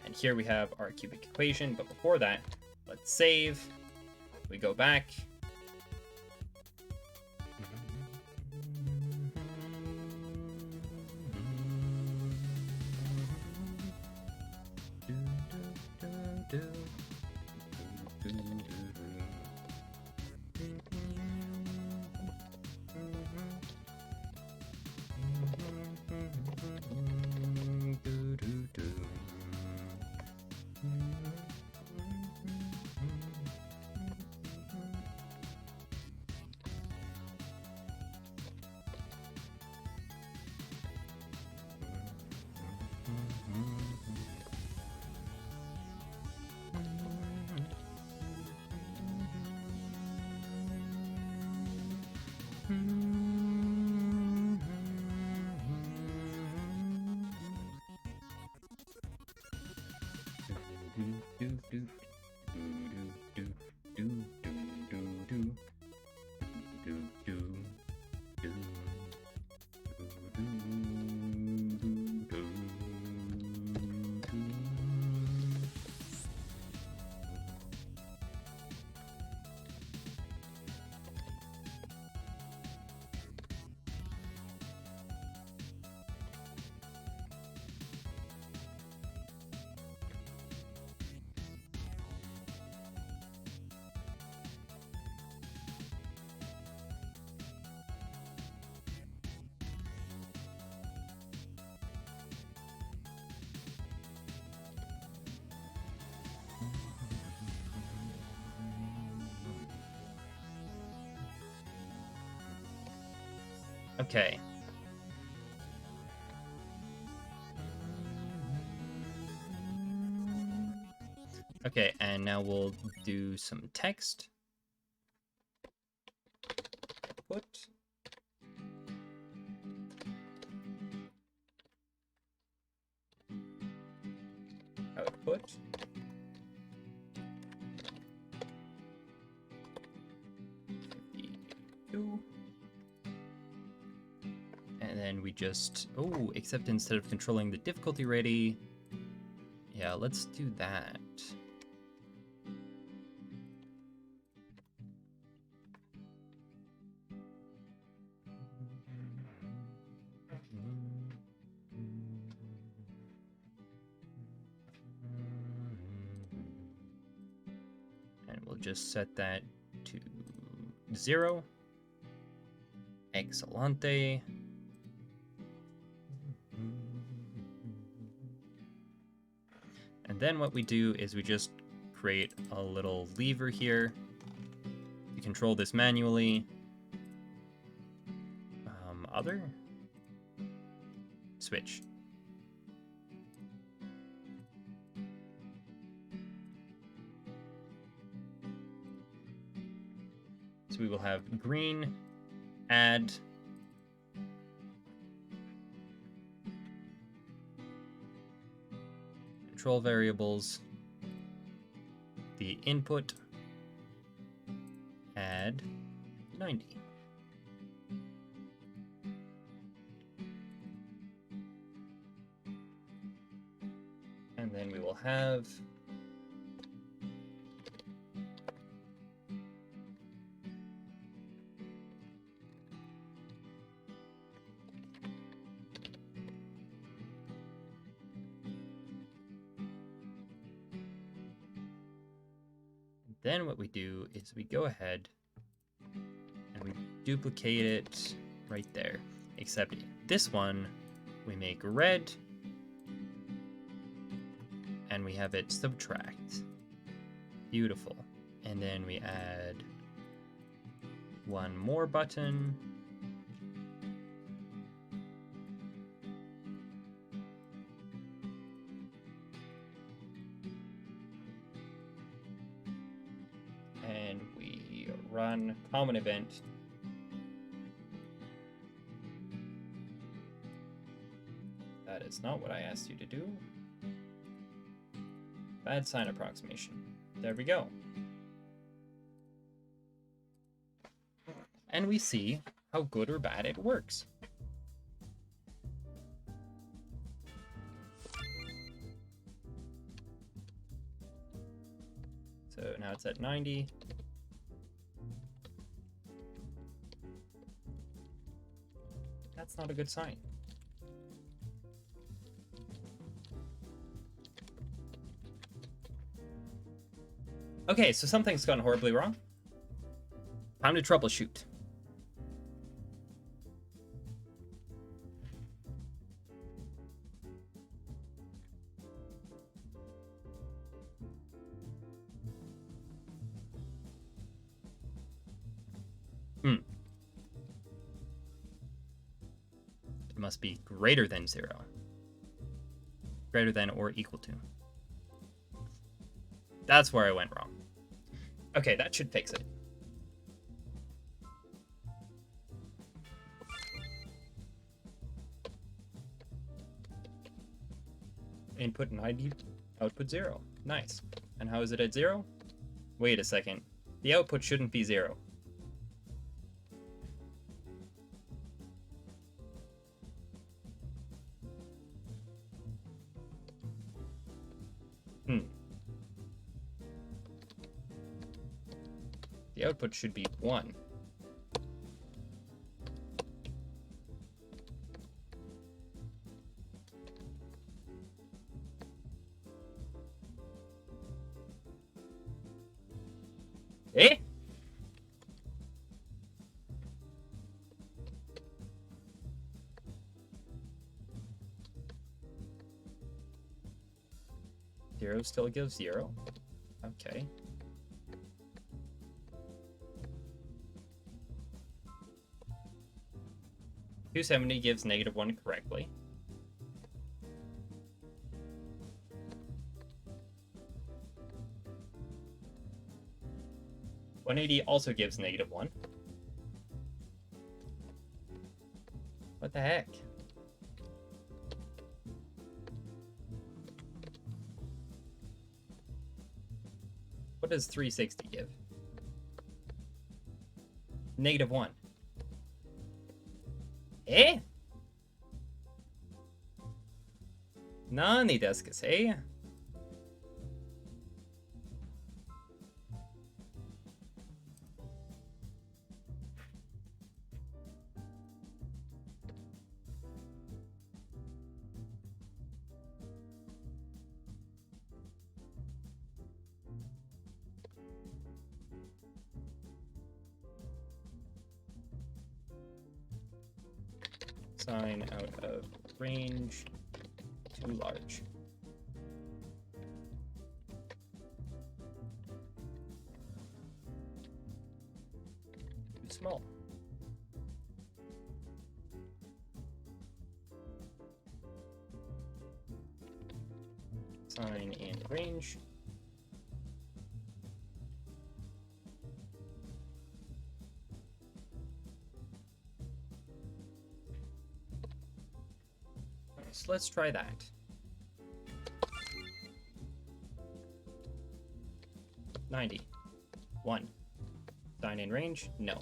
and here we have our cubic equation, but before that, let's save. We go back. Okay. Okay, and now we'll do some text. Put. Output. And then we just, oh, except instead of controlling the difficulty rating, yeah, let's do that. And we'll just set that to 0. Excelente. And then what we do is we just create a little lever here. We control this manually. Other? Switch. So we will have green, add, control variables, the input, add 90. And then we will have then what we do is we go ahead and we duplicate it right there. Except this one we make red and we have it subtract. Beautiful. And then we add one more button. And we run common event. That is not what I asked you to do. Bad sign approximation. There we go. And we see how good or bad it works. So now it's at 90. That's not a good sign. Okay, so something's gone horribly wrong. Time to troubleshoot. It must be greater than 0. Greater than or equal to. That's where I went wrong. Okay, that should fix it. Input 90, output 0. Nice. And how is it at 0? Wait a second. The output shouldn't be 0. The output should be 1. Eh? Zero still gives 0. Okay. $270 gives -1 correctly. $180 also gives -1. What the heck? What does 360 give? -1. Eh? 何ですか、say? Sign out of range, too large. Too small. Sign in range. So let's try that. 90. 1. Sign in range? No.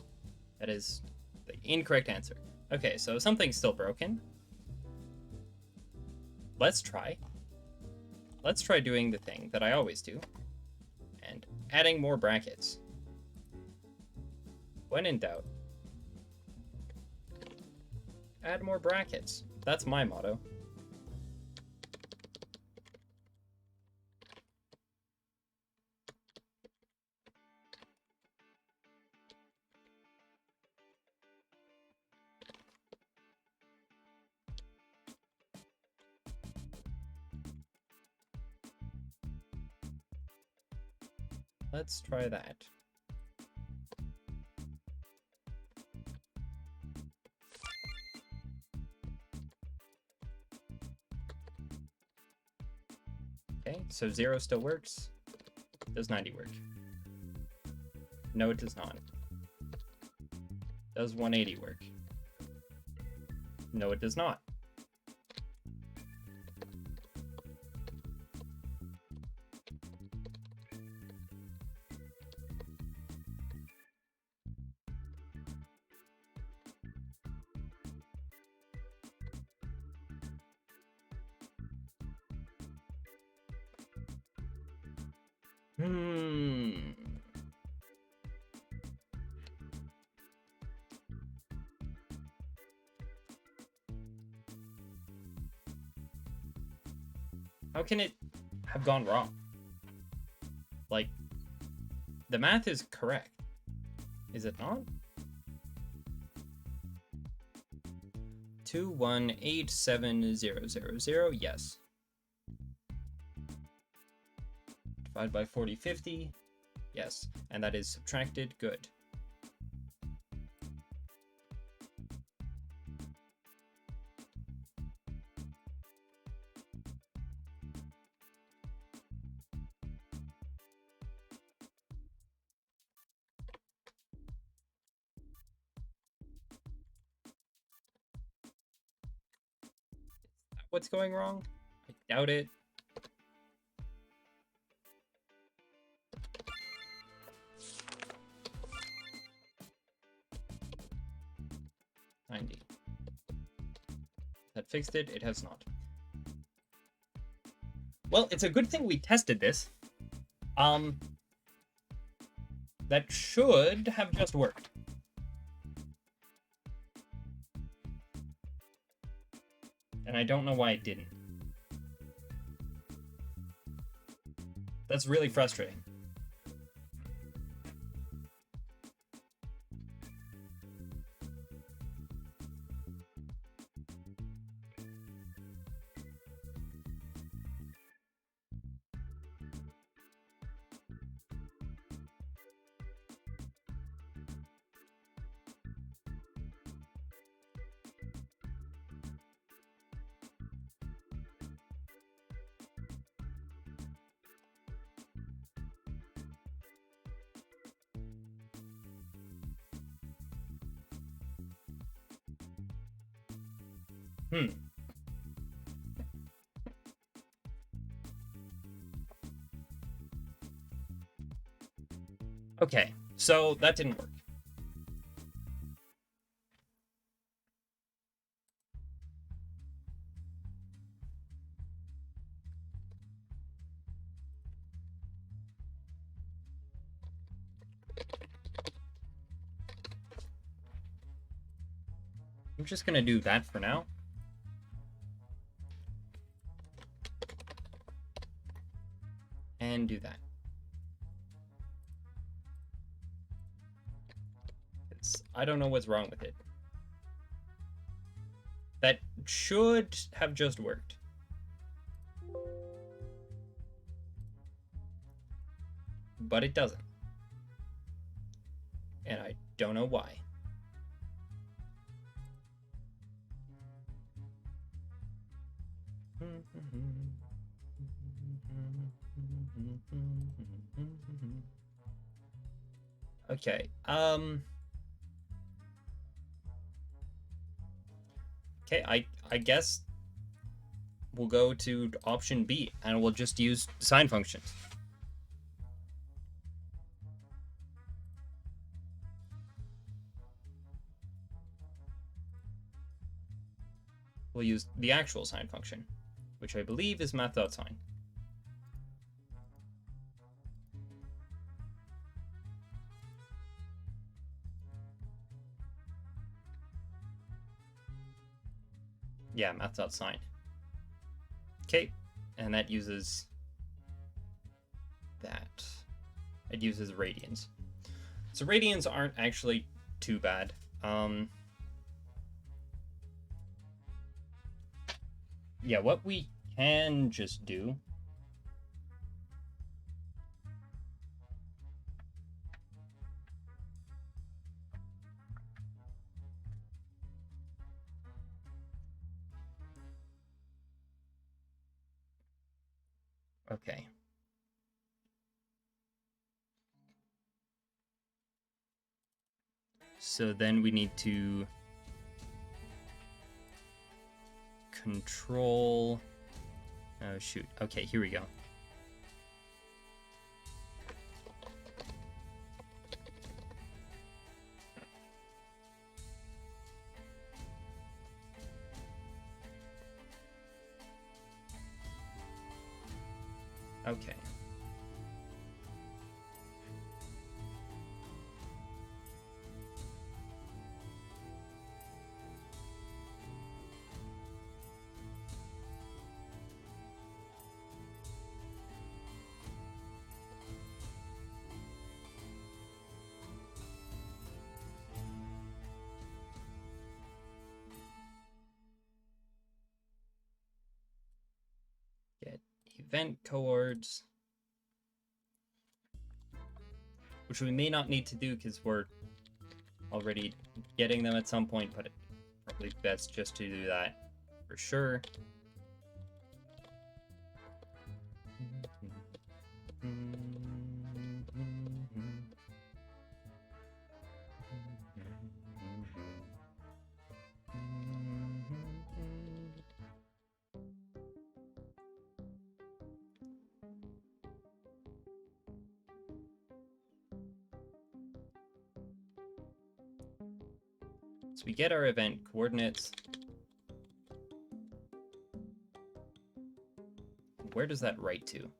That is the incorrect answer. Okay, so something's still broken. Let's try. Let's try doing the thing that I always do. And adding more brackets. When in doubt, add more brackets. That's my motto. Let's try that. Okay, so 0 still works. Does 90 work? No, it does not. Does 180 work? No, it does not. How can it have gone wrong? Like, the math is correct. Is it not? 2187000, yes. Divide by 4050, yes. And that is subtracted, good. What's going wrong? I doubt it. That fixed it. It has not. Well, it's a good thing we tested this. That should have just worked. And I don't know why it didn't. That's really frustrating. Okay, so that didn't work. I'm just gonna do that for now. And do that. I don't know what's wrong with it. should have just worked. But it doesn't. And I don't know why. Okay, okay, I guess we'll go to option B, and we'll just use sine functions. We'll use the actual sine function, which I believe is math.sine. Yeah, math.sine. Okay, and that uses that. It uses radians. So radians aren't actually too bad. Yeah, what we can just do okay. So then we need to control. Oh, shoot. Okay, here we go. Okay. Get event coords, which we may not need to do because we're already getting them at some point, but it's probably best just to do that for sure. So we get our event coordinates. Where does that write to?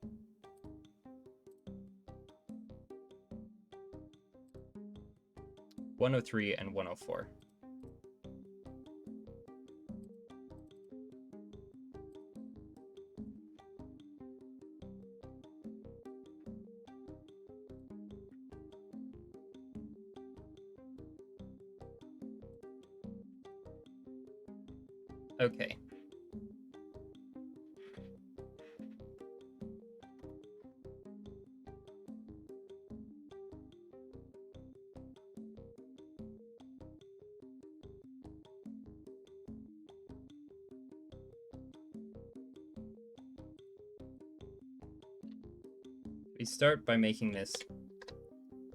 (103) and 104. Okay. We start by making this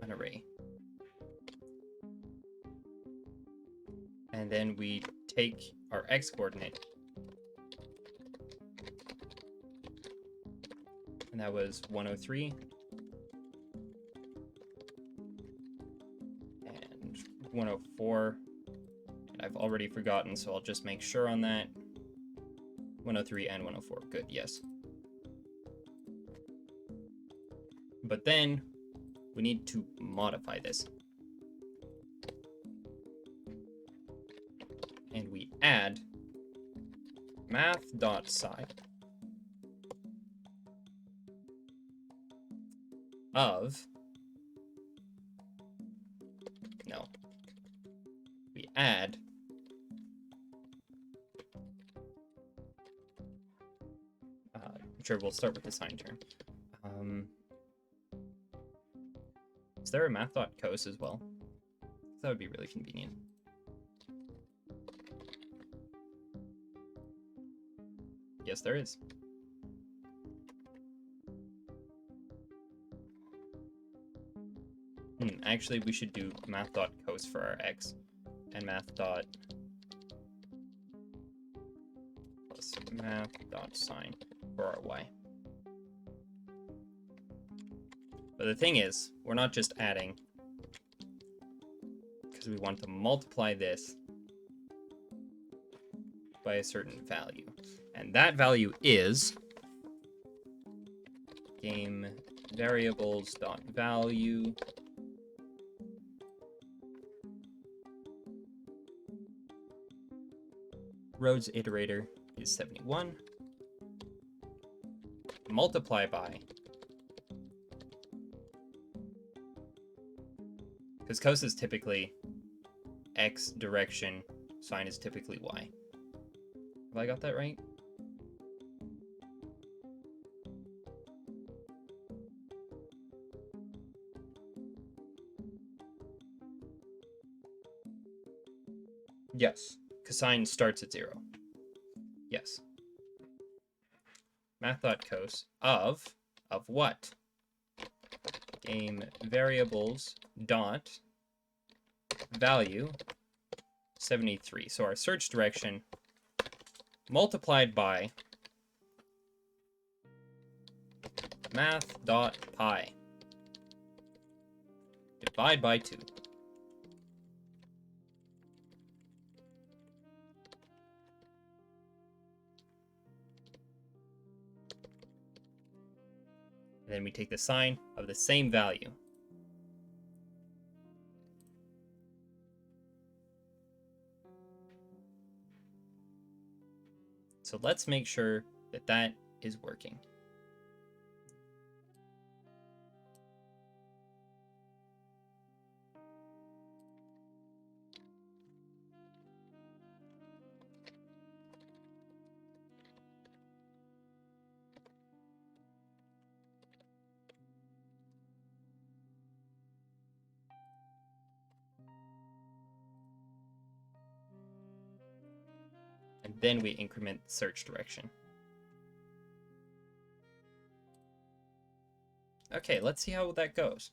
an array. And then we take our x coordinate. And that was 103. And 104. And I've already forgotten, so I'll just make sure on that. 103 and 104. Good, yes. But then we need to modify this. And we add math.sine of, no, we add Sure, we'll start with the sine term. Is there a math.cos as well? That would be really convenient. Yes, there is. Actually, we should do math.cos for our x and math.plus math.sine for our y. But the thing is, we're not just adding, because we want to multiply this by a certain value. And that value is game variables.value Rhodes iterator is 71 multiply by, because cos is typically x direction, sine is typically y. Have I got that right? Yes, because sine starts at 0. Yes. Math.cos of what? Game variables dot value 73. So our search direction multiplied by math.pi. Divide by 2. And then we take the sine of the same value. So let's make sure that that is working. And then we increment search direction. Okay, let's see how that goes.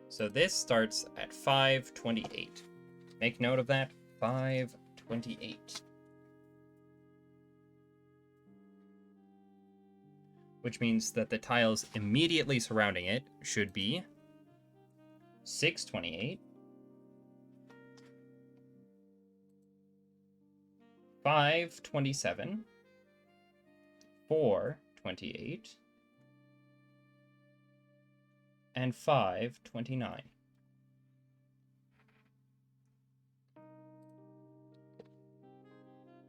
So this starts at 528. Make note of that, 528. Which means that the tiles immediately surrounding it should be 628, 527, 428, and 529.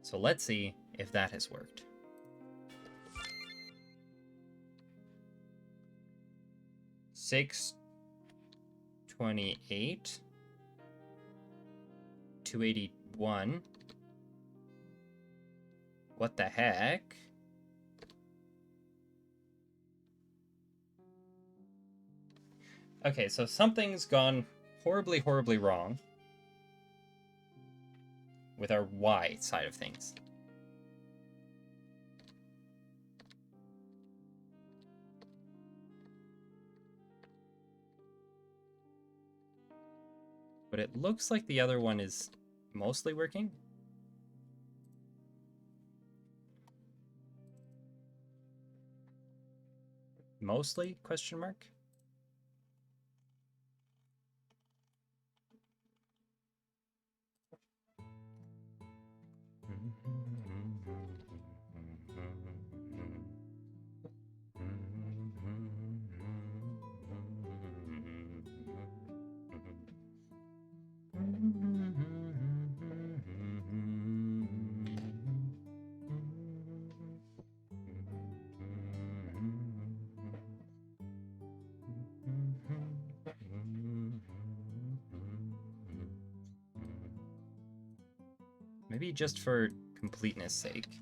So let's see if that has worked. Six 28, 281. What the heck? Okay, so something's gone horribly, horribly wrong with our Y side of things. But it looks like the other one is mostly working. Mostly? Question mark? Maybe just for completeness sake,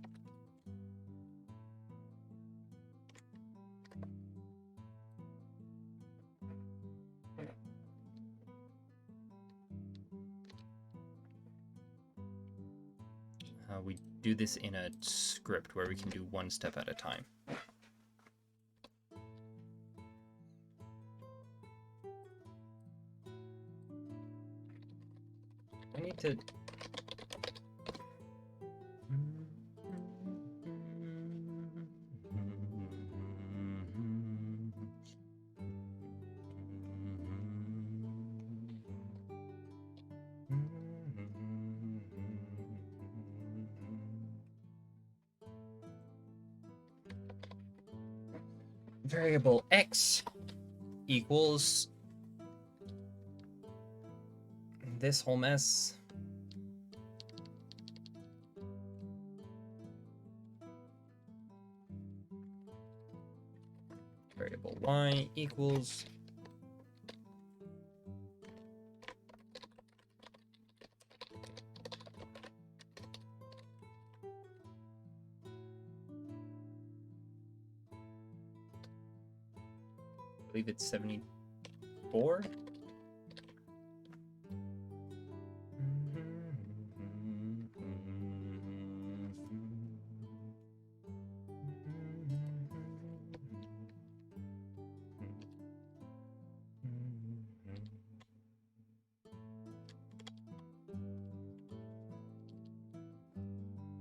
we do this in a script where we can do one step at a time. I need to... Variable x equals this whole mess. Variable y equals I believe it's 74.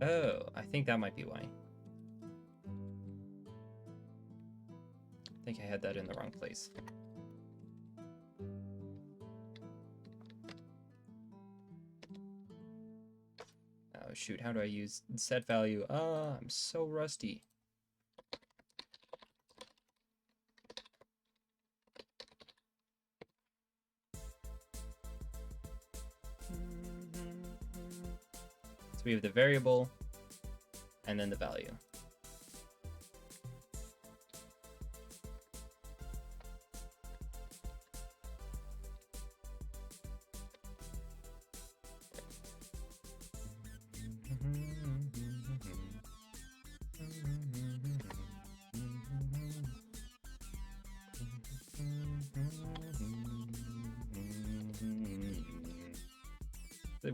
Oh, I think that might be why. I think I had that in the wrong place. Oh shoot, how do I use set value? Ah, I'm so rusty. So we have the variable and then the value.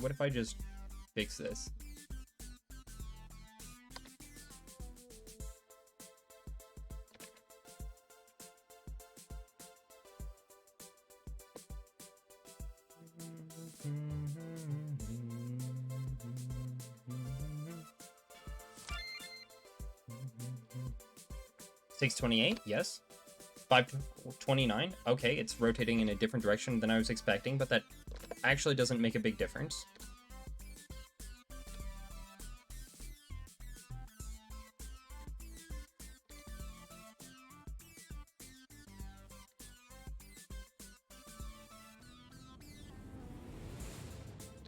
What if I just fix this? $6.28, yes. $5.29, okay, it's rotating in a different direction than I was expecting, but that actually doesn't make a big difference.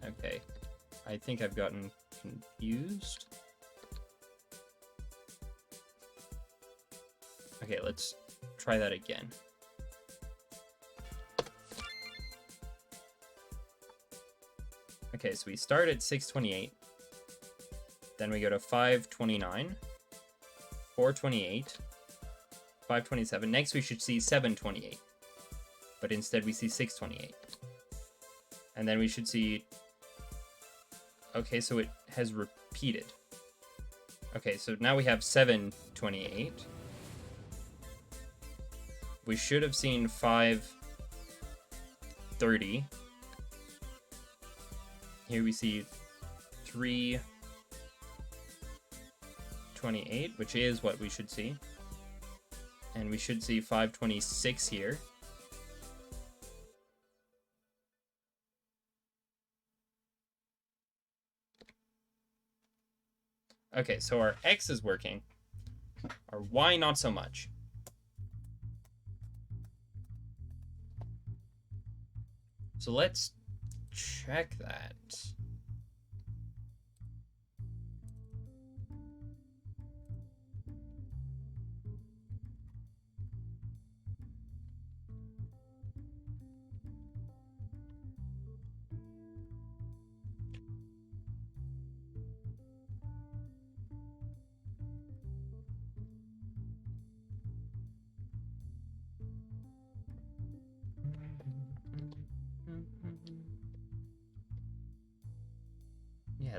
Okay, I think I've gotten confused. Okay, let's try that again. Okay, so we start at 628, then we go to 529, 428, 527. Next we should see 728, but instead we see 628. And then we should see... Okay, so it has repeated. Okay, so now we have 728. We should have seen 530. Here we see 328, which is what we should see. And we should see 526 here. Okay, so our X is working. Our Y not so much. So let's check that.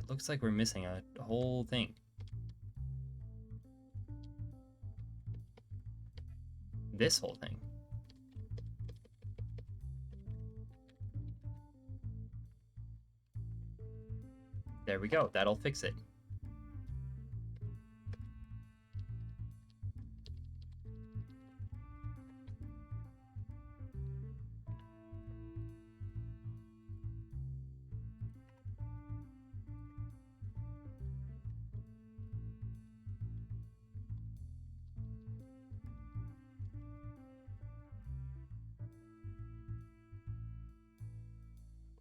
It looks like we're missing a whole thing. This whole thing. There we go. That'll fix it.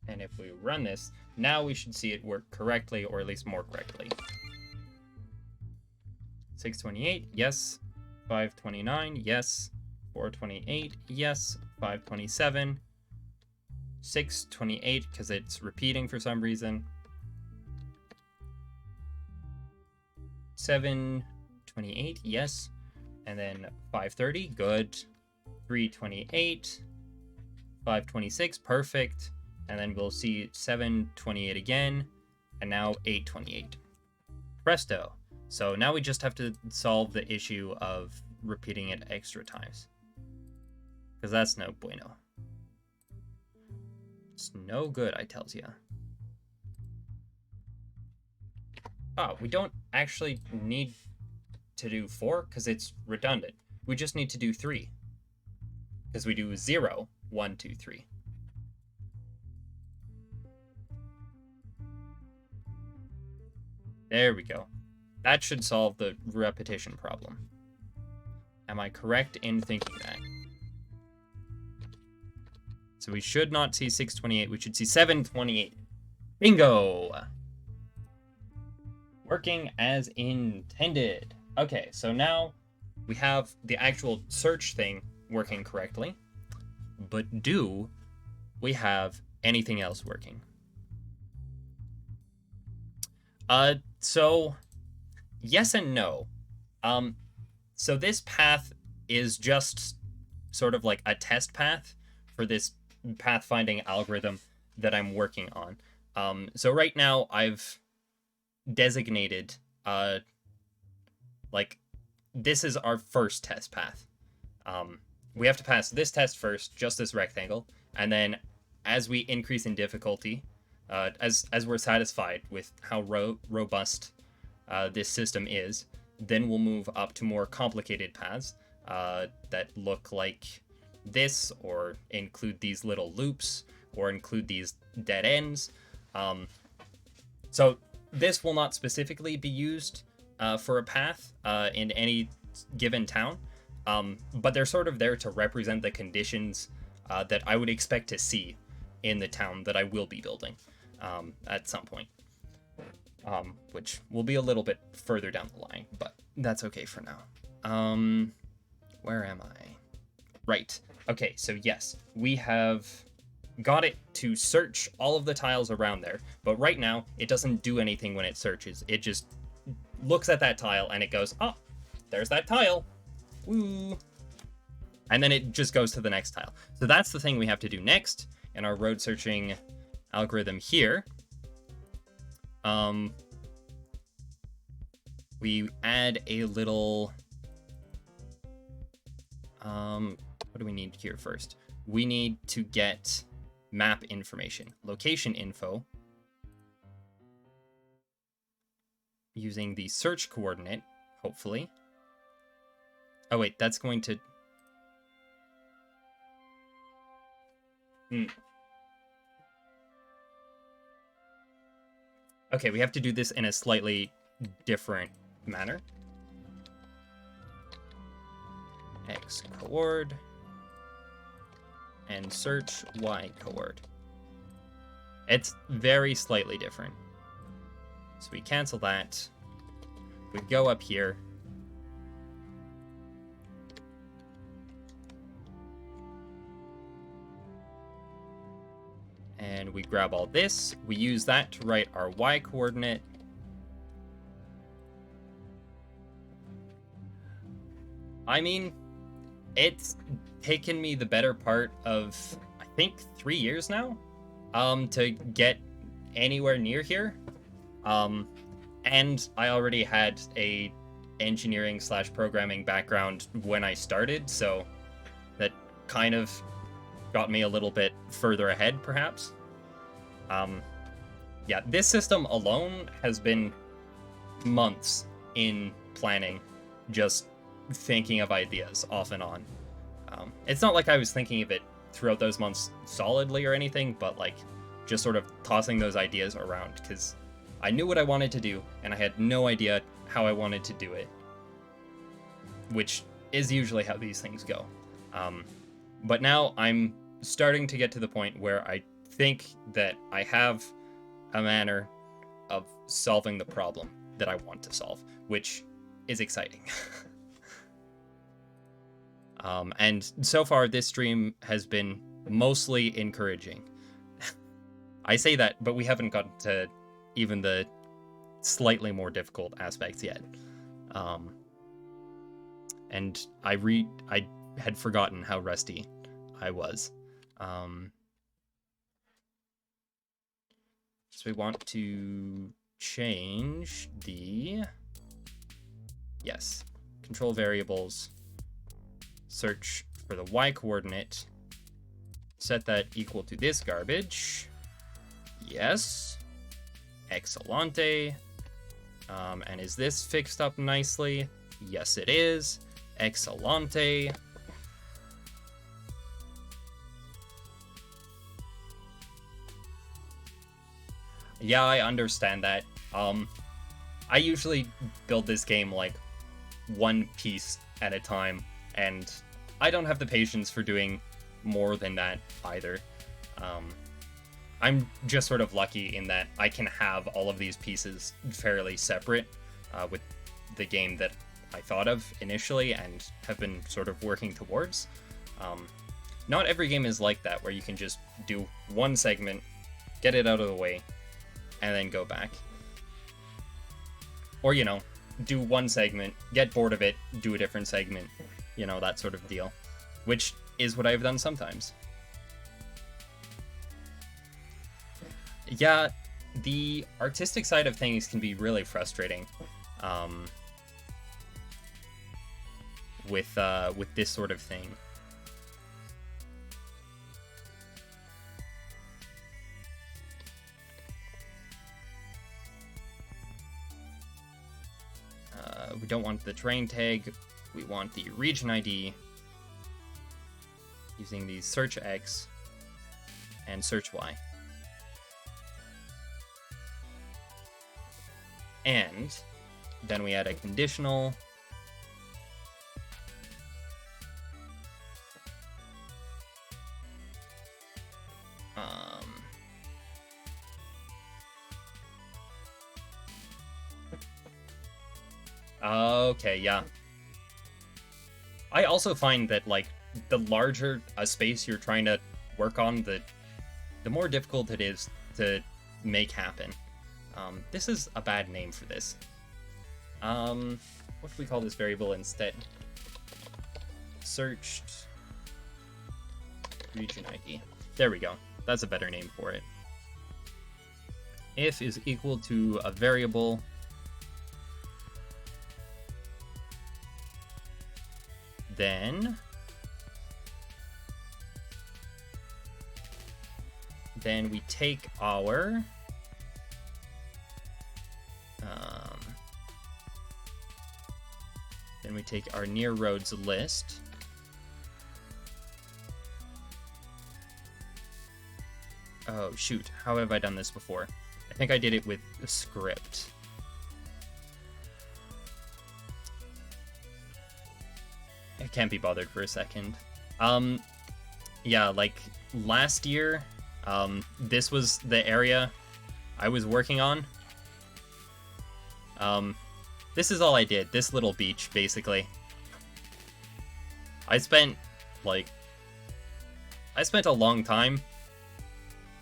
And if we run this, now we should see it work correctly, or at least more correctly. 628, yes. 529, yes. 428, yes. 527. 628, because it's repeating for some reason. 728, yes. And then 530, good. 328. 526, perfect. And then we'll see 728 again, and now 828. Presto. So now we just have to solve the issue of repeating it extra times. Because that's no bueno. It's no good, I tells ya. Oh, we don't actually need to do 4, because it's redundant. We just need to do 3. Because we do 0, 1, 2, 3. There we go. That should solve the repetition problem. Am I correct in thinking that? So we should not see 628. We should see 728. Bingo! Working as intended. Okay, so now we have the actual search thing working correctly. But do we have anything else working? So yes and no. So this path is just sort of like a test path for this pathfinding algorithm that I'm working on. So right now I've designated, like, this is our first test path. We have to pass this test first, just this rectangle, and then as we increase in difficulty, as we're satisfied with how robust this system is, then we'll move up to more complicated paths that look like this, or include these little loops, or include these dead ends. So this will not specifically be used for a path in any given town, but they're sort of there to represent the conditions that I would expect to see in the town that I will be building at some point, which will be a little bit further down the line, but that's okay for now. Where am I? Right. Okay, so yes, we have got it to search all of the tiles around there, but right now it doesn't do anything when it searches. It just looks at that tile and it goes, oh, there's that tile. Woo. And then it just goes to the next tile. So that's the thing we have to do next in our road searching algorithm here. We add a little, what do we need here first? We need to get map information, location info, using the search coordinate, hopefully. Oh wait, that's going to... Okay, we have to do this in a slightly different manner. X coord and search Y coord. It's very slightly different. So we cancel that. We go up here. And we grab all this. We use that to write our Y coordinate. I mean, it's taken me the better part of, I think, 3 years now, to get anywhere near here. And I already had a engineering slash programming background when I started, so that kind of got me a little bit further ahead, perhaps. Yeah, this system alone has been months in planning, just thinking of ideas off and on. It's not like I was thinking of it throughout those months solidly or anything, but like just sort of tossing those ideas around because I knew what I wanted to do and I had no idea how I wanted to do it, which is usually how these things go. But now I'm starting to get to the point where I think that I have a manner of solving the problem that I want to solve, which is exciting. And so far, this stream has been mostly encouraging. I say that, but we haven't gotten to even the slightly more difficult aspects yet. And I had forgotten how rusty I was. So we want to change the... Yes. Control variables. Search for the y coordinate. Set that equal to this garbage. Yes. Excellente. And is this fixed up nicely? Yes, it is. Excellente. Yeah, I understand that. I usually build this game like one piece at a time, and I don't have the patience for doing more than that either. I'm just sort of lucky in that I can have all of these pieces fairly separate with the game that I thought of initially and have been sort of working towards. Not every game is like that, where you can just do one segment, get it out of the way, and then go back. Or, you know, do one segment, get bored of it, do a different segment, you know, that sort of deal. Which is what I've done sometimes. Yeah, the artistic side of things can be really frustrating with this sort of thing. We don't want the terrain tag, we want the region ID using the search X and search Y. And then we add a conditional. Okay, yeah. I also find that, like, the larger a space you're trying to work on, the more difficult it is to make happen. This is a bad name for this. What should we call this variable instead? Searched region ID. There we go. That's a better name for it. If is equal to a variable. Then we take our near roads list. Oh shoot, how have I done this before? I think I did it with a script. I can't be bothered for a second. Yeah, like last year, this was the area I was working on. This is all I did, this little beach, basically. I spent a long time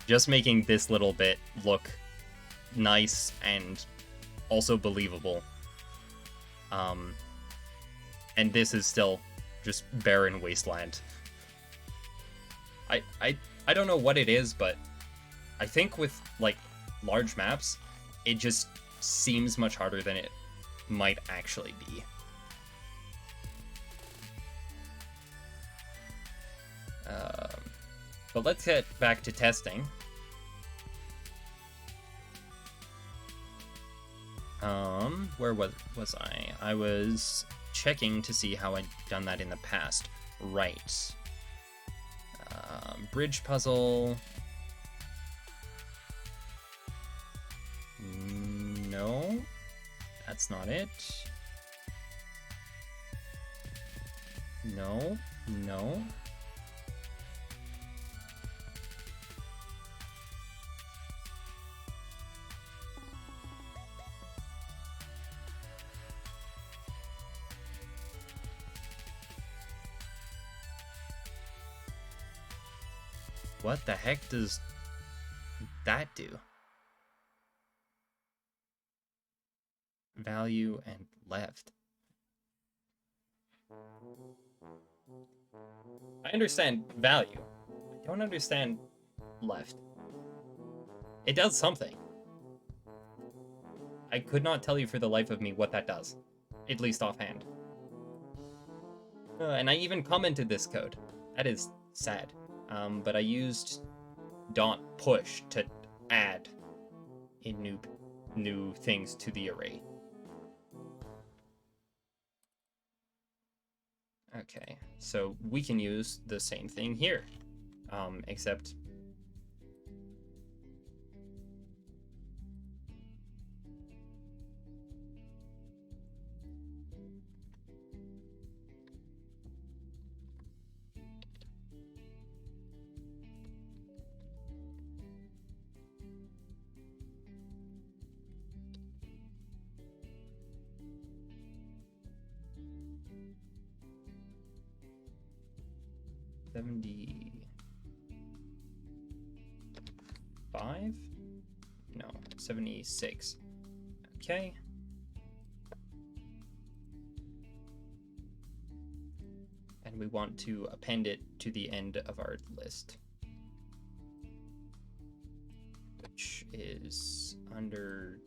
just making this little bit look nice and also believable. And this is still just barren wasteland. I don't know what it is, but I think with, like, large maps, it just seems much harder than it might actually be. But let's get back to testing. Where was I? I was checking to see how I'd done that in the past. Right. Bridge puzzle. No, that's not it. No, no. What the heck does that do? Value and left. I understand value. I don't understand left. It does something. I could not tell you for the life of me what that does. At least offhand. And I even commented this code. That is sad. But I used .push to add in new things to the array. Okay, so we can use the same thing here, except $75? No, 76. Okay. And we want to append it to the end of our list, which is under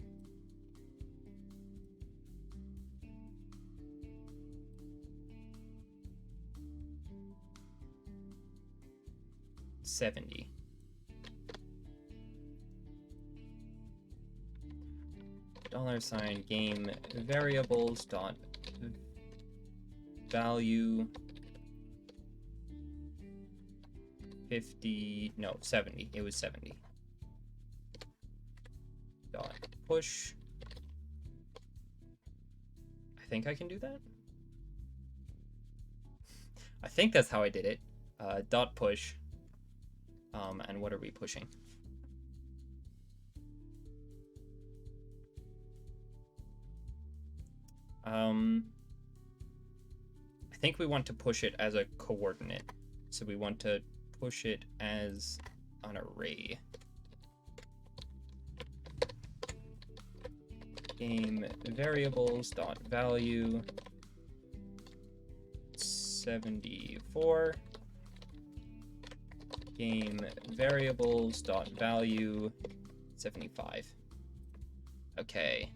$70. $ game variables dot value 50, no, 70. It was 70. Dot push. I think I can do that. I think that's how I did it. Dot push. And what are we pushing? I think we want to push it as a coordinate. So we want to push it as an array. Game variables dot value 74. Game variables dot value 75. Okay.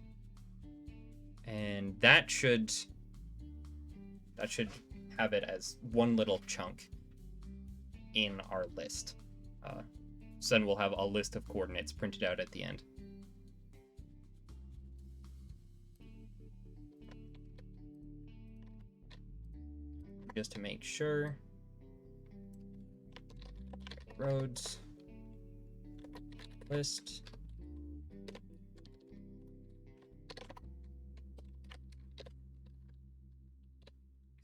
And that should have it as one little chunk in our list. So then we'll have a list of coordinates printed out at the end. Just to make sure. Roads. List.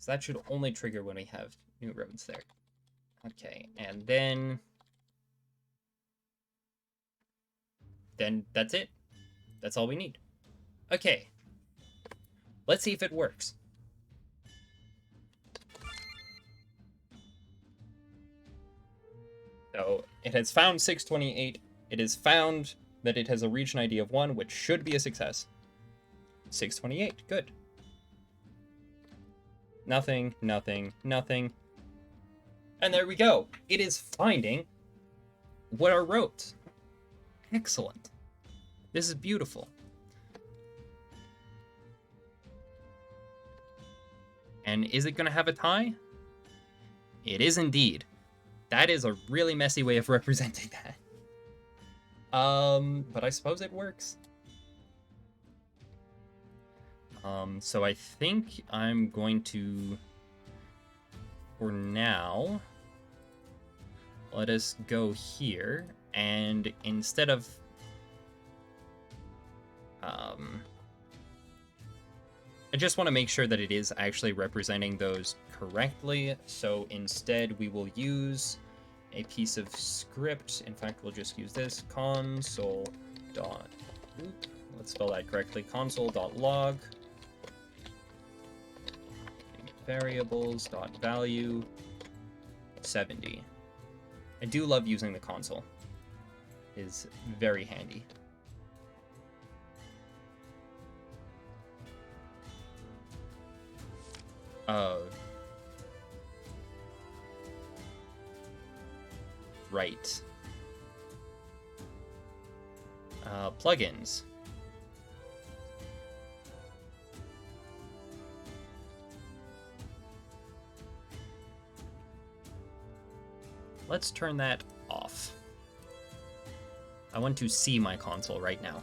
So that should only trigger when we have new roads there. Okay, and then that's it. That's all we need. Okay. Let's see if it works. So it has found 628. It has found that it has a region ID of 1, which should be a success. 628, good. Nothing, nothing, nothing. And there we go. It is finding what are roads. Excellent. This is beautiful. And is it going to have a tie? It is indeed. That is a really messy way of representing that. But I suppose it works. So I think I'm going to, for now, let us go here, and instead of, I just want to make sure that it is actually representing those correctly, so instead we will use a piece of script. In fact, we'll just use this, console dot, let's spell that correctly, console.log variables.value 70. I do love using the console. It is very handy. Right. Plugins. Let's turn that off. I want to see my console right now.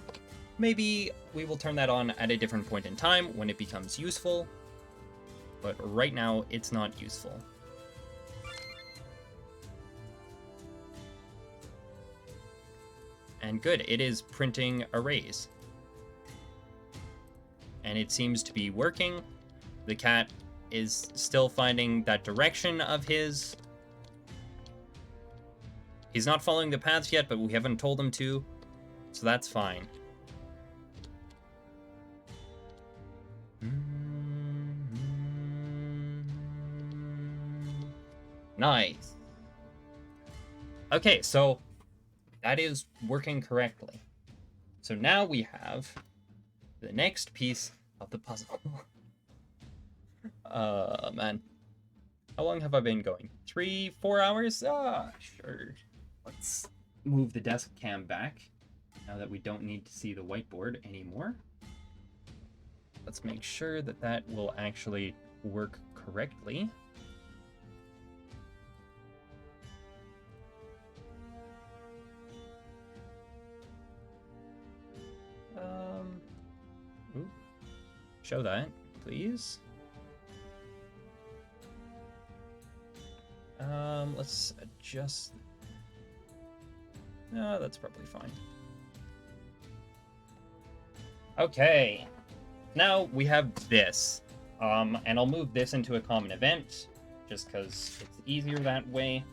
Maybe we will turn that on at a different point in time when it becomes useful, but right now it's not useful. And good, it is printing arrays. And it seems to be working. The cat is still finding that direction of his. He's not following the paths yet, but we haven't told him to, so that's fine. Nice. Okay, so that is working correctly. So now we have the next piece of the puzzle. Man. How long have I been going? 3-4 hours? Ah, sure. Let's move the desk cam back now that we don't need to see the whiteboard anymore. Let's make sure that that will actually work correctly. Show that, please. Let's adjust. No, that's probably fine. Okay. Now we have this. And I'll move this into a common event, just because it's easier that way.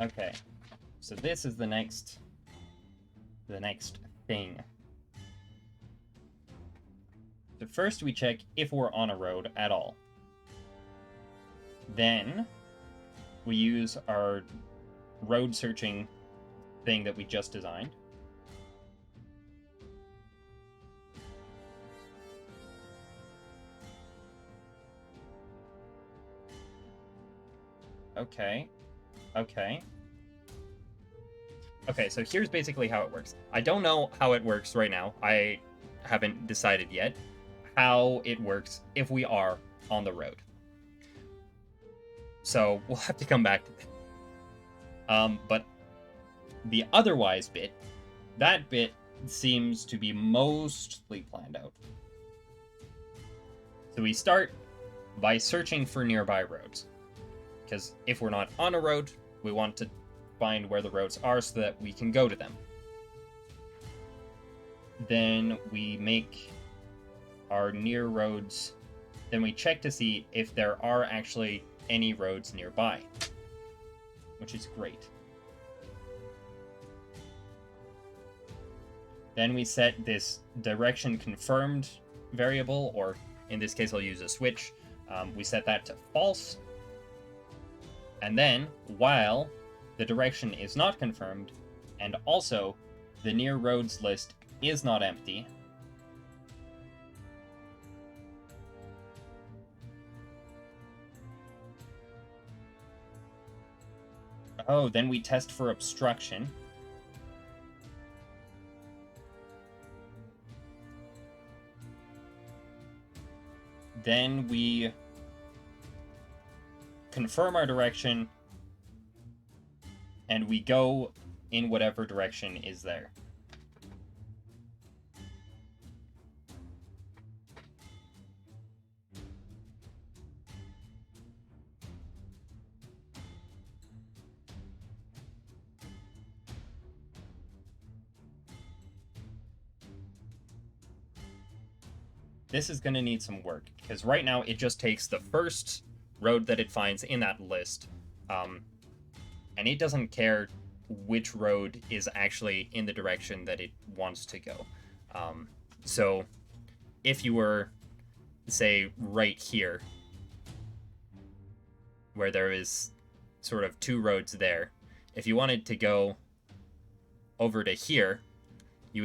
Okay. So this is the next thing. So first we check if we're on a road at all. Then we use our road searching thing that we just designed. Okay. Okay, so here's basically how it works. I don't know how it works right now. I haven't decided yet how it works if we are on the road. So we'll have to come back to that. But the otherwise bit, that bit seems to be mostly planned out. So we start by searching for nearby roads. Because if we're not on a road, we want to find where the roads are so that we can go to them. Then we make our near roads, then we check to see if there are actually any roads nearby, which is great. Then we set this direction confirmed variable, or in this case I'll use a switch. We set that to false. And then, while the direction is not confirmed, and also the near roads list is not empty, Oh, then we test for obstruction. Then we confirm our direction, and we go in whatever direction is there. This is going to need some work, because right now it just takes the first road that it finds in that list, and it doesn't care which road is actually in the direction that it wants to go. So if you were, say, right here, where there is sort of two roads there, if you wanted to go over to here, you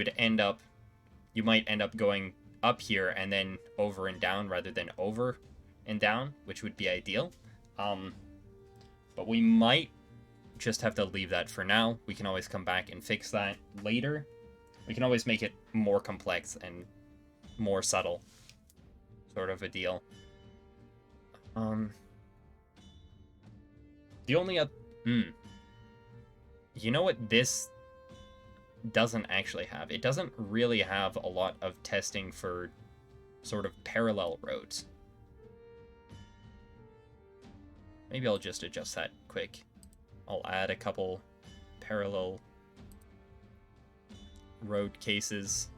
might end up going up here and then over and down rather than over and down, which would be ideal. But we might just have to leave that for now. We can always come back and fix that later. We can always make it more complex and more subtle, sort of a deal. The only you know what this doesn't actually have? It doesn't really have a lot of testing for sort of parallel roads. Maybe I'll just adjust that quick. I'll add a couple parallel road cases.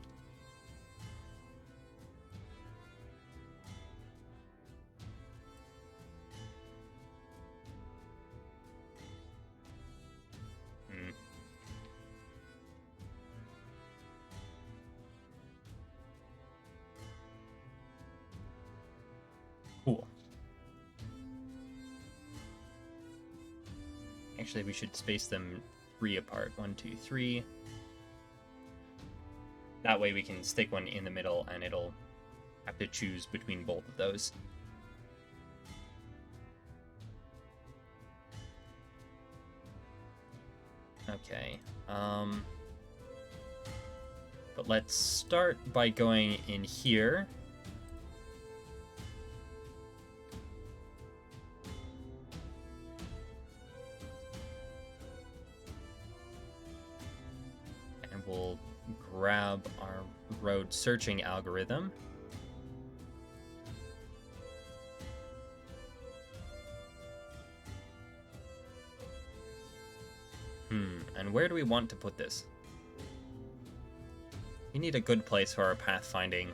Cool. Actually, we should space them 3 apart. 1, 2, 3. That way we can stick one in the middle and it'll have to choose between both of those. Okay. But let's start by going in here. We'll grab our road searching algorithm. And where do we want to put this? We need a good place for our pathfinding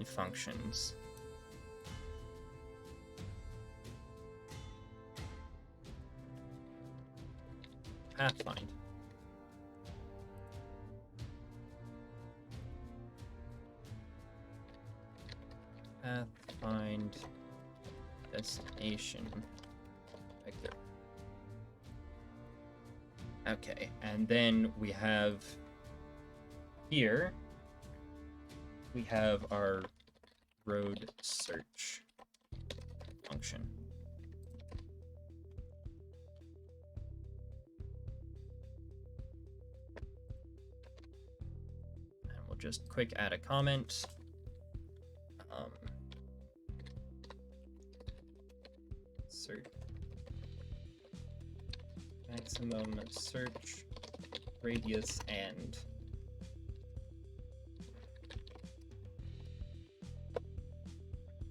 functions. Pathfind. Pathfind destination vector. Okay, and then we have here, we have our road search function. And we'll just quick add a comment. Search maximum search radius and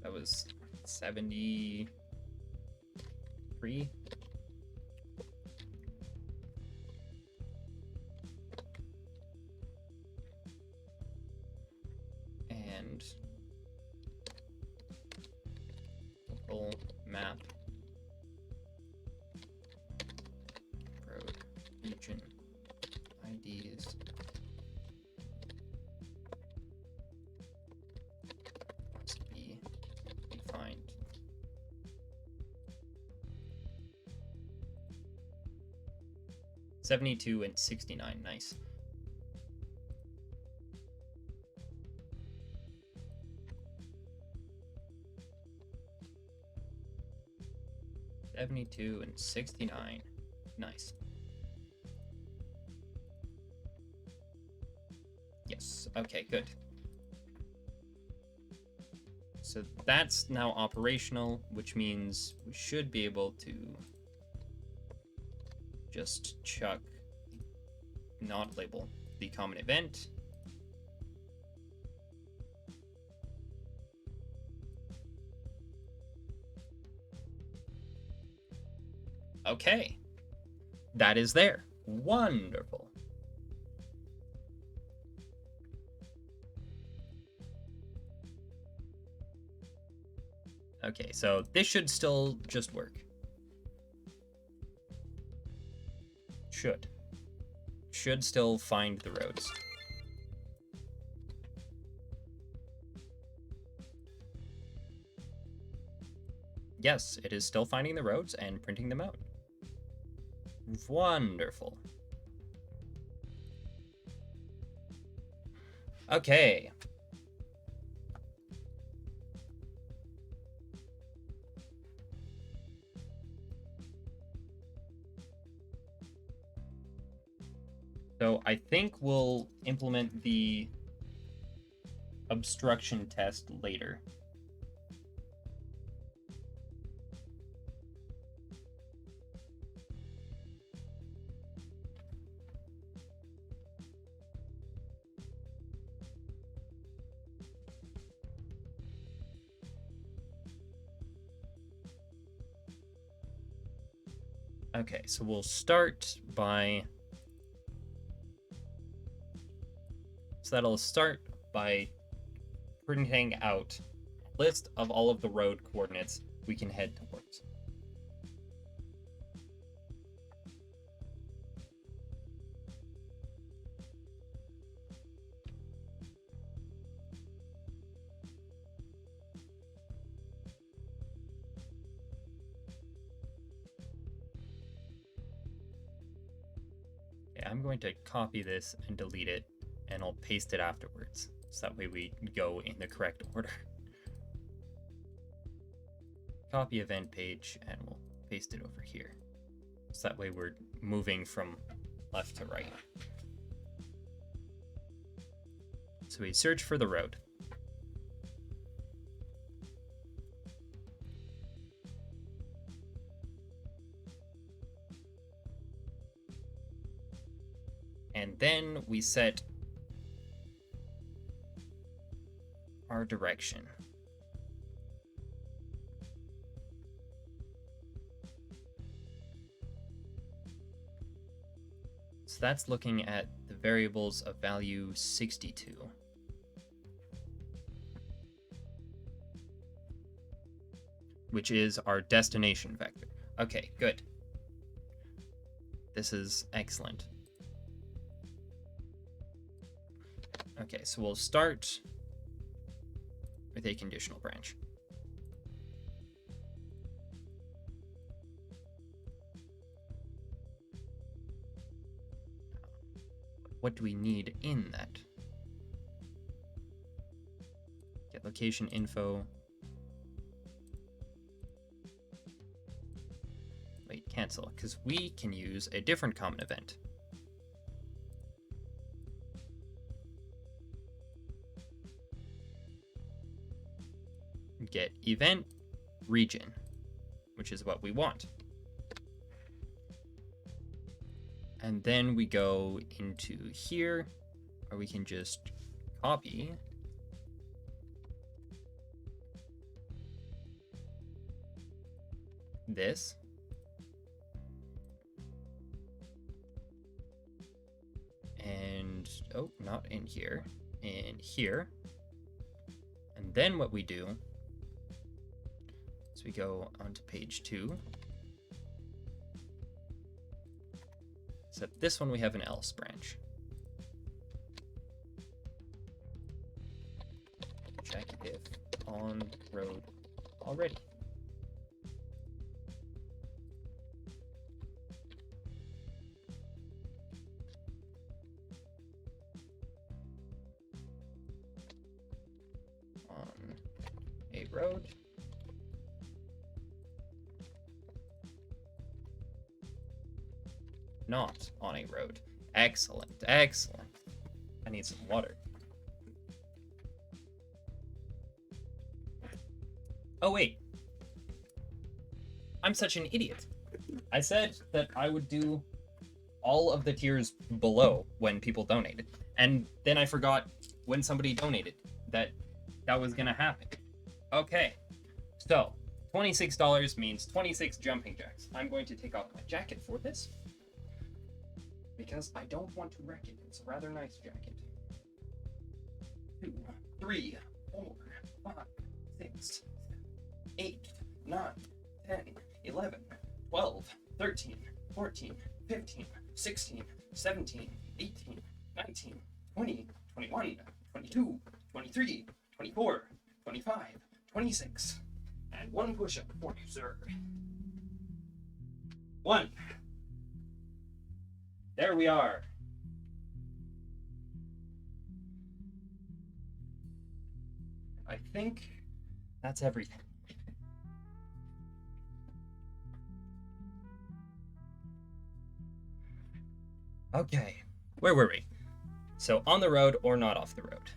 that was 73. And local map road region IDs must be defined. $72 and $69, nice. 72 and 69. Nice. Yes, okay, good. So that's now operational, which means we should be able to just chuck not label the common event. Okay, that is there. Wonderful. Okay, so this should still just work. Should still find the roads. Yes, it is still finding the roads and printing them out. Wonderful. Okay. So I think we'll implement the obstruction test later. Okay, so we'll start by... So that'll start by printing out a list of all of the road coordinates we can head towards. Okay, I'm going to copy this and delete it, and I'll paste it afterwards. So that way we go in the correct order. Copy event page, and we'll paste it over here. So that way we're moving from left to right. So we search for the road. And then we set our direction. So that's looking at the variables of value 62. Which is our destination vector. Okay, good. This is excellent. Okay, so we'll start with a conditional branch. What do we need in that? Get location info. Wait, cancel, because we can use a different common event. Get event region, which is what we want. And then we go into here, or we can just copy this. And, oh, not in here, in here. And then what we do is we go onto page 2. Except this one we have an else branch. Check if on road already. On a road. not on a road. Excellent, excellent. I need some water. Oh, wait. I'm such an idiot. I said that I would do all of the tiers below when people donated. And then I forgot when somebody donated that was gonna happen. Okay, so $26 means 26 jumping jacks. I'm going to take off my jacket for this because I don't want to wreck it. It's a rather nice jacket. 2, 3, 4, 5, 6, 8, 9, 10, 11, 12, 13, 14, 15, 16, 17, 18, 19, 20, 21, 22, 23, 24, 25, 26. And 1 push-up for you, sir. 1. There we are. I think that's everything. Okay, where were we? So on the road or not off the road?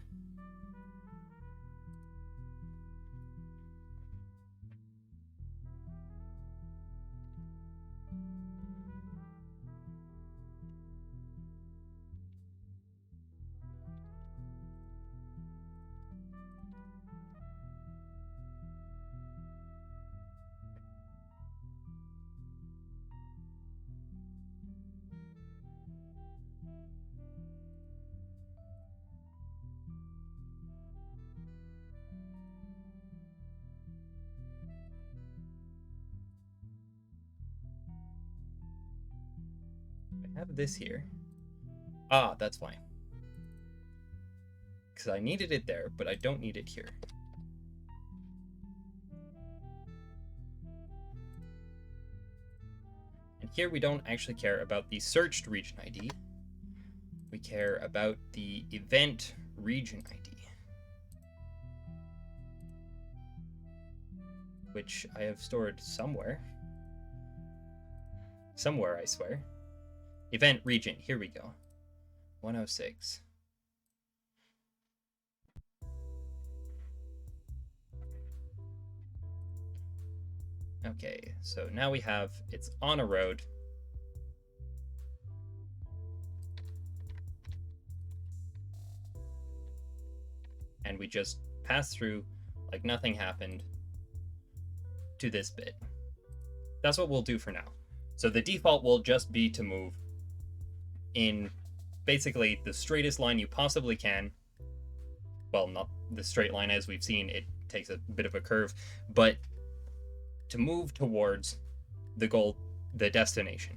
I have this here. Ah, that's fine. Because I needed it there, but I don't need it here. And here we don't actually care about the searched region ID. We care about the event region ID, which I have stored somewhere. Somewhere, I swear. Event region, here we go. 106. Okay, so now we have it's on a road. And we just pass through like nothing happened to this bit. That's what we'll do for now. So the default will just be to move in basically the straightest line you possibly can. Well, not the straight line as we've seen, it takes a bit of a curve, but to move towards the goal, the destination.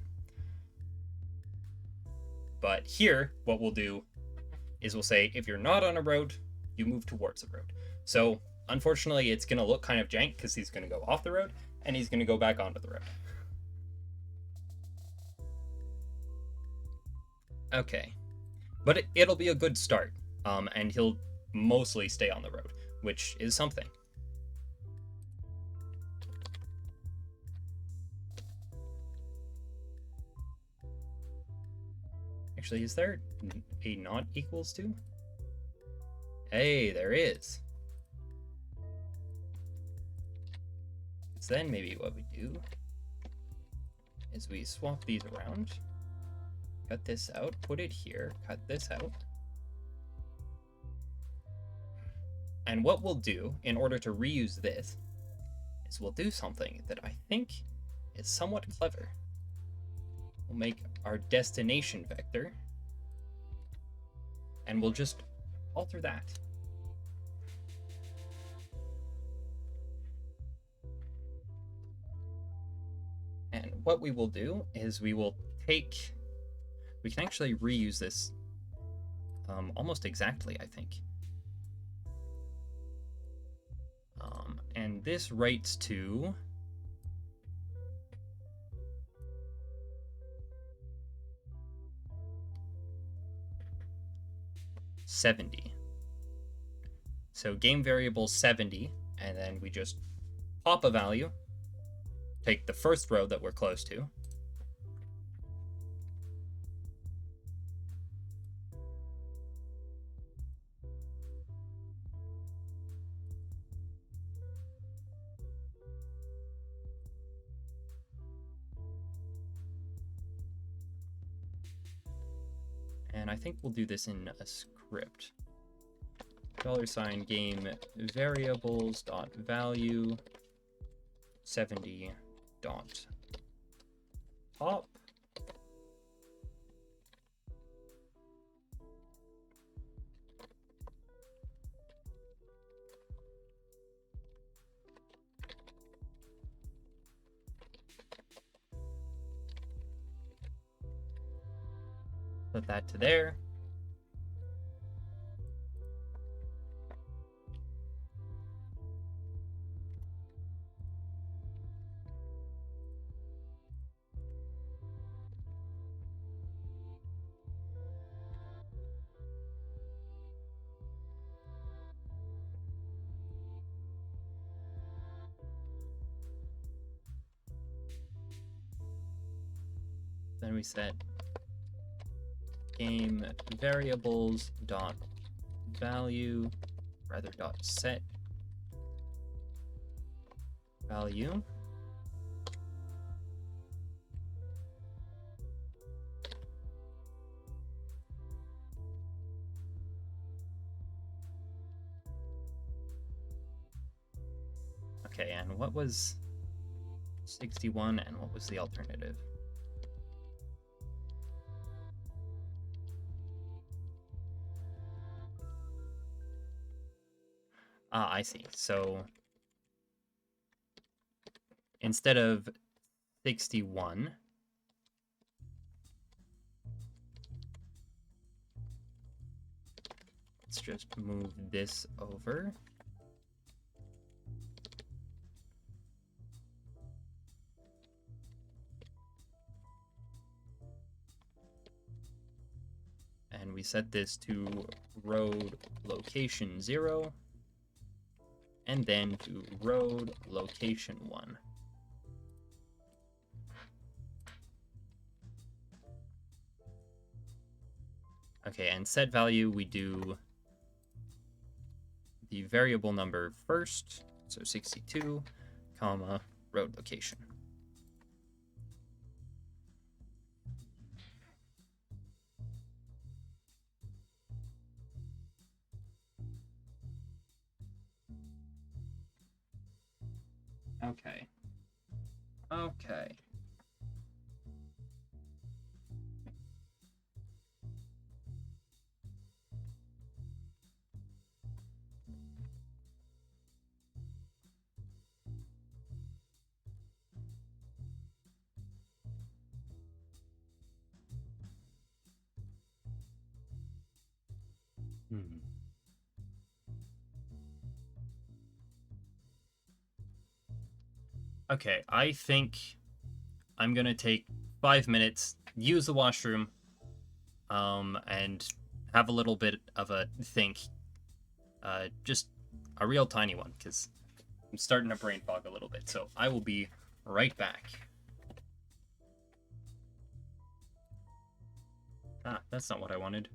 But here, what we'll do is we'll say, if you're not on a road, you move towards the road. So unfortunately, it's going to look kind of jank because he's going to go off the road and he's going to go back onto the road. Okay, but it'll be a good start, and he'll mostly stay on the road, which is something. Actually, is there a not equals to? Hey, there is. So then maybe what we do is we swap these around. Cut this out, put it here, cut this out. And what we'll do in order to reuse this is we'll do something that I think is somewhat clever. We'll make our destination vector and we'll just alter that. And what we will do is we will take, we can actually reuse this almost exactly, I think. And this writes to $70. So game variable 70, and then we just pop a value, take the first row that we're close to, And I think we'll do this in a script. $game variables dot value 70 dot top. Put that to there. Then we set game variables dot value, rather dot set value. Okay, and what was 61 and what was the alternative? Ah, I see. So instead of 61, let's just move this over. And we set this to road location 0, and then to road location 1. Okay, and set value, we do the variable number first, so 62, comma, road location. Okay. Okay. Okay, I think I'm gonna take 5 minutes, use the washroom, and have a little bit of a think. Just a real tiny one, because I'm starting to brain fog a little bit. So I will be right back. Ah, that's not what I wanted.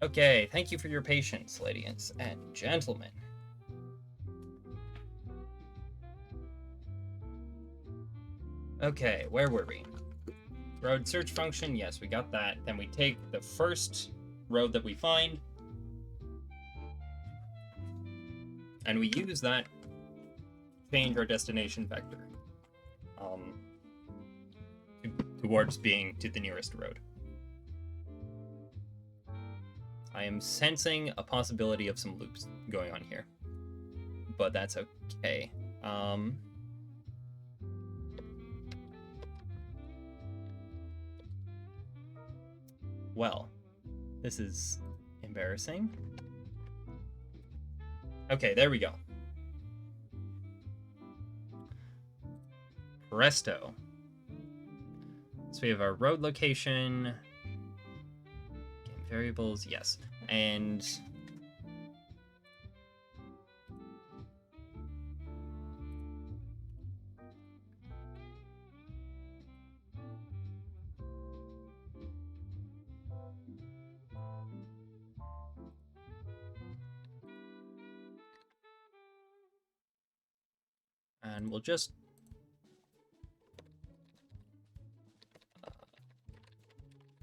Okay, thank you for your patience, ladies and gentlemen. Okay, where were we? Road search function, yes, we got that. Then we take the first road that we find, and we use that to change our destination vector towards being to the nearest road. I am sensing a possibility of some loops going on here, but that's okay. Well, this is embarrassing. Okay, there we go. Presto. So we have our road location, game variables, yes, and we'll just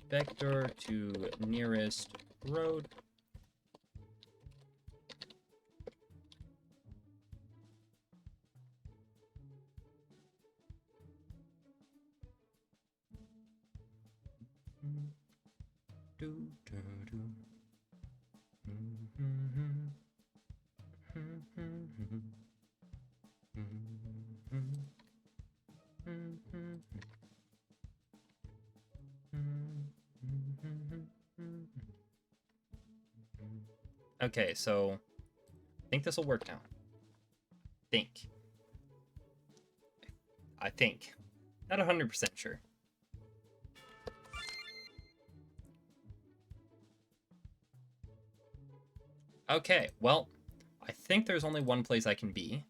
vector to nearest road. Okay, so I think this will work now. I think. Not 100% sure. Okay, well, I think there's only one place I can be.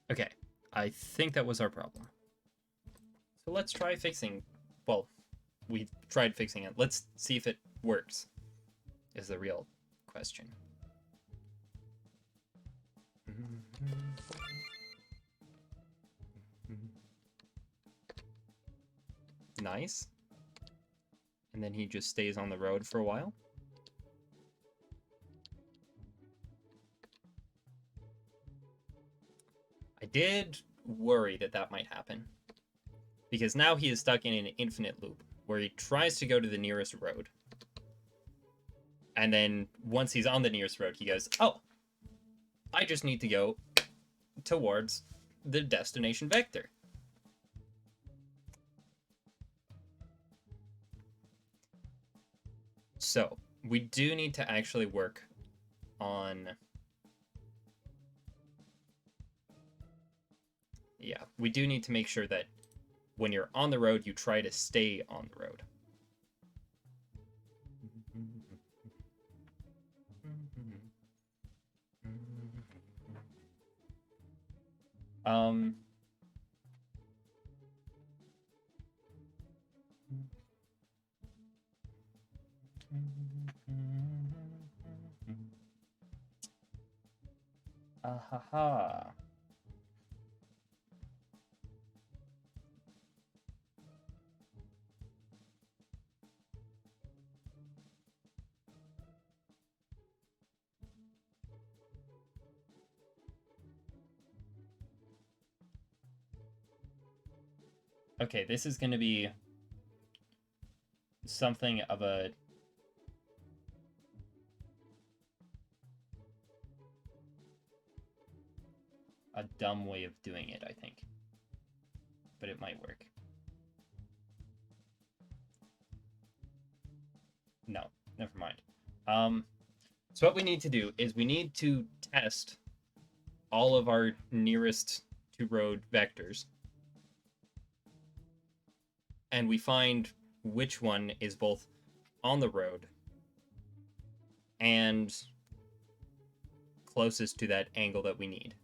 Okay, I think that was our problem. So let's try fixing, well, we tried fixing it. Let's see if it works, is the real question. Nice. And then he just stays on the road for a while. I did worry that that might happen, because now he is stuck in an infinite loop where he tries to go to the nearest road, and then once he's on the nearest road, he goes, oh, I just need to go towards the destination vector. So we do need to actually work on, yeah, we do need to make sure that when you're on the road, you try to stay on the road. Ahaha. Okay, this is going to be something of a dumb way of doing it, I think. But it might work. No, never mind. So what we need to do is we need to test all of our nearest to road vectors, and we find which one is both on the road and closest to that angle that we need.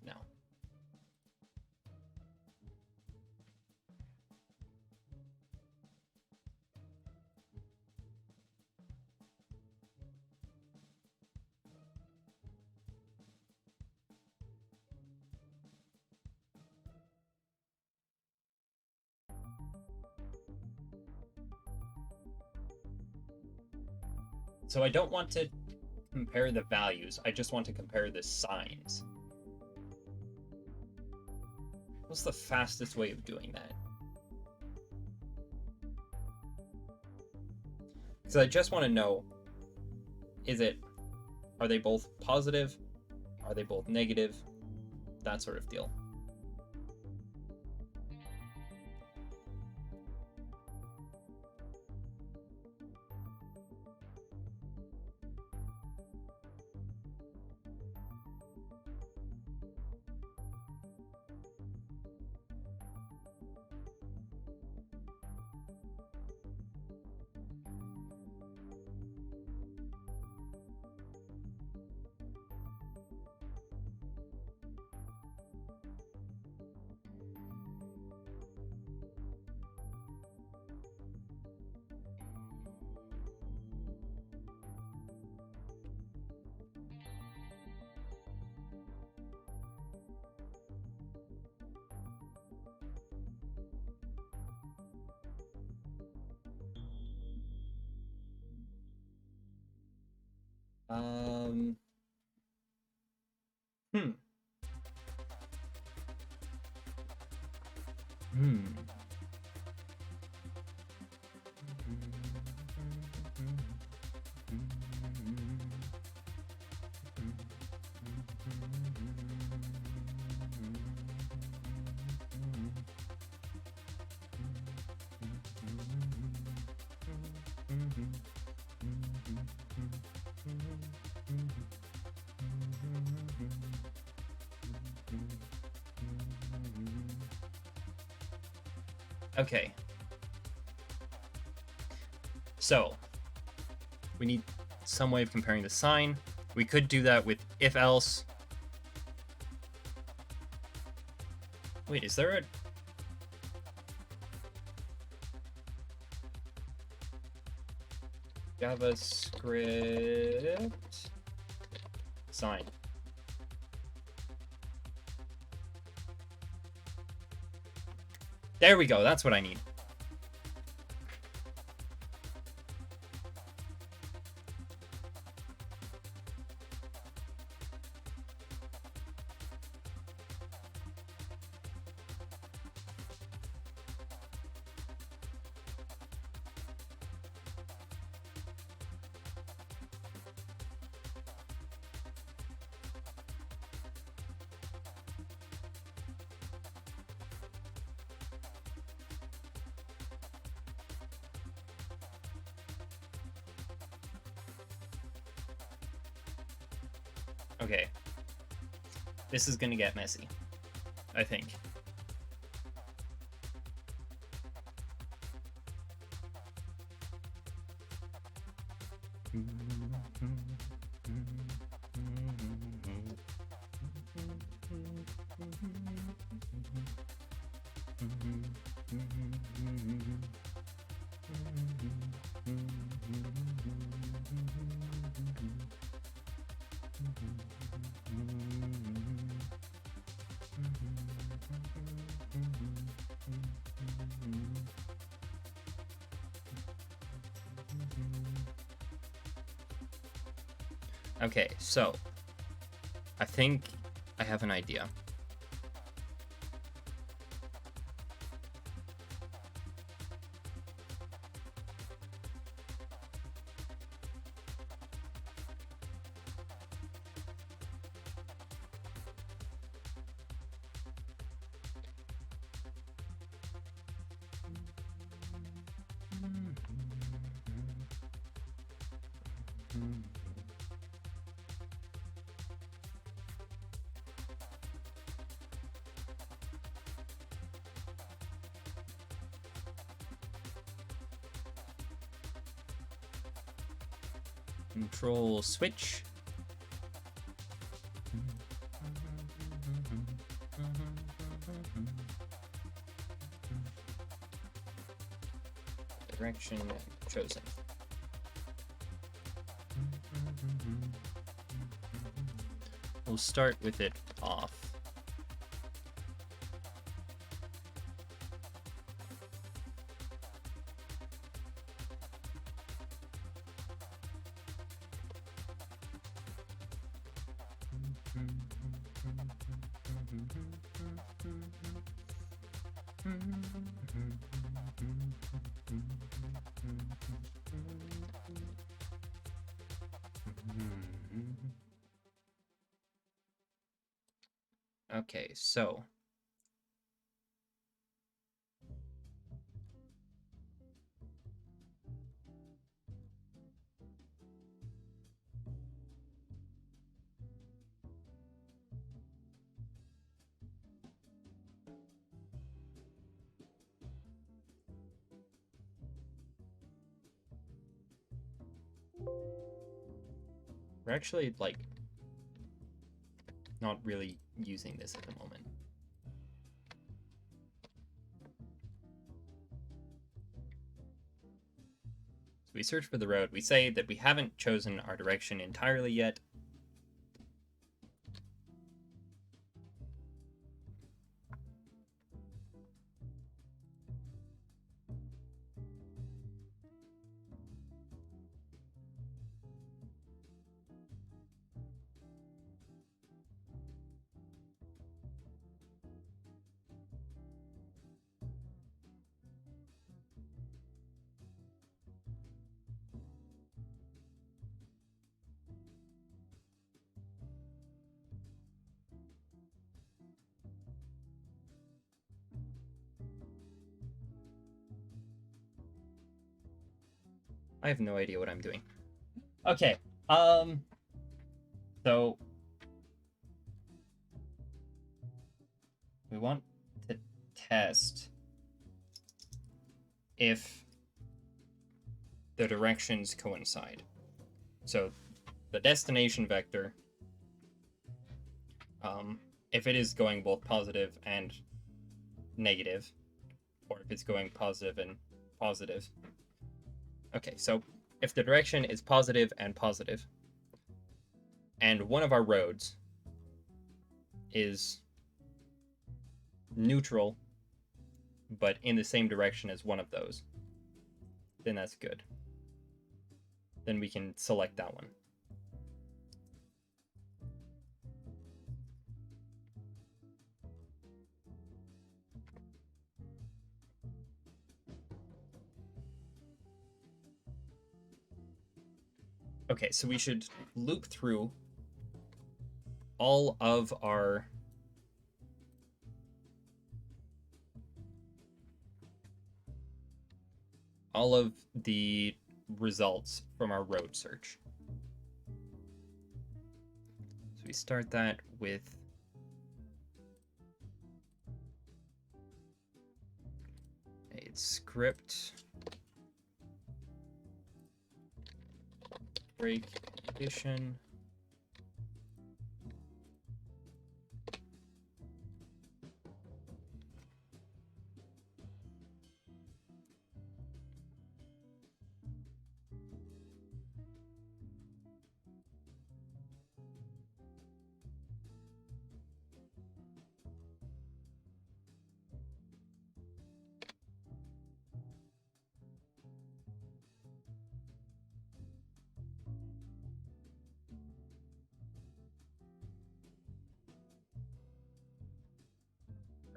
No. So I don't want to compare the values, I just want to compare the signs. What's the fastest way of doing that? Because I just want to know, are they both positive? Are they both negative? That sort of deal. Hmm. Okay. So, we need some way of comparing the sign. We could do that with if else. Wait, is there a... JavaScript sign? There we go, that's what I need. Okay. This is gonna get messy, I think. Okay, so I think I have an idea. Control switch. Direction chosen. We'll start with it off. Okay, so we're actually like not really using this at the moment. So we search for the road. We say that we haven't chosen our direction entirely yet. I have no idea what I'm doing. Okay, so we want to test if the directions coincide. So the destination vector, if it is going both positive and negative, or if it's going positive and positive. Okay, so if the direction is positive, and one of our roads is neutral, but in the same direction as one of those, then that's good. Then we can select that one. Okay, so we should loop through all of the results from our road search. So we start that with a script break condition.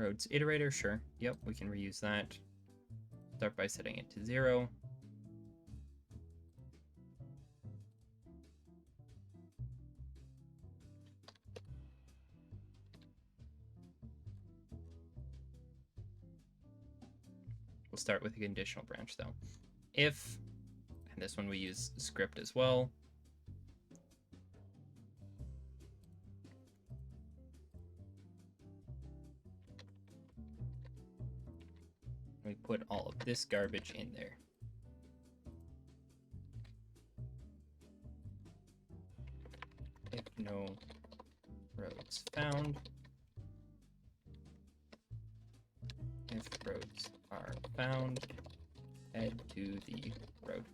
Roads iterator, sure. Yep, we can reuse that. Start by setting it to 0. We'll start with a conditional branch though. If, and this one we use script as well. We put all of this garbage in there. If no roads found, if roads are found, head to the road.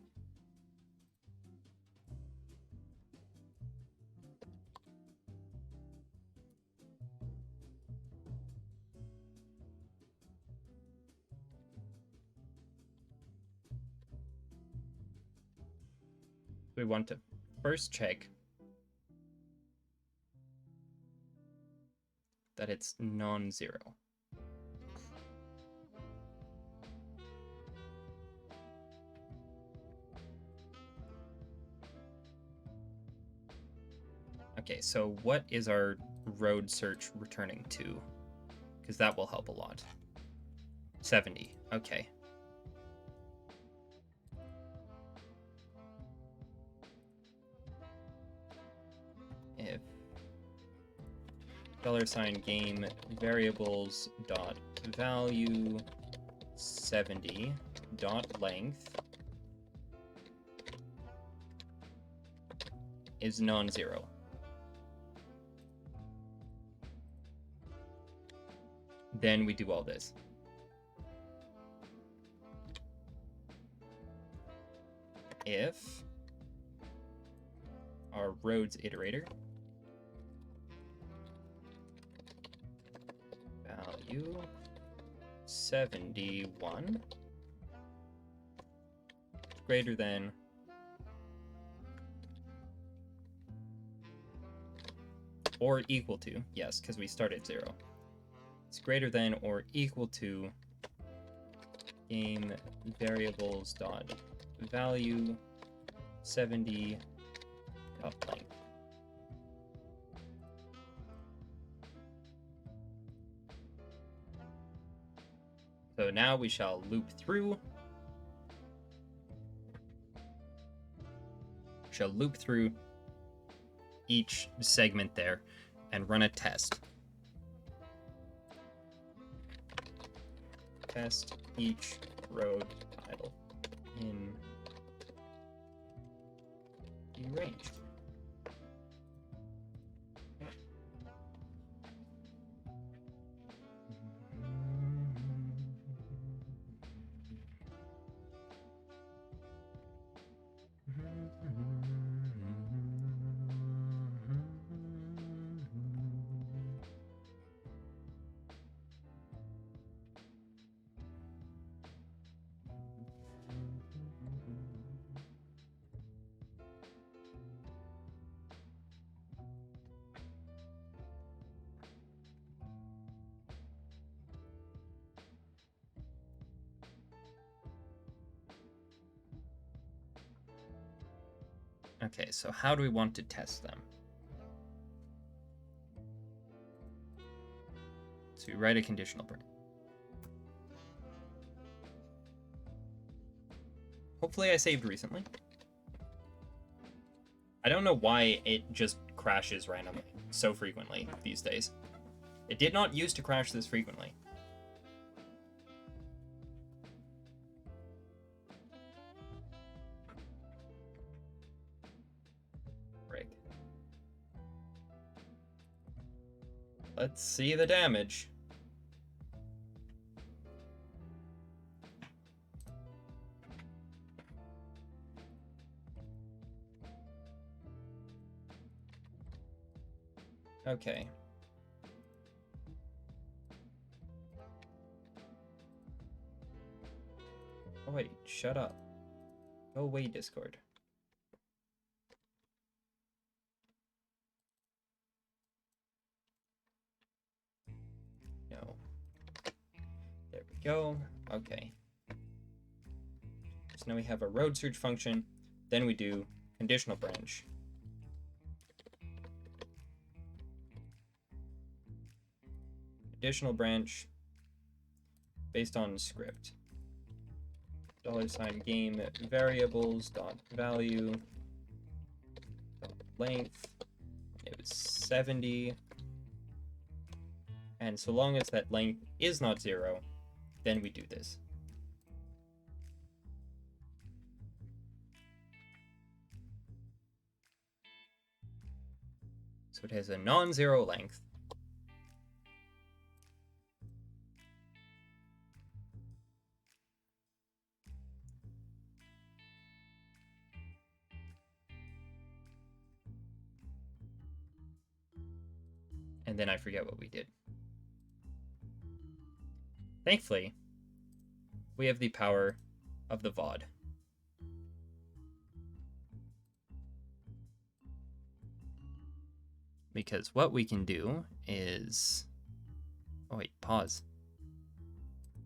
We want to first check that it's non-zero. Okay, so what is our road search returning to? Because that will help a lot. 70, okay. If $game variables dot value 70 dot length is non-zero. Then we do all this. If our roads iterator value 71 greater than or equal to, yes, because we start at 0. It's greater than or equal to game variables dot value 70 dot length. So now we shall loop through. Shall loop through each segment there and run a test. Test each road title in the range. Okay, so how do we want to test them? So we write a conditional branch. Hopefully I saved recently. I don't know why it just crashes randomly so frequently these days. It did not used to crash this frequently. Frick. Let's see the damage. Okay. Oh wait, shut up. Go away, Discord. No. go. Okay. So now we have a road search function. Then we do conditional branch. Conditional branch based on script. $game variables dot value dot length. It was 70. And so long as that length is not 0, then we do this. So it has a non-zero length. And then I forget what we did. Thankfully, we have the power of the VOD. Because what we can do is... Oh wait, pause.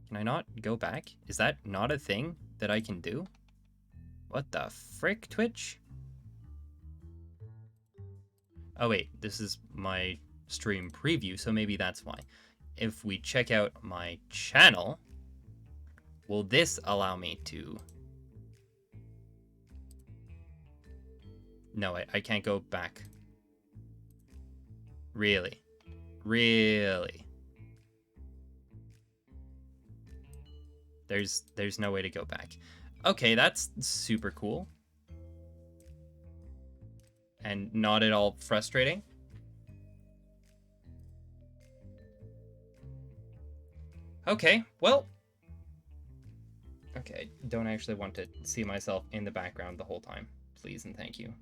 Can I not go back? Is that not a thing that I can do? What the frick, Twitch? Oh wait, this is my stream preview, so maybe that's why. If we check out my channel, will this allow me to... No, I can't go back. Really? Really? There's no way to go back. Okay, that's super cool. And not at all frustrating. Okay, well... Okay, don't actually want to see myself in the background the whole time. Please and thank you.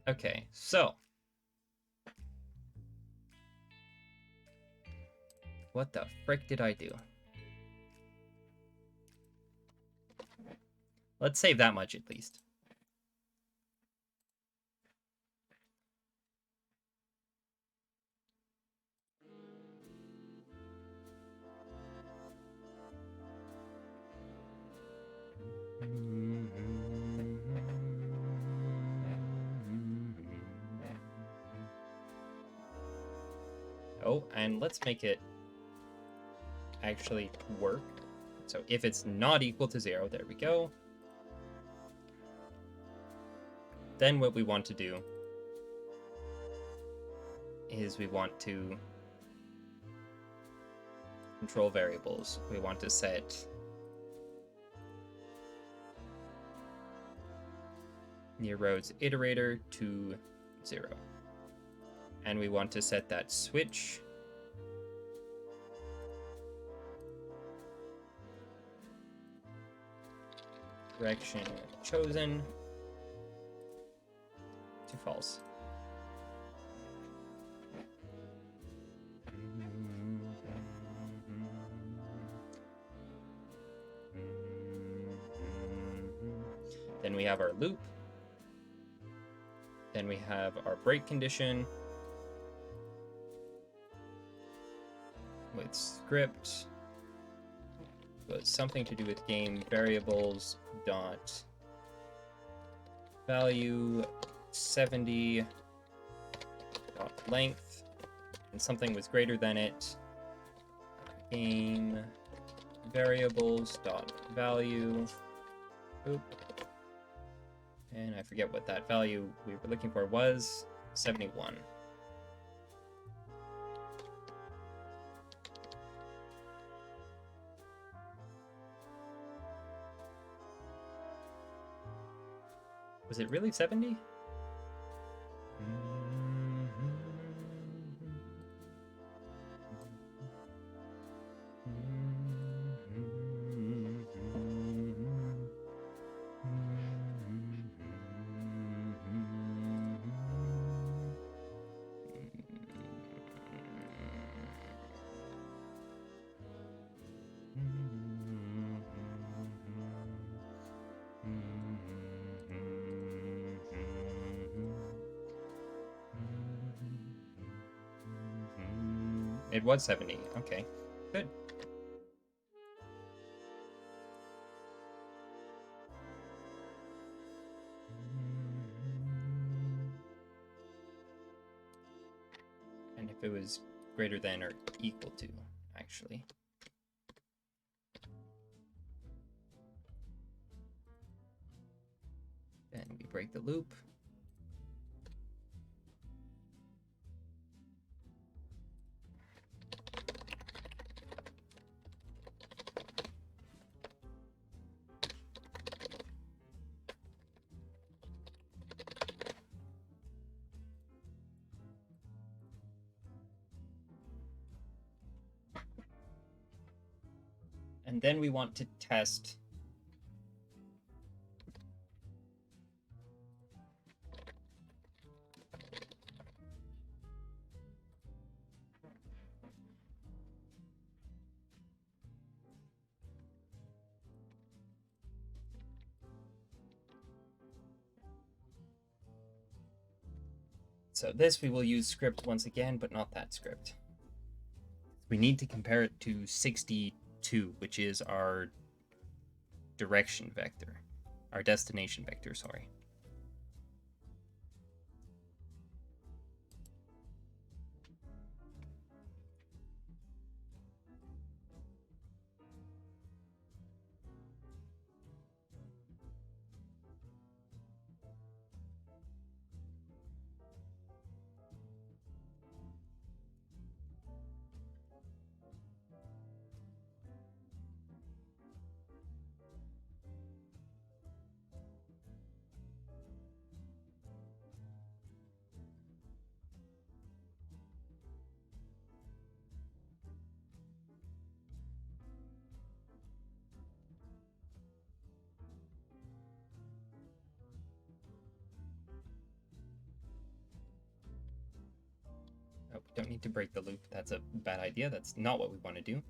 Okay, so... What the frick did I do? Let's save that much at least. Oh, and let's make it actually work. So if it's not equal to 0, there we go. Then what we want to do is we want to control variables. We want to set near roads iterator to 0. And we want to set that switch direction chosen to false. Then we have our loop. Then we have our break condition with script. But something to do with game variables dot value 70 dot length, and something was greater than it. Game variables dot value. Oop. And I forget what that value we were looking for was. 71. Was it really 70? It was 70. Okay, good. And if it was greater than or equal to, actually. Then we break the loop. And then we want to test so this we will use script once again, but not that script. We need to compare it to 62, which is our direction vector, our destination vector, sorry. Oh, we don't need to break the loop. That's a bad idea. That's not what we want to do.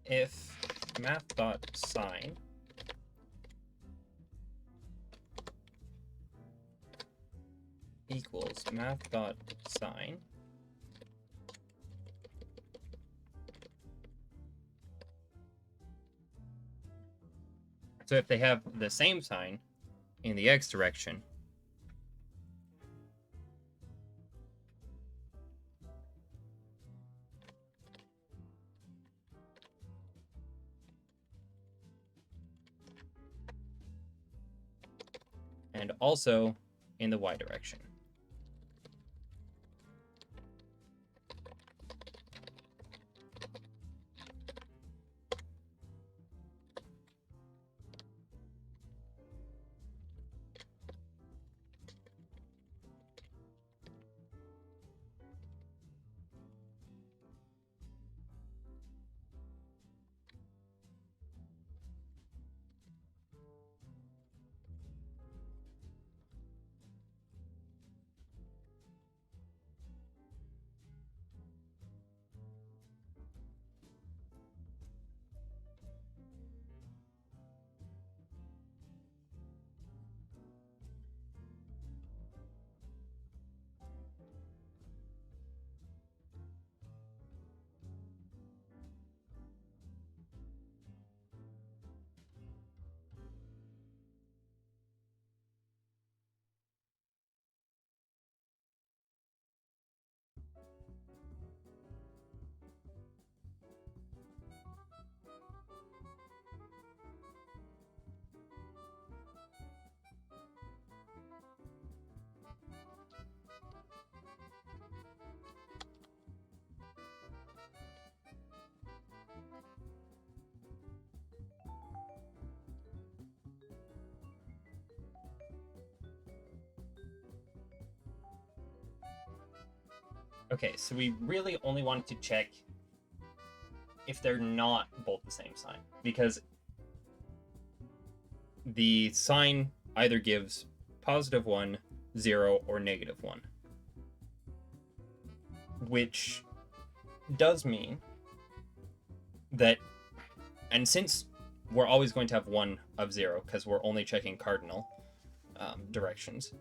If math.sign equals math.sign, so if they have the same sign in the x direction, and also in the y direction. Okay, so we really only wanted to check if they're not both the same sign, because the sign either gives +1, 0, or -1. Which does mean that, and since we're always going to have one of 0, because we're only checking cardinal directions,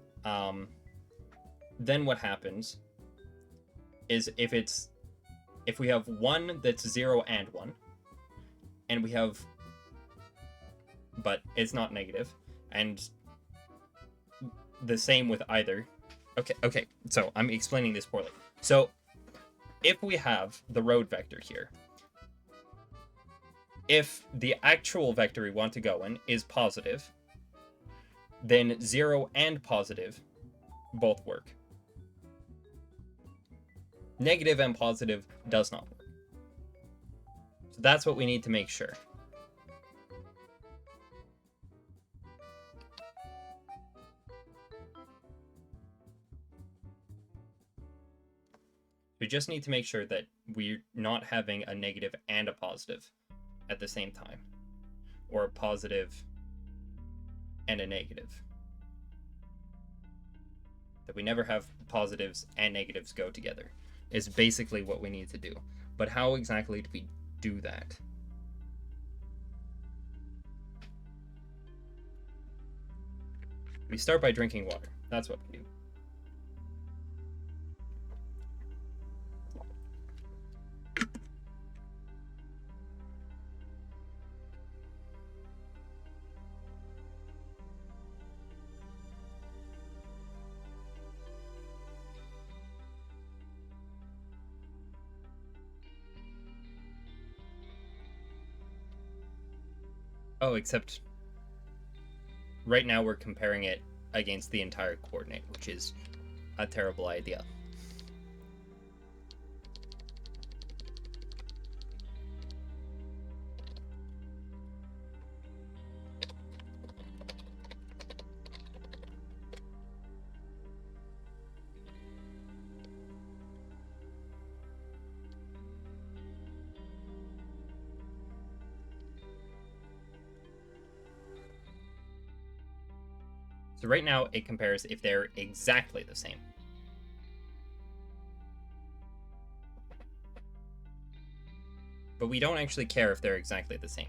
then what happens is if we have one that's 0 and 1, and we have, but it's not negative, and the same with either. Okay, so I'm explaining this poorly. So if we have the road vector here, if the actual vector we want to go in is positive, then 0 and positive both work. Negative and positive does not work. So that's what we need to make sure. We just need to make sure that we're not having a negative and a positive at the same time, or a positive and a negative. That we never have positives and negatives go together is basically what we need to do. But how exactly do we do that? We start by drinking water. That's what we do. Oh, except right now we're comparing it against the entire coordinate, which is a terrible idea. So right now it compares if they're exactly the same. But we don't actually care if they're exactly the same.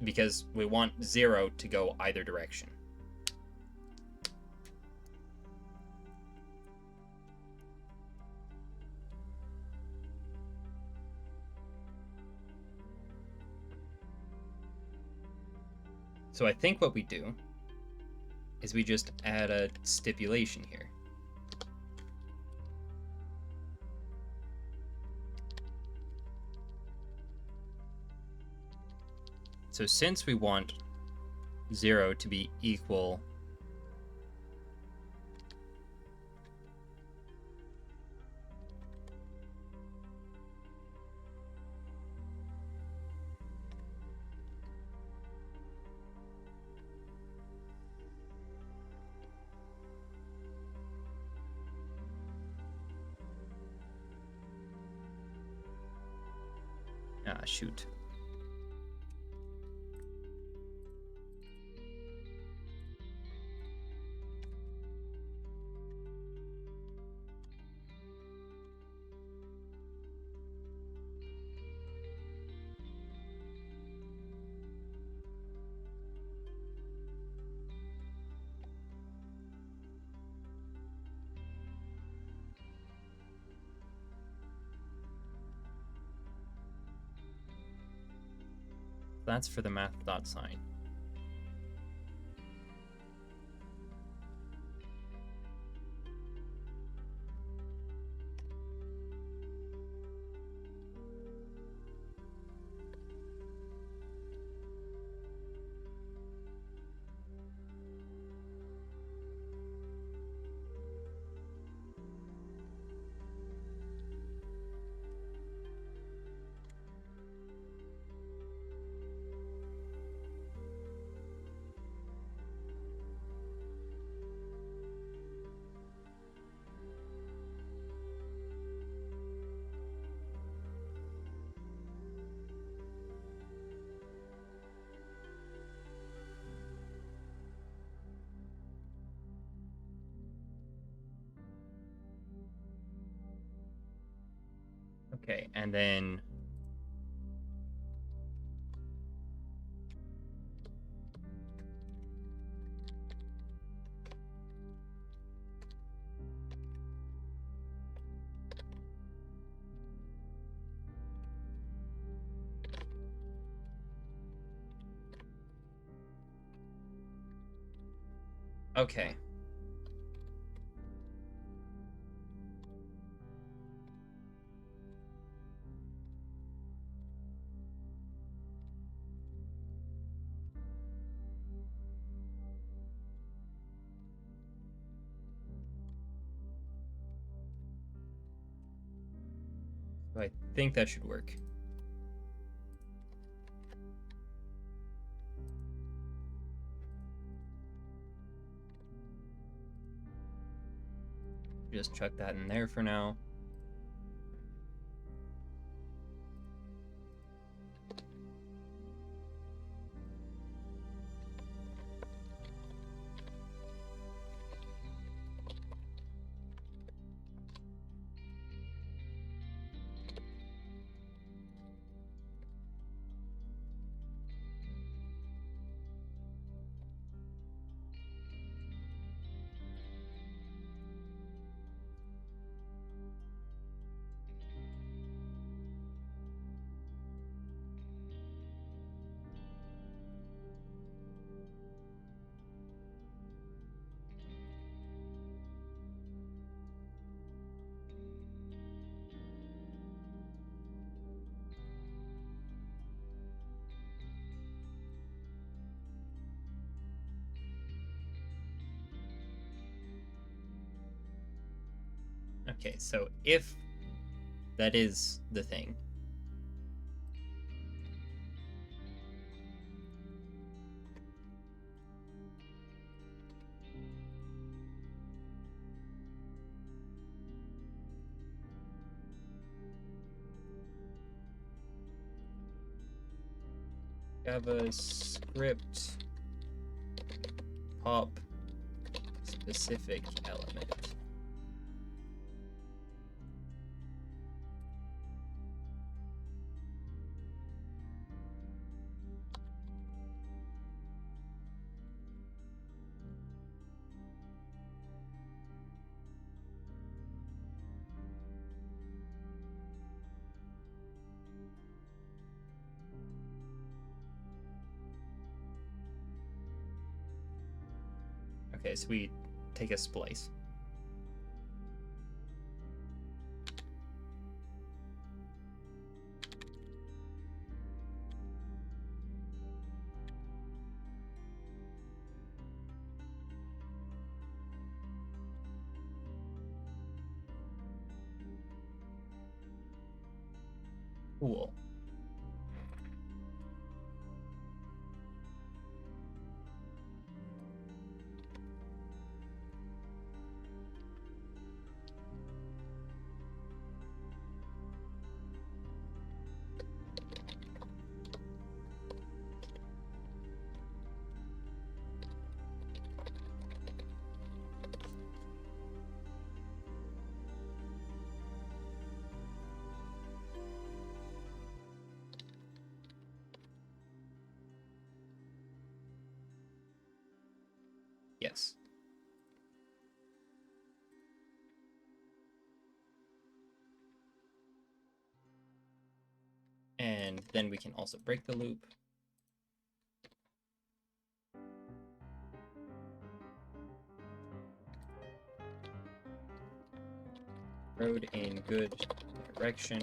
Because we want 0 to go either direction. So I think what we do is we just add a stipulation here. So since we want 0 to be equal shoot. That's for the math.sign. Okay, and then... Okay. So I think that should work. Just chuck that in there for now. Okay, so if that is the thing, JavaScript pop specific element. Okay, so we take a splice. Cool. Yes. And then we can also break the loop. Road in good direction.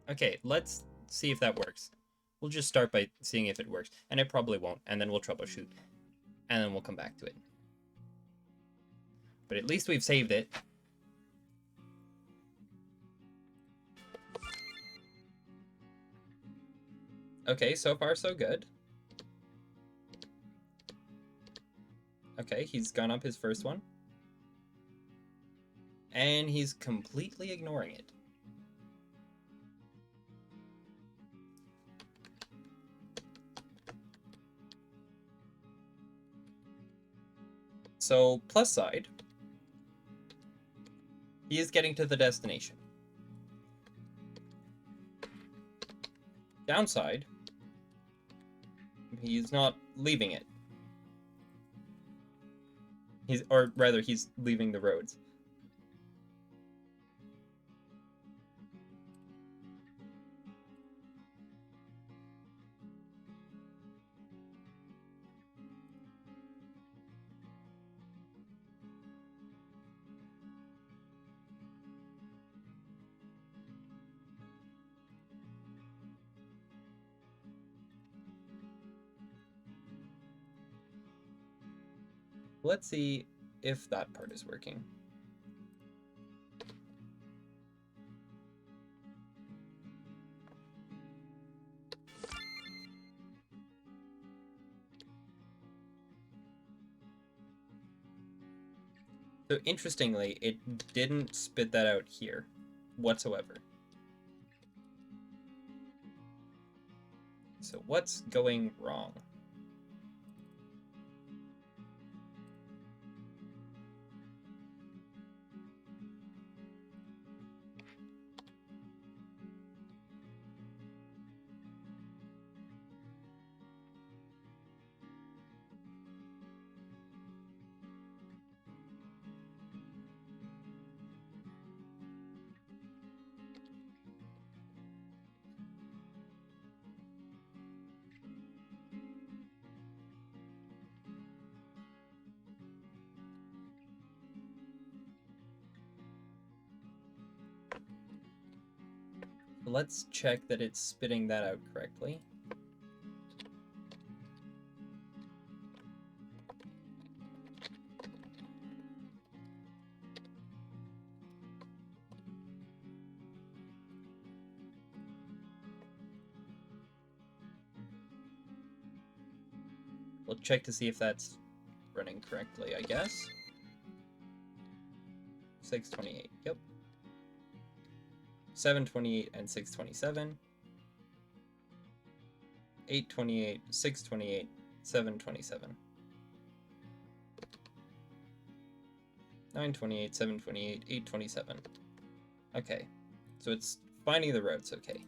Okay, let's see if that works. We'll just start by seeing if it works, and it probably won't, and then we'll troubleshoot, and then we'll come back to it. But at least we've saved it. Okay, so far so good. Okay, he's gone up his first one. And he's completely ignoring it. So, plus side, he is getting to the destination. Downside, he's not leaving it. Or rather, he's leaving the roads. Let's see if that part is working. So interestingly, it didn't spit that out here whatsoever. So what's going wrong? Let's check that it's spitting that out correctly. We'll check to see if that's running correctly, I guess. 628, yep. 728 and 627. 828, 628, 727. 928, 728, 827. Okay, so it's finding the roads, okay.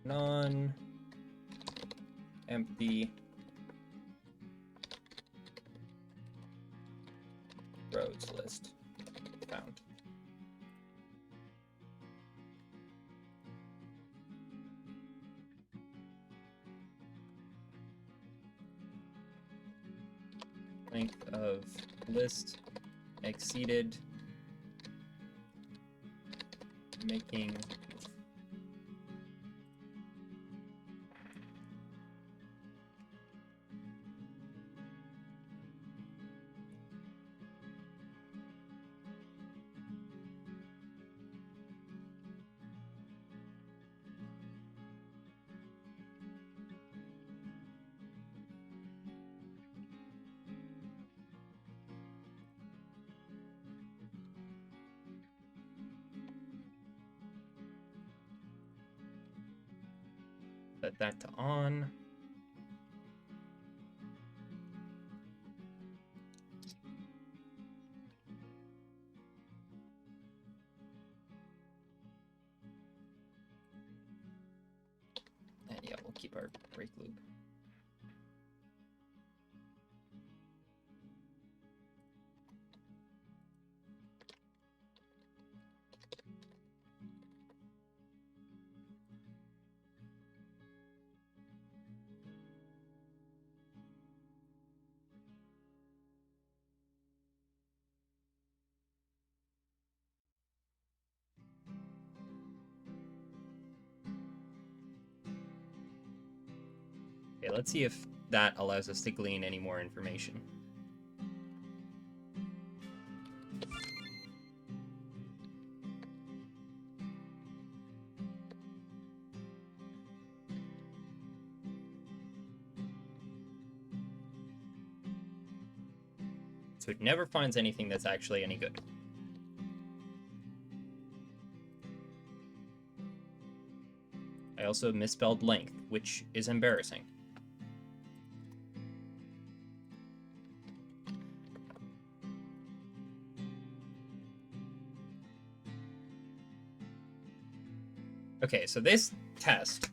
Non-empty roads list found. Length of list exceeded, making set that to on. And yeah, we'll keep our break loop. Okay, let's see if that allows us to glean any more information. so it never finds anything that's actually any good. I also misspelled length, which is embarrassing. Okay, so this test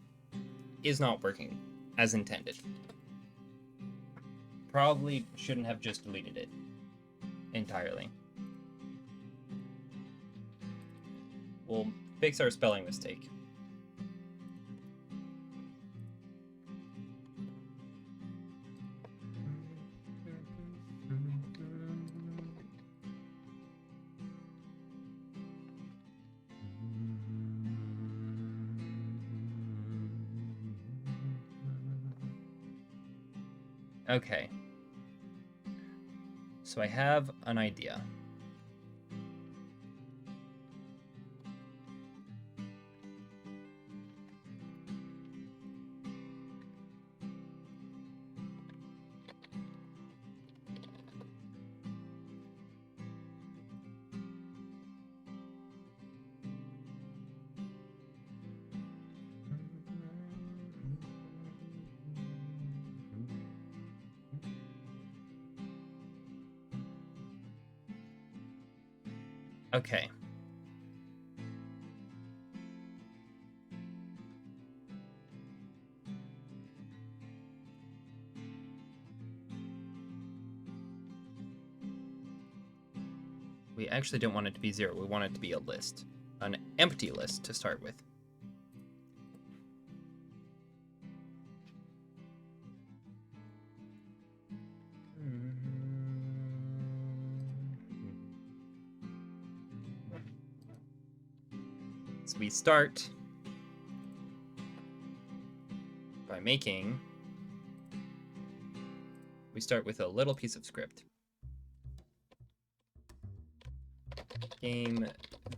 is not working as intended. Probably shouldn't have just deleted it entirely. We'll fix our spelling mistake. Okay. So I have an idea. Okay. We actually don't want it to be 0. We want it to be a list. An empty list to start with. So we start by making... We start with a little piece of script. Game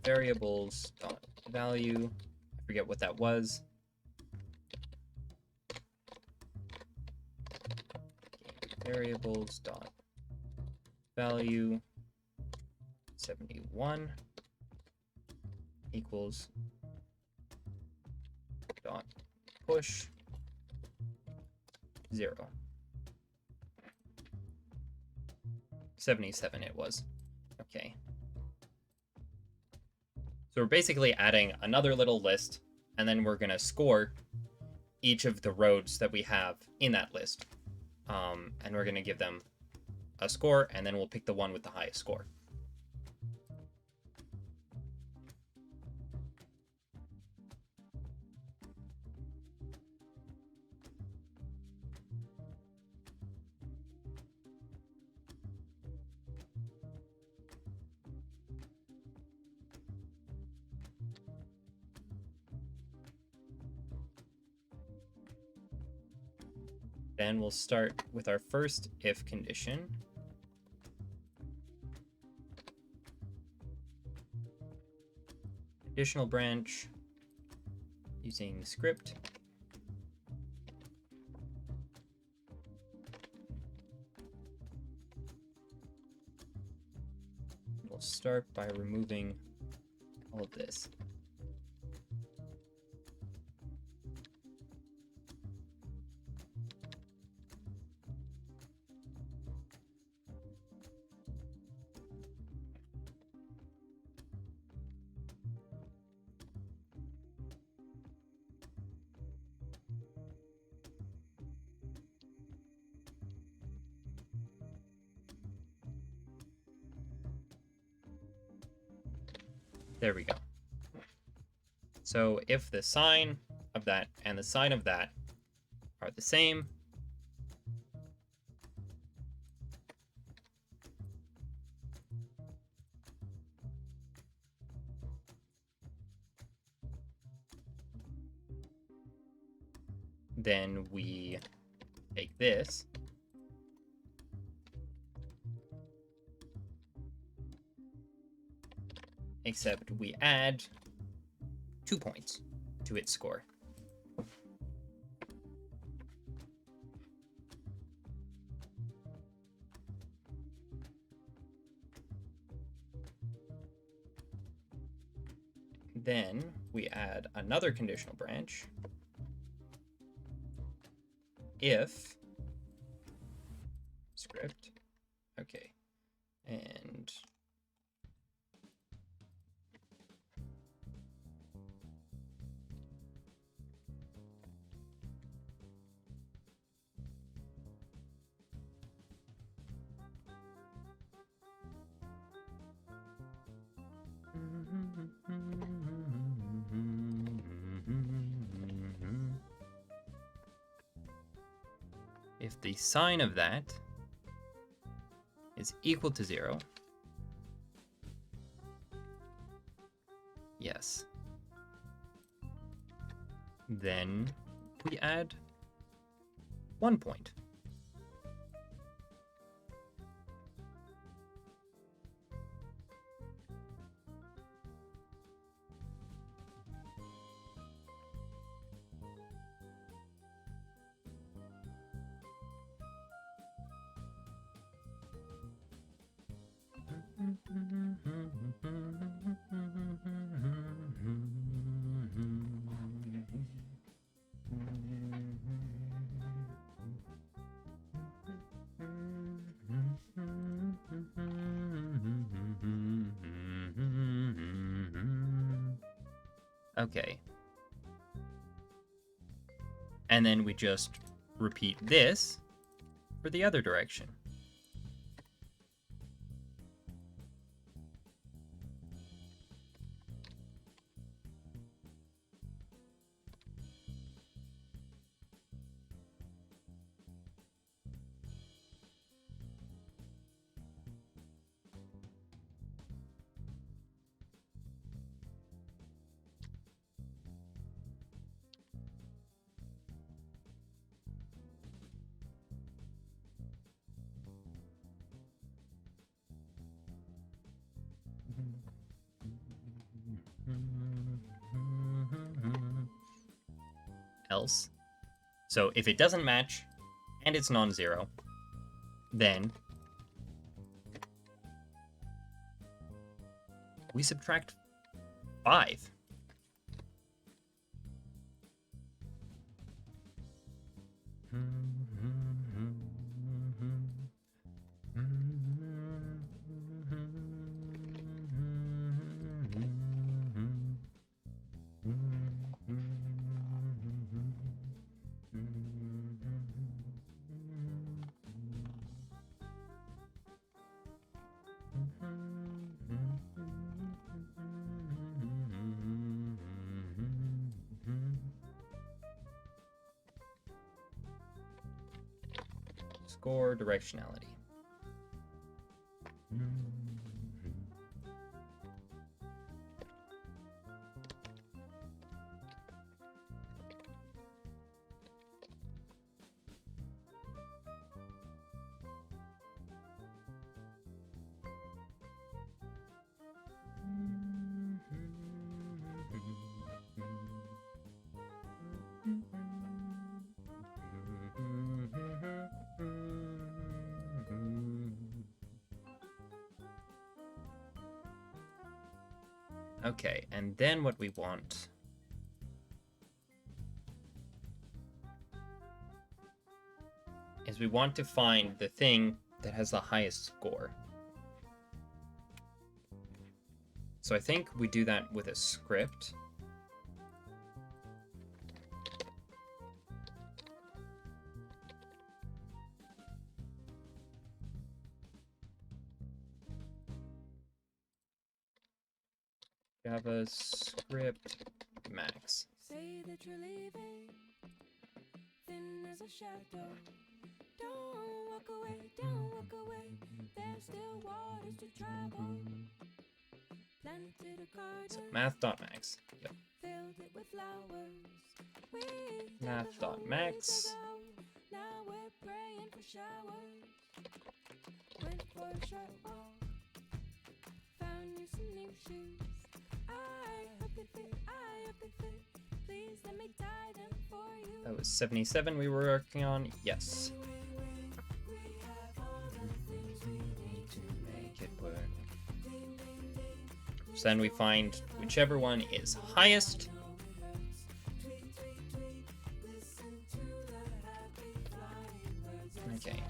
variables dot value. I forget what that was. Game variables dot value 71 equals dot push 0. 77 it was. Okay. So we're basically adding another little list, and then we're going to score each of the roads that we have in that list. And we're going to give them a score, and then we'll pick the one with the highest score. Then we'll start with our first if condition. Additional branch using script. We'll start by removing all of this. There we go. So if the sign of that and the sign of that are the same, then we take this except we add 2 points to its score. then we add another conditional branch if script, okay, and if the sign of that is equal to 0, yes, then we add 1 point. Okay. And then we just repeat this for the other direction. Else. So if it doesn't match and it's non-zero, then we subtract 5. Score directionality. Okay, and then what we want is we want to find the thing that has the highest score. So I think we do that with a script. JavaScript max. Say that you're leaving, thin as a shadow. Don't walk away, don't walk away. There's still waters to travel. Planted a garden. So math.max. Yep. Filled it with flowers. Math.max. Now we're praying for showers. Went for a short walk. Found you some new shoes. I hope they fit, I hope they fit. Please let me tie them for you. That was 77 we were working on. Yes. We have all the things we need to make it work. So then we find whichever one is highest. Okay.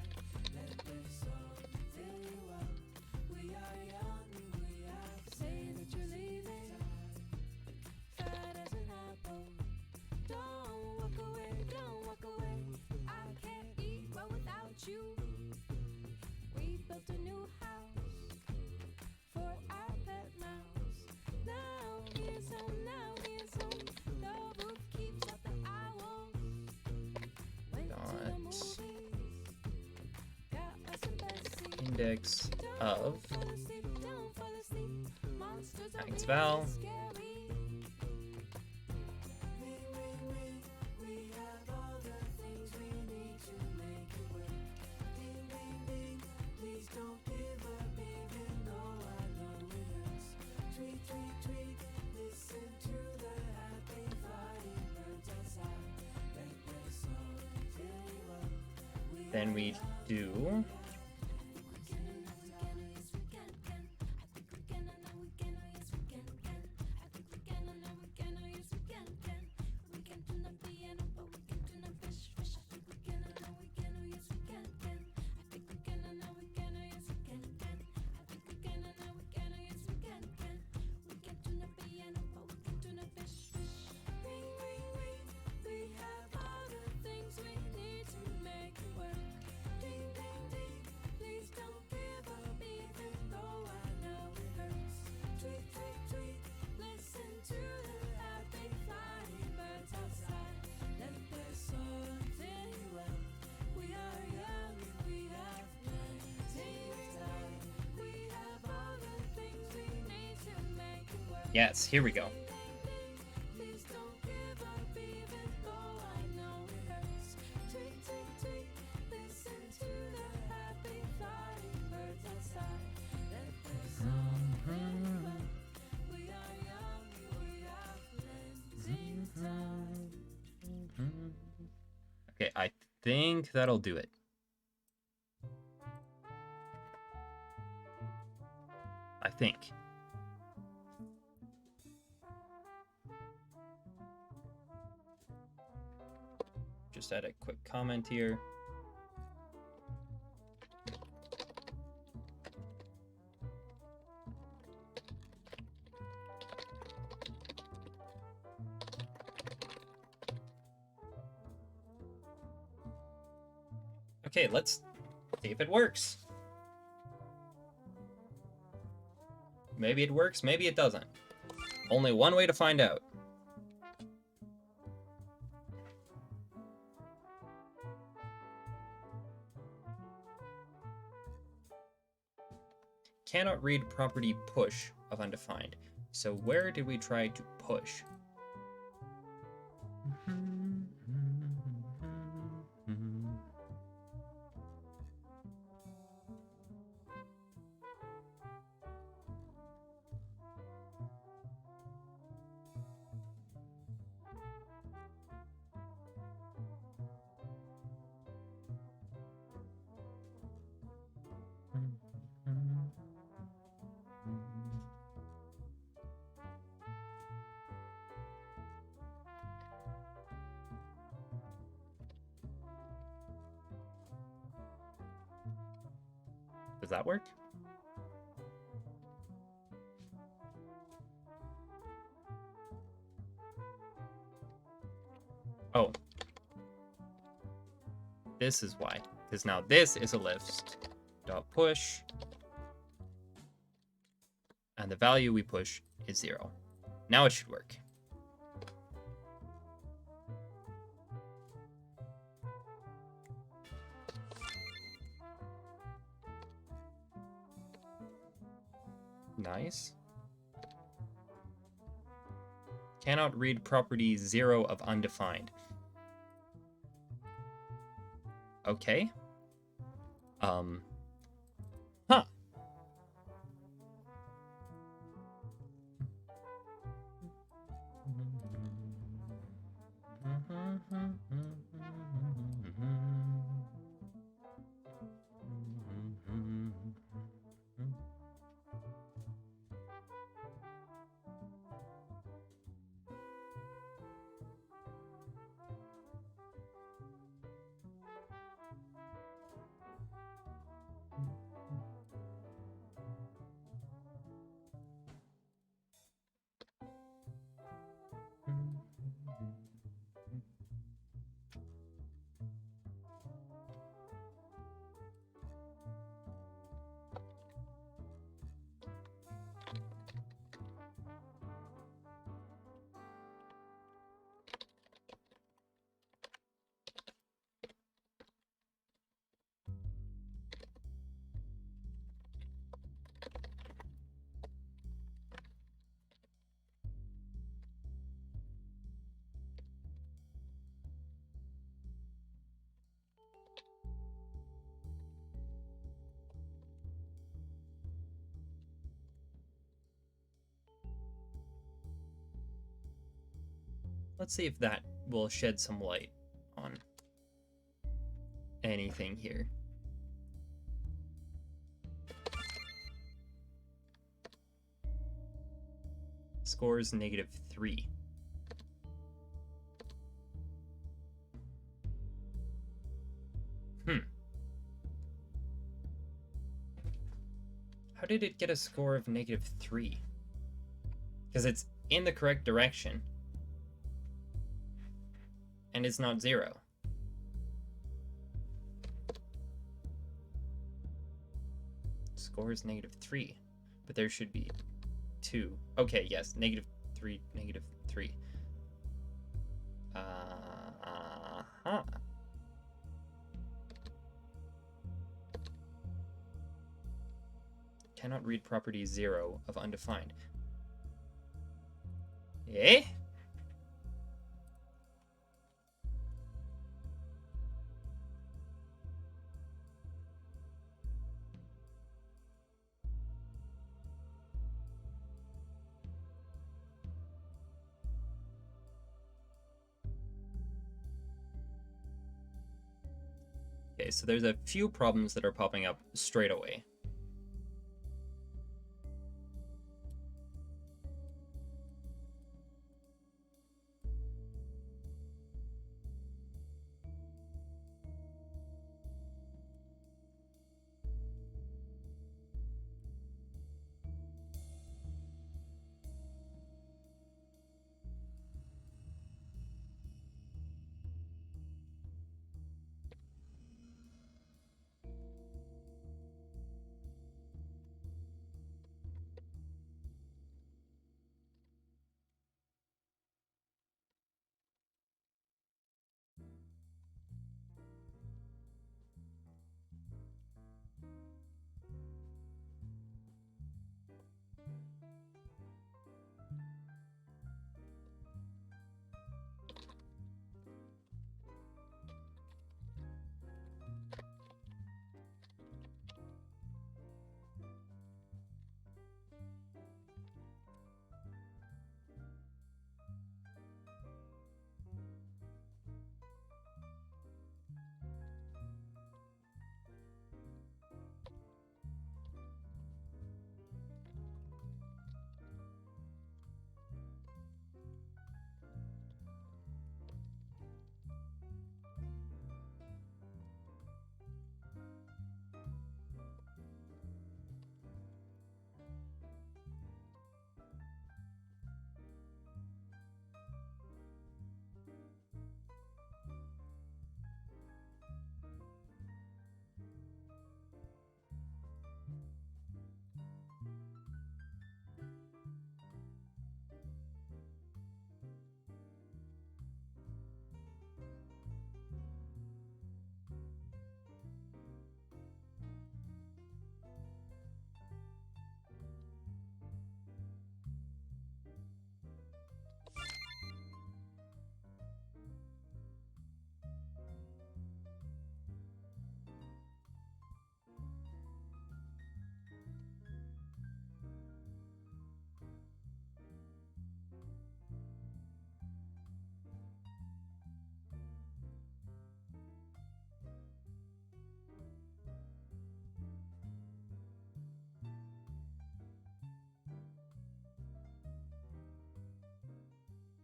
You. We built a new house for our pet mouse. Now he is home, now he is home. The roof keeps out the owls. Went to the movies, got us some Bessie. Index of Don't fall asleep. Monsters are Thanks, really Val. scary. Then we do Yes, here we go. Okay, I think that'll do it. I think. Just add a quick comment here. Okay, let's see if it works. Maybe it works, maybe it doesn't. Only one way to find out. Cannot read property push of undefined. So where did we try to push? Does that work? Oh. This is why. Because now this is a list. Dot push. And the value we push is 0. Now it should work. Nice. Cannot read property 0 of undefined. Okay. Huh. Let's see if that will shed some light on anything here. Scores -3. How did it get a score of -3? Because it's in the correct direction. And it's not 0. Scores -3. But there should be 2. Okay, yes, -3, -3. Uh-huh. Cannot read property 0 of undefined. Eh? Okay, so there's a few problems that are popping up straight away.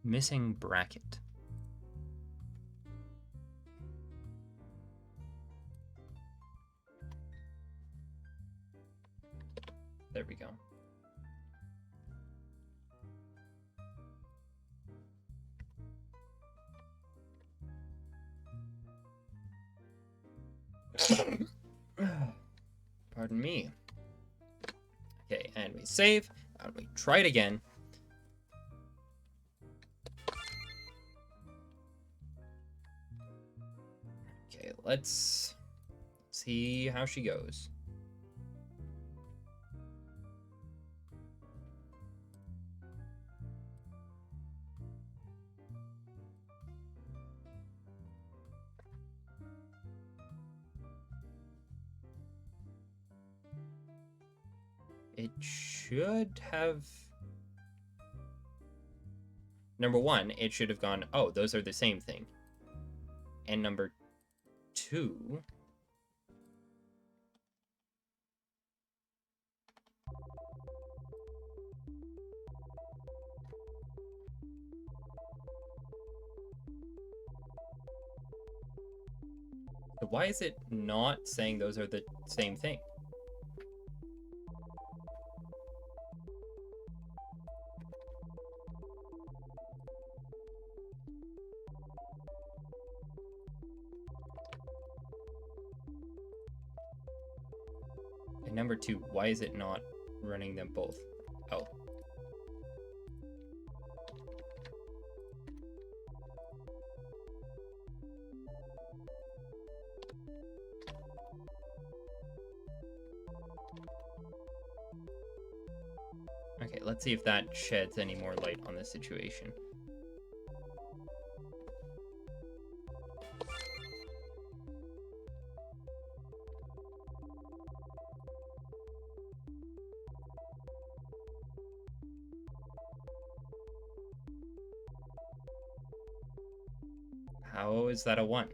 Missing bracket. There we go. Pardon me. Okay, and we save, and we try it again. Okay, let's see how she goes. It should have... number one, it should have gone, oh, those are the same thing. And number two, why is it not saying those are the same thing? And number two, why is it not running them both? Oh. Okay, let's see if that sheds any more light on the situation. How is that a 1?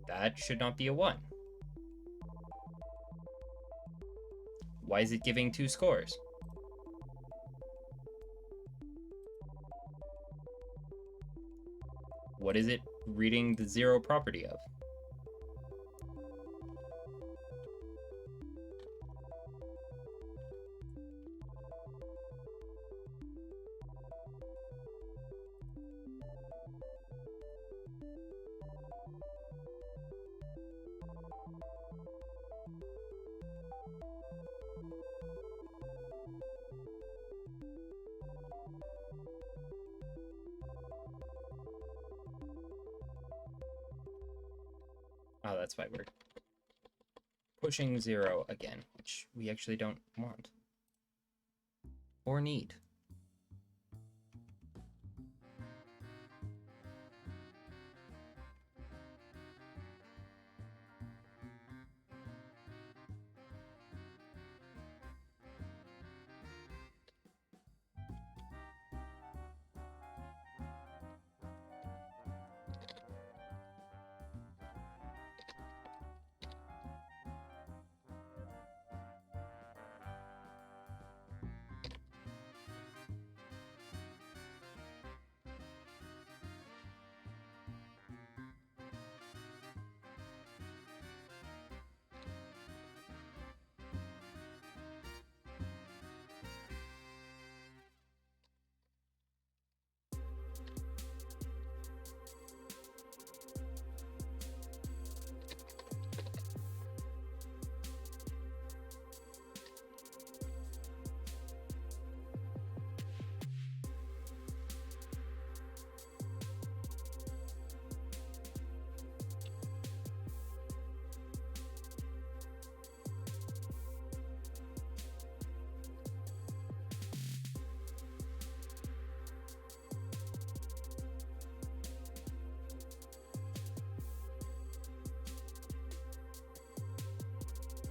That should not be a 1. Why is it giving 2 scores? What is it reading the 0 property of? Oh, that's why we're pushing 0 again, which we actually don't want or need.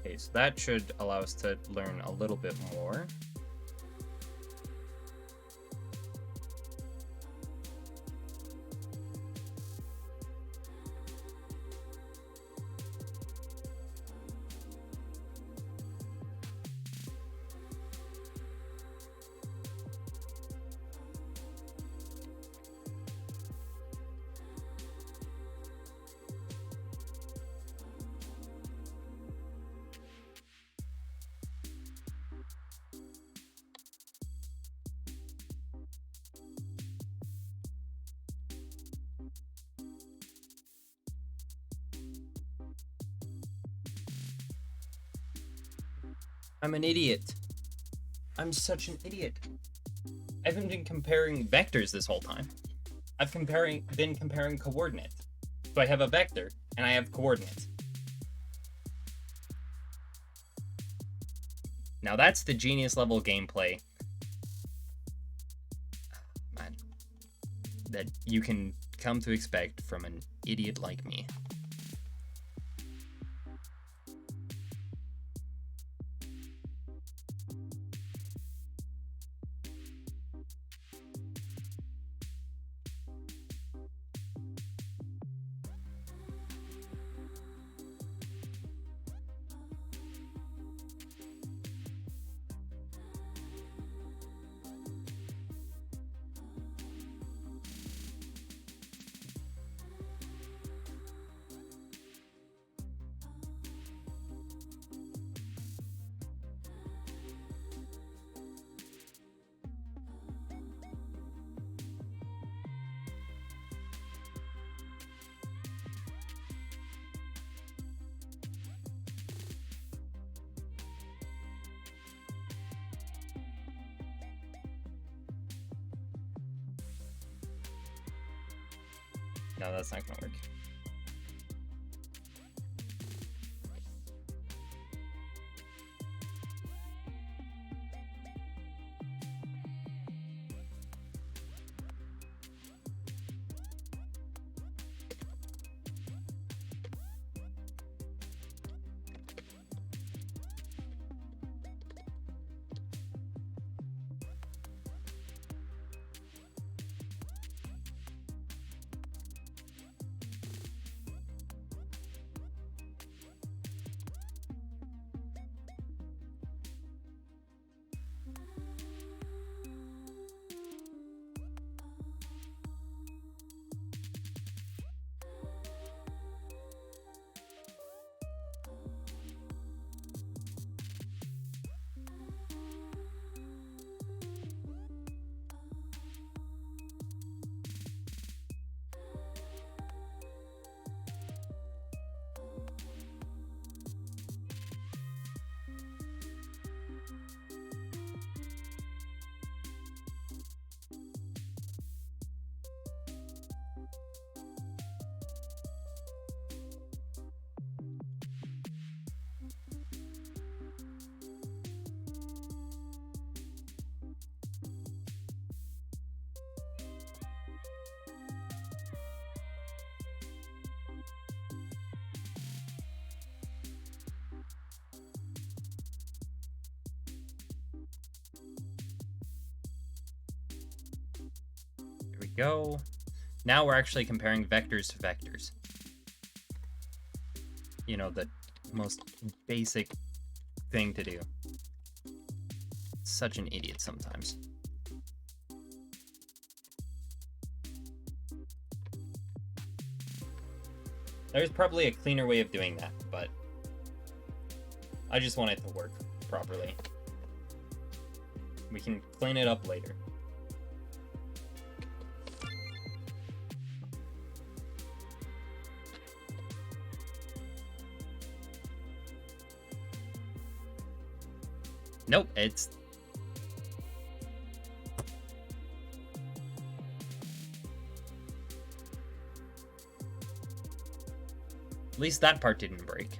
Okay, so that should allow us to learn a little bit more. I'm an idiot. I'm such an idiot. I haven't been comparing vectors this whole time. I've been comparing coordinates. So I have a vector and I have coordinates. Now that's the genius level gameplay, man, that you can come to expect from an idiot like me. No, that's not gonna work. Here we go. Now we're actually comparing vectors to vectors. You know, the most basic thing to do. Such an idiot sometimes. There's probably a cleaner way of doing that, but I just want it to work properly. We can clean it up later. Nope, it's... At least that part didn't break.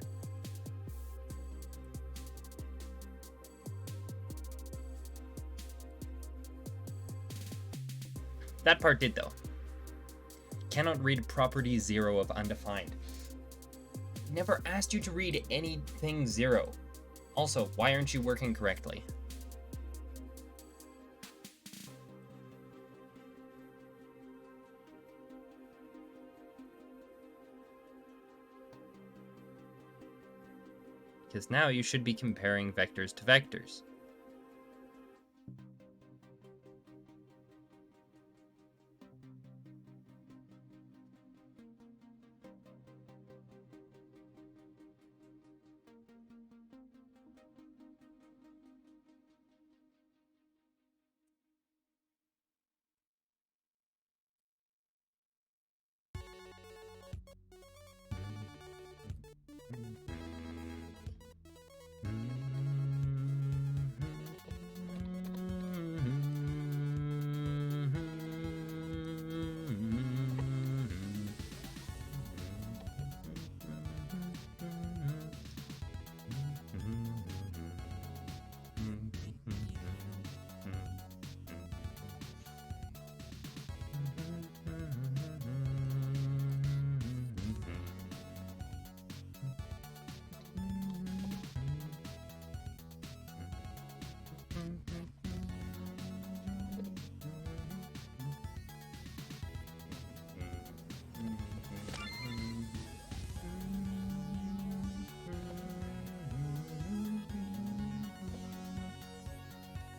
That part did, though. Cannot read property 0 of undefined. Never asked you to read anything 0. Also, why aren't you working correctly? Because now you should be comparing vectors to vectors.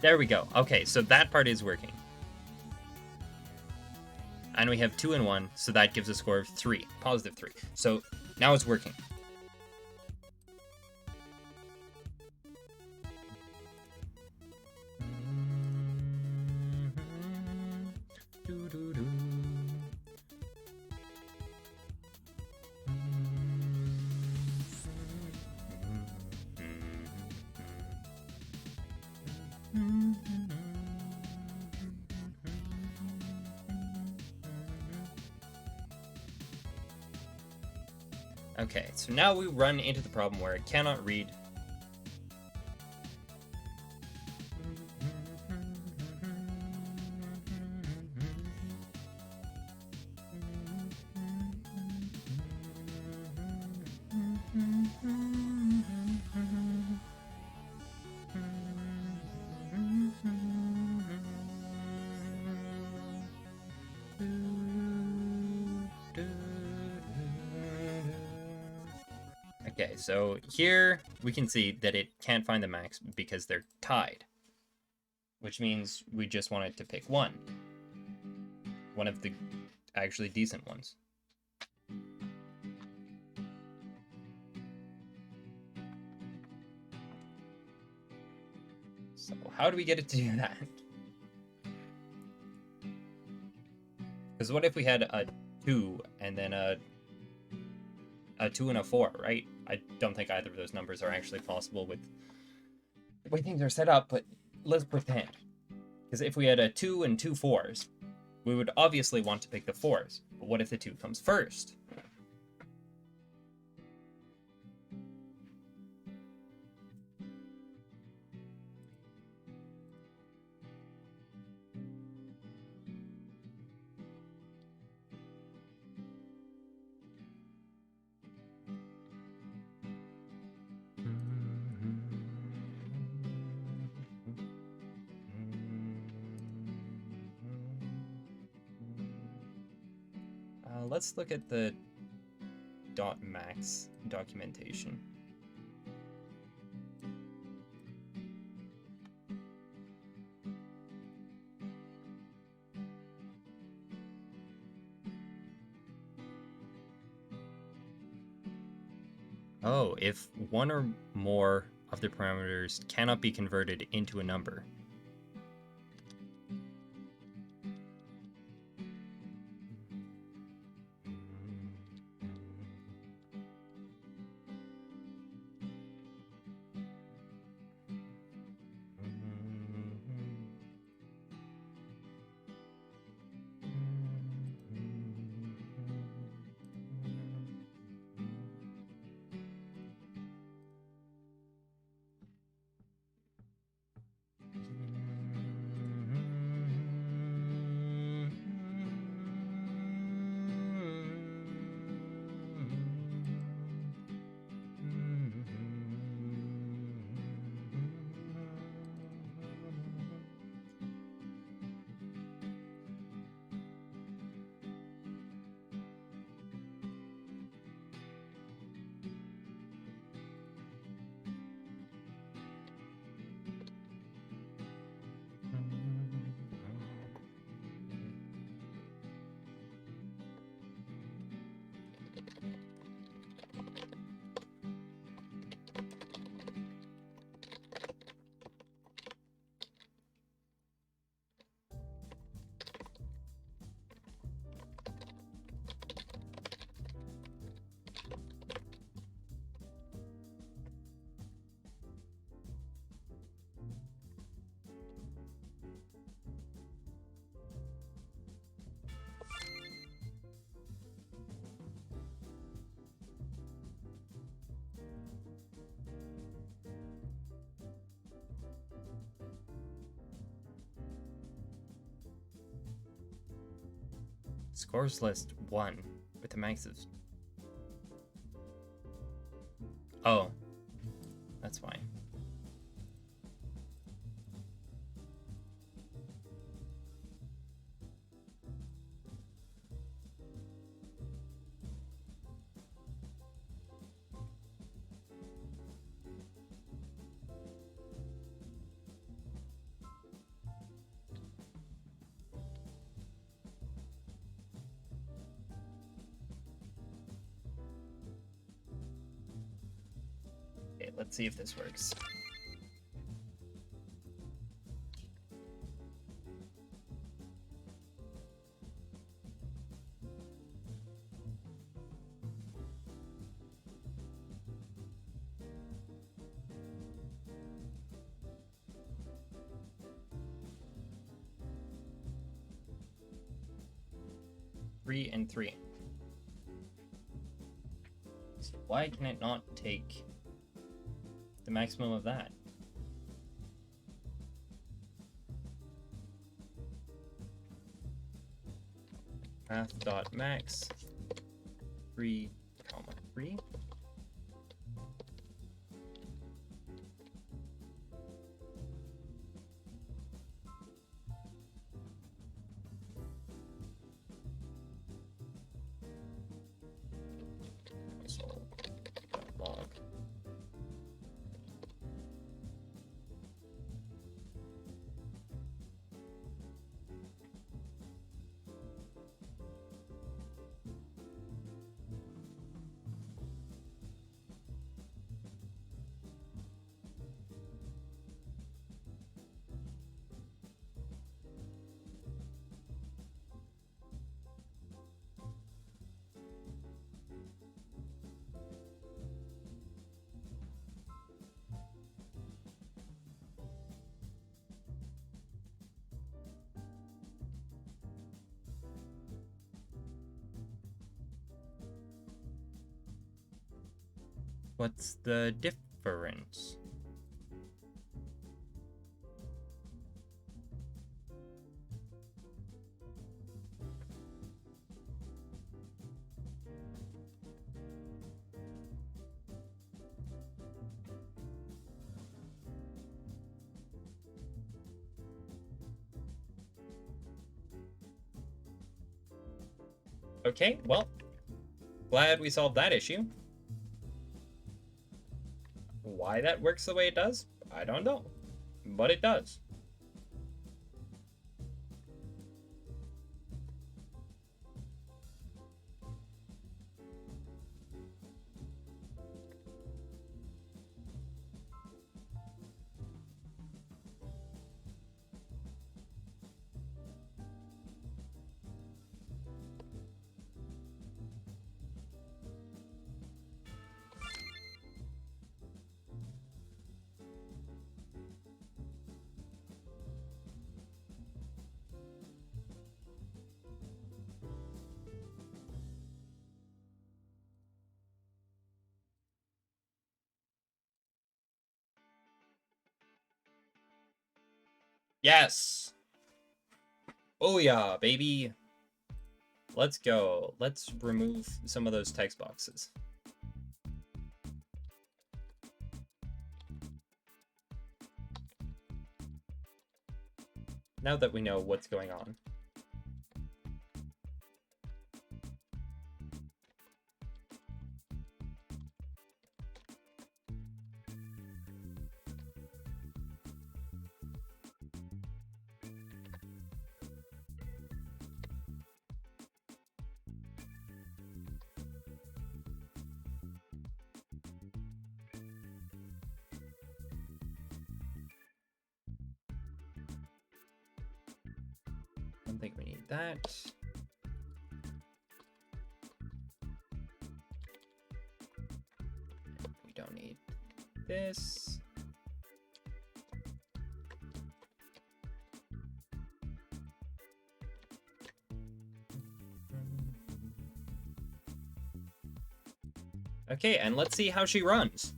There we go. Okay, so that part is working. And we have 2 and 1, so that gives a score of 3, positive 3. So now it's working. Okay, so now we run into the problem where it cannot read. Okay, so here we can see that it can't find the max because they're tied, which means we just want it to pick one of the actually decent ones. So how do we get it to do that? Because what if we had a 2 and then a 2 and a 4, right? I don't think either of those numbers are actually possible with the way things are set up, but let's pretend. Because if we had a 2 and 2 4s, we would obviously want to pick the 4s. But what if the 2 comes first? Let's look at the .max documentation. Oh, if one or more of the parameters cannot be converted into a number. Scores list 1 with the max of... Oh, that's fine. Okay, let's see if this works. Three and 3. Why can it not take the maximum of that? Path.max 3, 3. Log. What's the difference? Okay, well, glad we solved that issue. Why that works the way it does, I don't know, but it does. Yes! Oh yeah, baby! Let's go. Let's remove some of those text boxes. Now that we know what's going on. I don't think we need that. We don't need this. Okay, and let's see how she runs.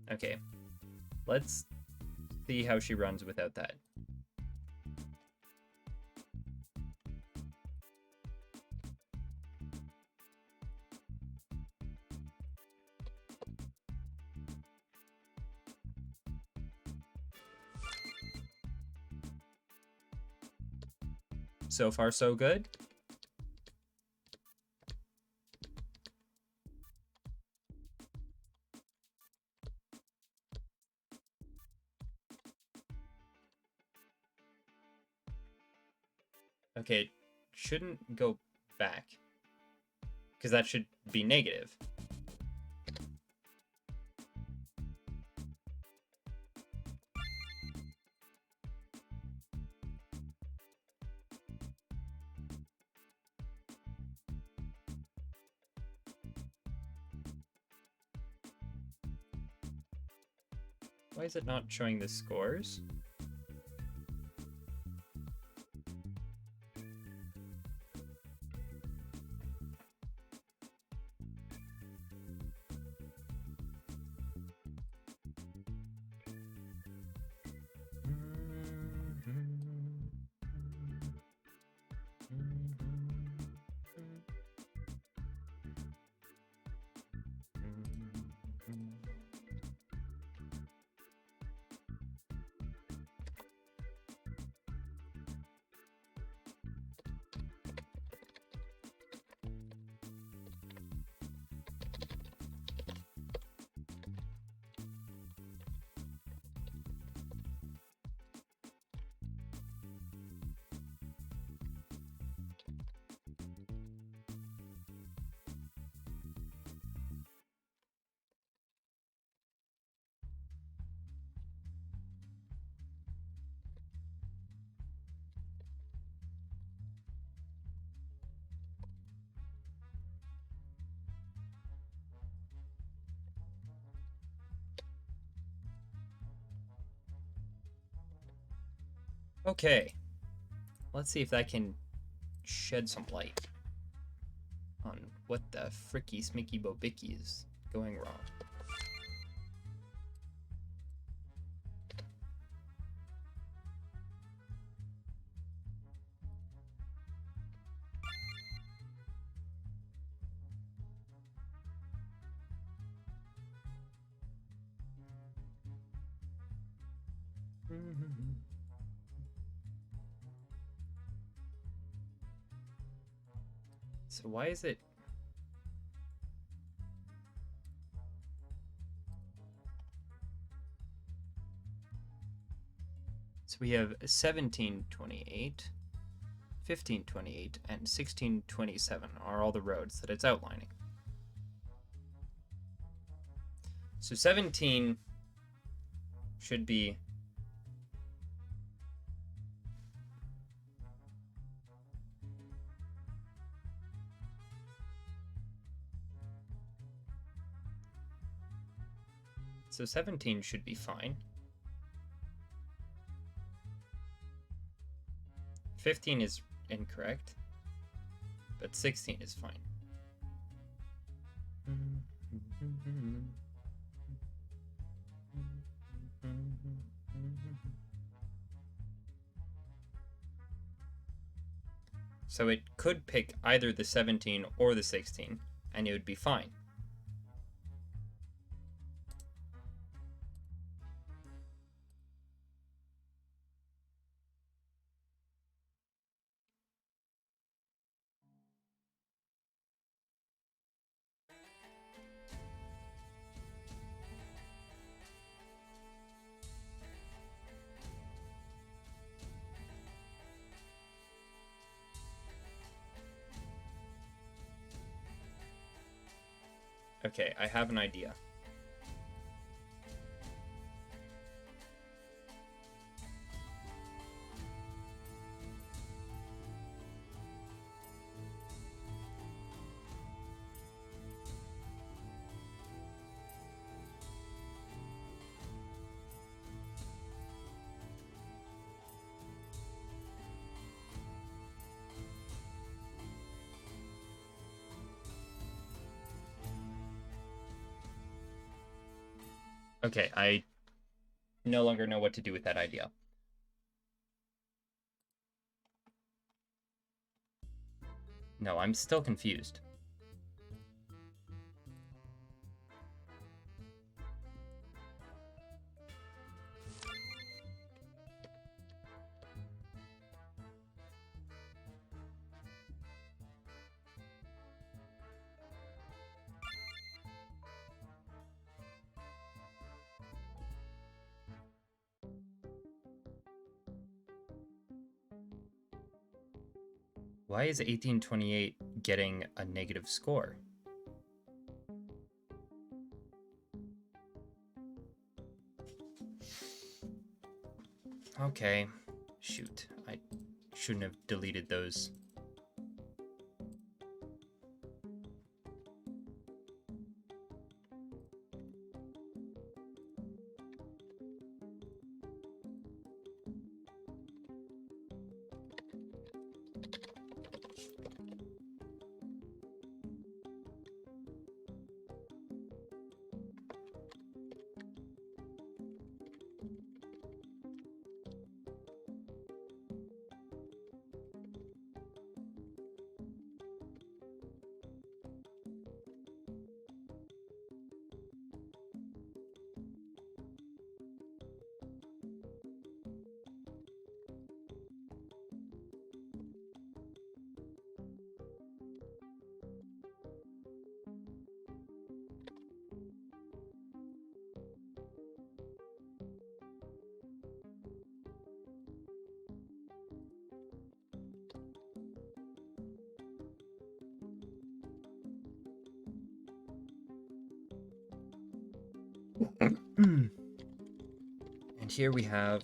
Okay, let's see how she runs without that. So far, so good. Okay, shouldn't go back, because that should be negative. Why is it not showing the scores? Okay. Let's see if that can shed some light on what the fricky smicky bobicky is going wrong. So why is it... So we have 1728, 1528, and 1627 are all the roads that it's outlining. So 17 should be... So 17 should be fine. 15 is incorrect, but 16 is fine. So it could pick either the 17 or the 16, and it would be fine. Okay, I have an idea. Okay, I no longer know what to do with that idea. No, I'm still confused. Why is 1828 getting a negative score? Okay. Shoot. I shouldn't have deleted those. And here we have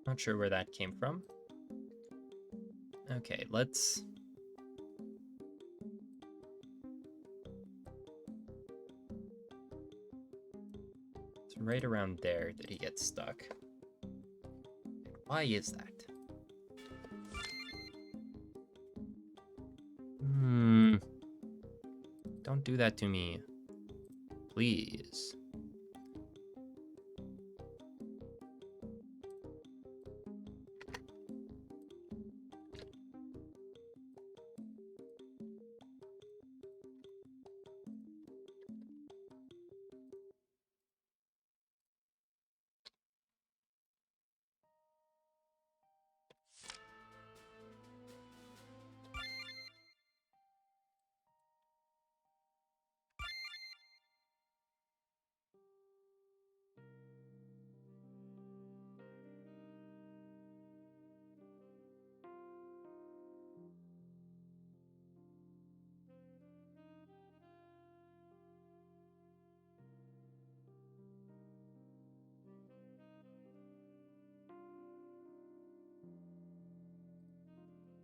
Not sure where that came from. Okay, let's... It's right around there that he gets stuck. Why is that? Don't do that to me. Please.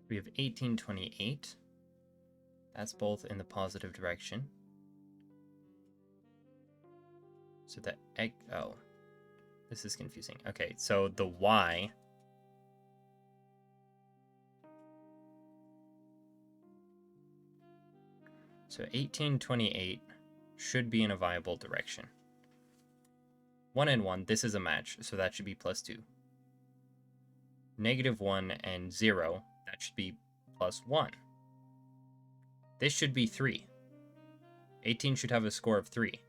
We have 1828. That's both in the positive direction. So the egg... Oh. This is confusing. Okay, so the Y... So 1828 should be in a viable direction. 1 and 1, this is a match, so that should be +2. -1 and 0, that should be +1. This should be 3. 18 should have a score of 3.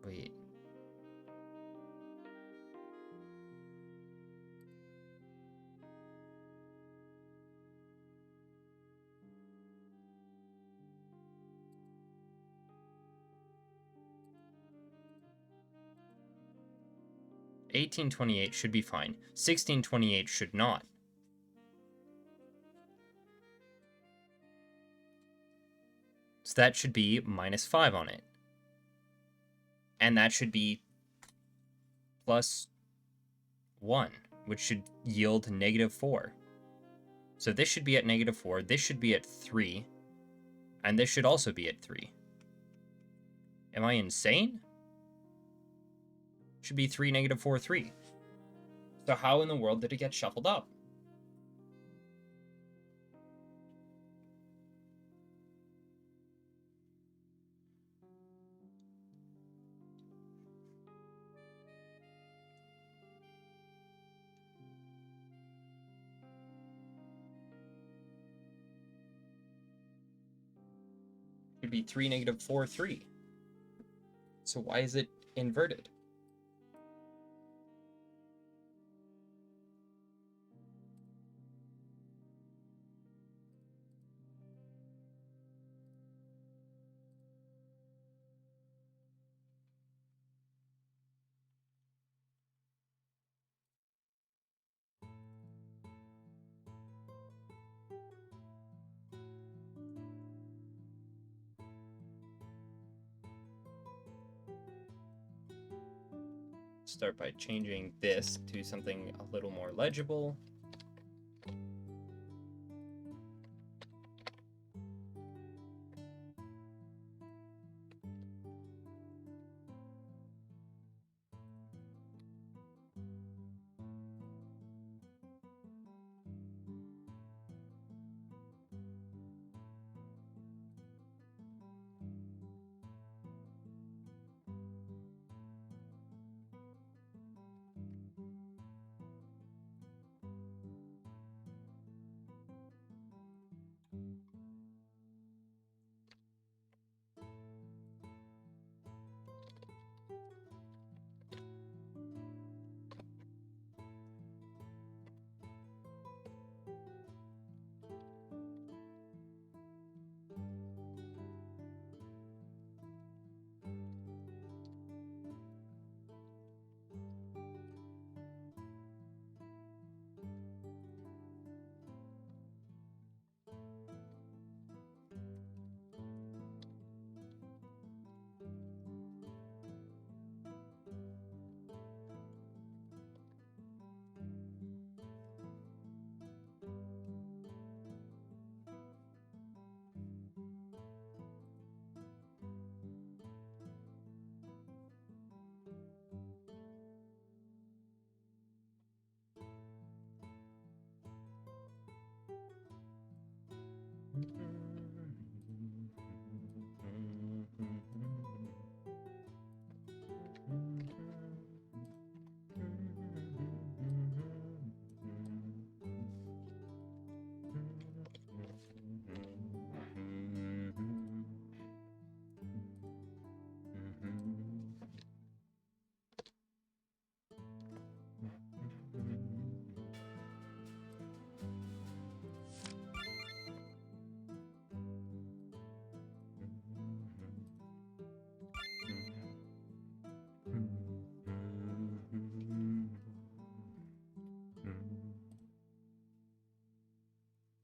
Wait. $18.28 should be fine. $16.28 should not. So that should be -5 on it. And that should be +1, which should yield -4. So this should be at -4, this should be at 3, and this should also be at 3. Am I insane? Should be 3, -4, 3. So how in the world did it get shuffled up? Should be 3, -4, 3. So why is it inverted? Start by changing this to something a little more legible.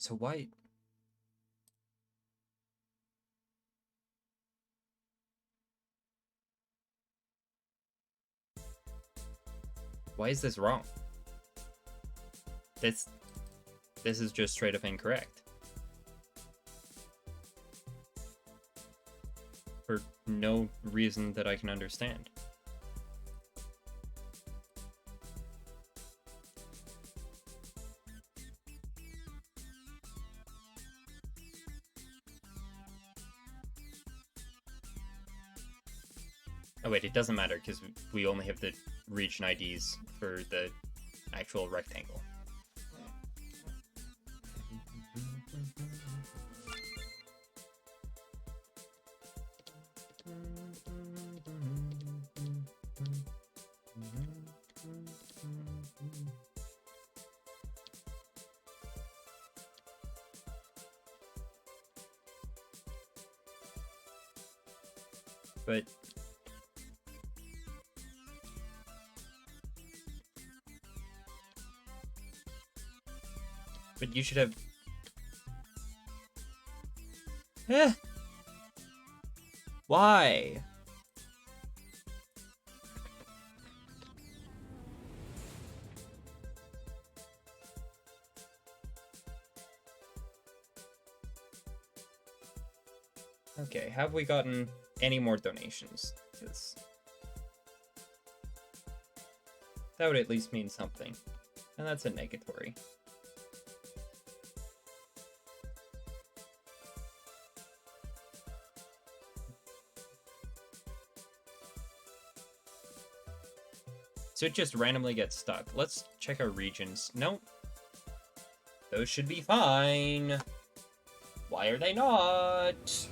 So why? Why is this wrong? This is just straight up incorrect. For no reason that I can understand. Oh wait, it doesn't matter because we only have the region IDs for the actual rectangle. But you should have. Eh. Why? Okay, have we gotten any more donations? Because that would at least mean something. And that's a negatory. So it just randomly gets stuck. Let's check our regions. Nope. Those should be fine. Why are they not?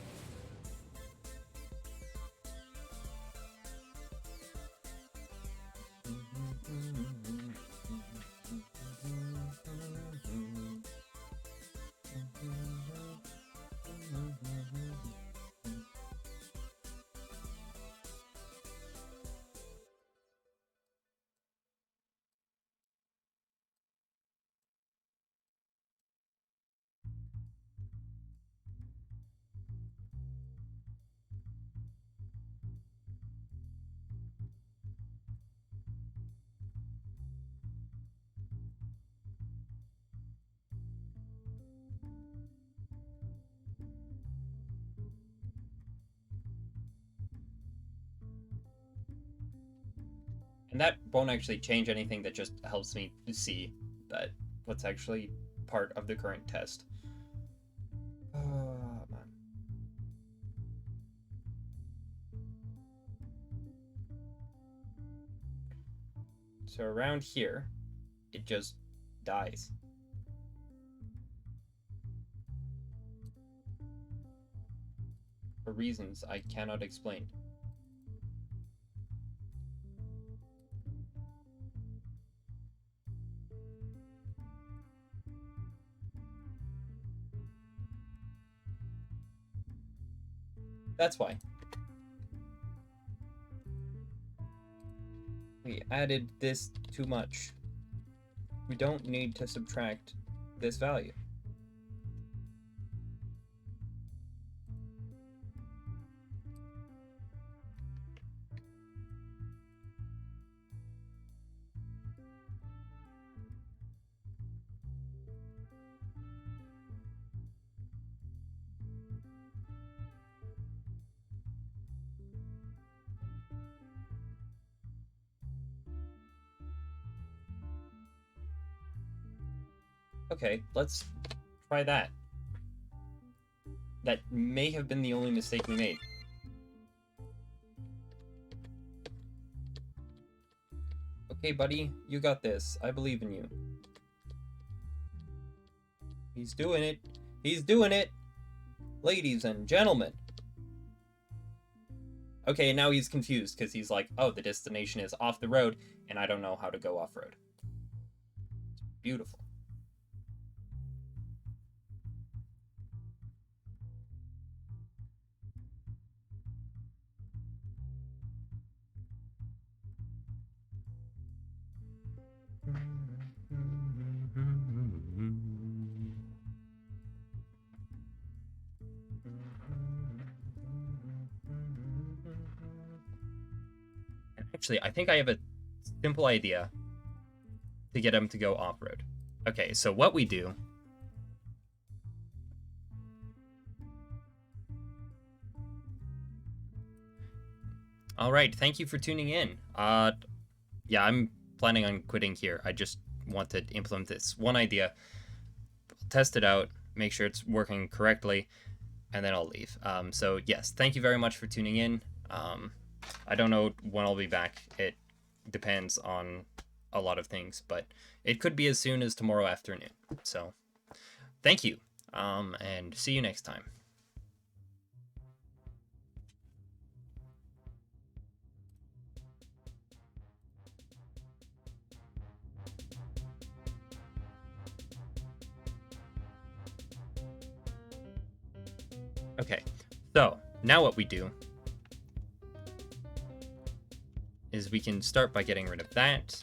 And that won't actually change anything, that just helps me see that what's actually part of the current test. Oh, man. So around here, it just dies. For reasons I cannot explain. That's why. We added this too much. We don't need to subtract this value. Okay, let's try that. That may have been the only mistake we made. Okay, buddy, you got this. I believe in you. He's doing it. He's doing it! Ladies and gentlemen. Okay, now he's confused because he's like, oh, the destination is off the road, and I don't know how to go off-road. Beautiful. Actually, I think I have a simple idea to get him to go off-road. Okay, so what we do... All right, thank you for tuning in. Yeah, I'm planning on quitting here. I just want to implement this one idea, test it out, make sure it's working correctly, and then I'll leave. So yes, thank you very much for tuning in. I don't know when I'll be back. It depends on a lot of things, but it could be as soon as tomorrow afternoon. So thank you, and see you next time. Okay, so now what we do is we can start by getting rid of that.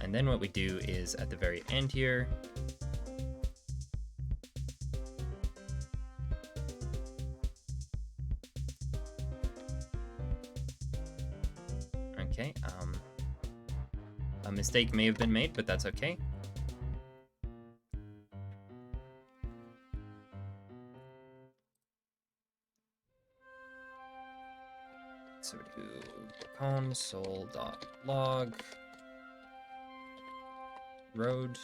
And then what we do is at the very end here, okay, a mistake may have been made, but that's okay. So we do console.log road.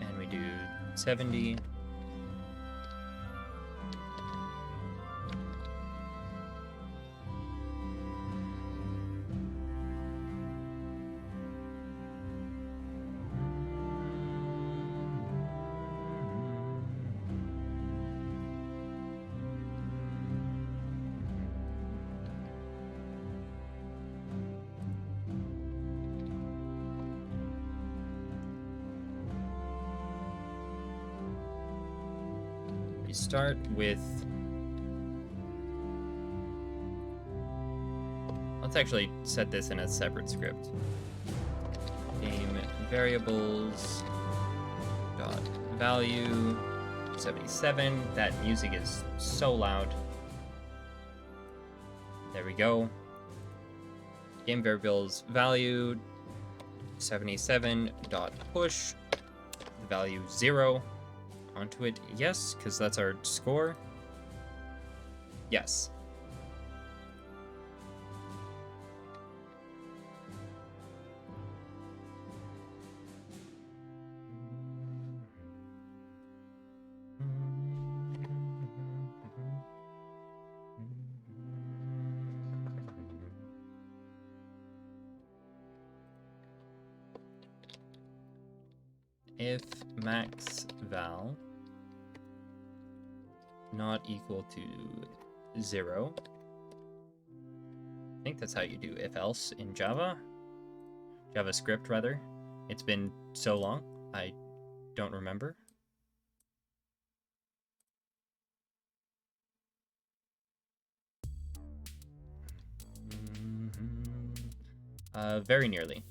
And we do 70. We start with, let's actually set this in a separate script. Game variables dot value 77. That music is so loud. There we go. Game variables value 77 dot push the value 0 onto it. Yes, because that's our score. Yes. If max val not equal to 0. I think that's how you do if else in Java. JavaScript, rather. It's been so long, I don't remember. Very nearly.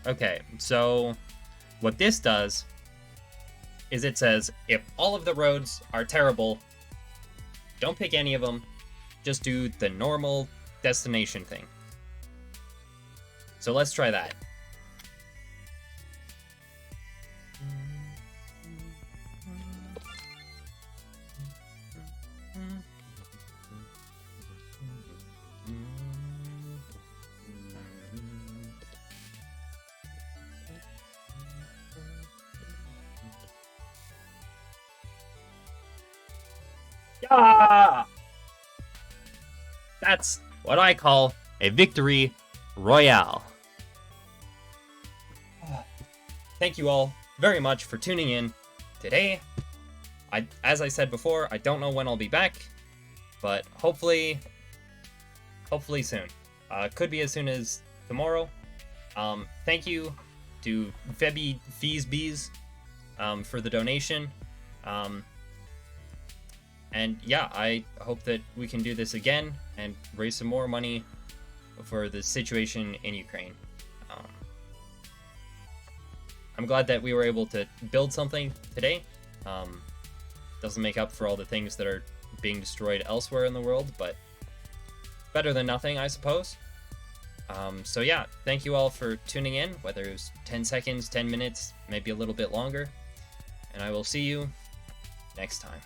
Okay, so what this does is it says if all of the roads are terrible, don't pick any of them. Just do the normal destination thing. So let's try that. Yeah! That's what I call a victory royale. Thank you all very much for tuning in today. As I said before, I don't know when I'll be back, but hopefully soon. Could be as soon as tomorrow. Thank you to Febby Feesbees for the donation. And yeah, I hope that we can do this again and raise some more money for the situation in Ukraine. I'm glad that we were able to build something today. Doesn't make up for all the things that are being destroyed elsewhere in the world, but better than nothing, I suppose. So yeah, thank you all for tuning in, whether it was 10 seconds, 10 minutes, maybe a little bit longer. And I will see you next time.